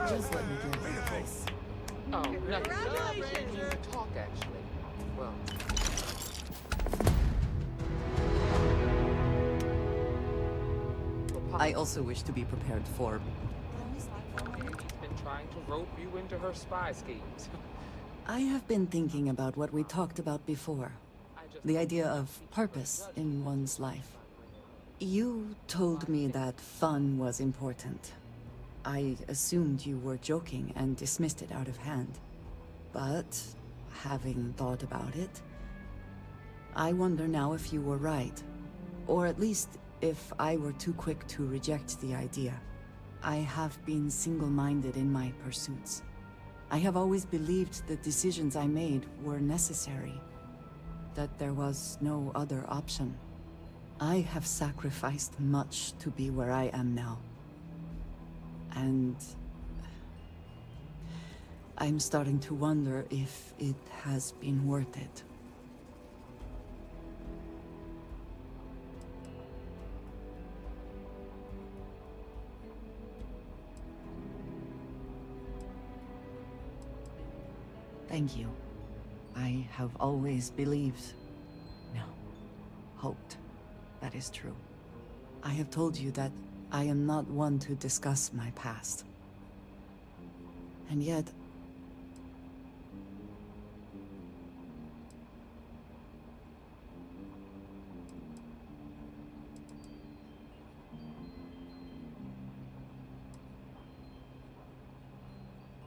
S: Just let me get this. Oh, congratulations! Talk, actually. Well...
A: I also wish to be prepared for...
S: He's been trying to rope you into her spy schemes.
A: I have been thinking about what we talked about before. The idea of purpose in one's life. You told me that fun was important. I assumed you were joking and dismissed it out of hand. But, having thought about it, I wonder now if you were right. Or at least, if I were too quick to reject the idea. I have been single-minded in my pursuits. I have always believed the decisions I made were necessary. That there was no other option. I have sacrificed much to be where I am now. And I'm starting to wonder if it has been worth it. Thank you. I have always believed, no, hoped, that is true. I have told you that I am not one to discuss my past. And yet,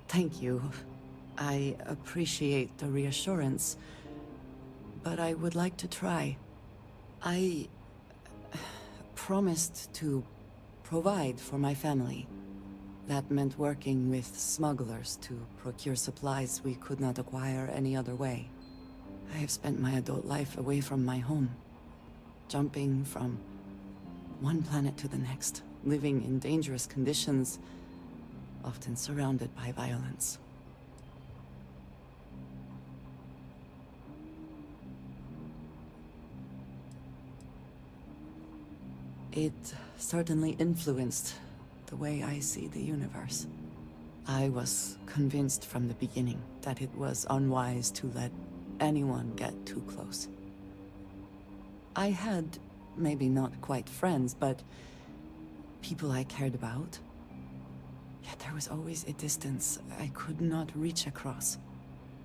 A: thank you. I appreciate the reassurance, but I would like to try. I promised to provide for my family. That meant working with smugglers to procure supplies we could not acquire any other way. I have spent my adult life away from my home, jumping from one planet to the next, living in dangerous conditions, often surrounded by violence. It certainly influenced the way I see the universe. I was convinced from the beginning that it was unwise to let anyone get too close. I had, maybe not quite friends, but people I cared about. Yet there was always a distance I could not reach across.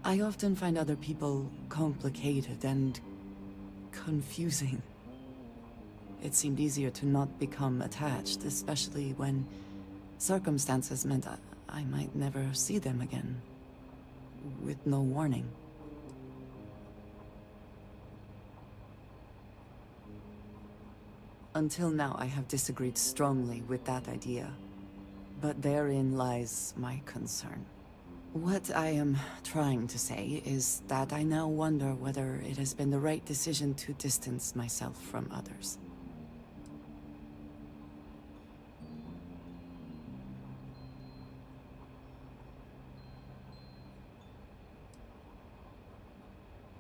A: I often find other people complicated and confusing. It seemed easier to not become attached, especially when circumstances meant I might never see them again, with no warning. Until now, I have disagreed strongly with that idea, but therein lies my concern. What I am trying to say is that I now wonder whether it has been the right decision to distance myself from others.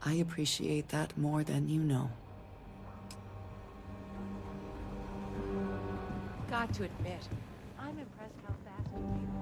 A: I appreciate that more than you know.
Q: Got to admit, I'm impressed how fast you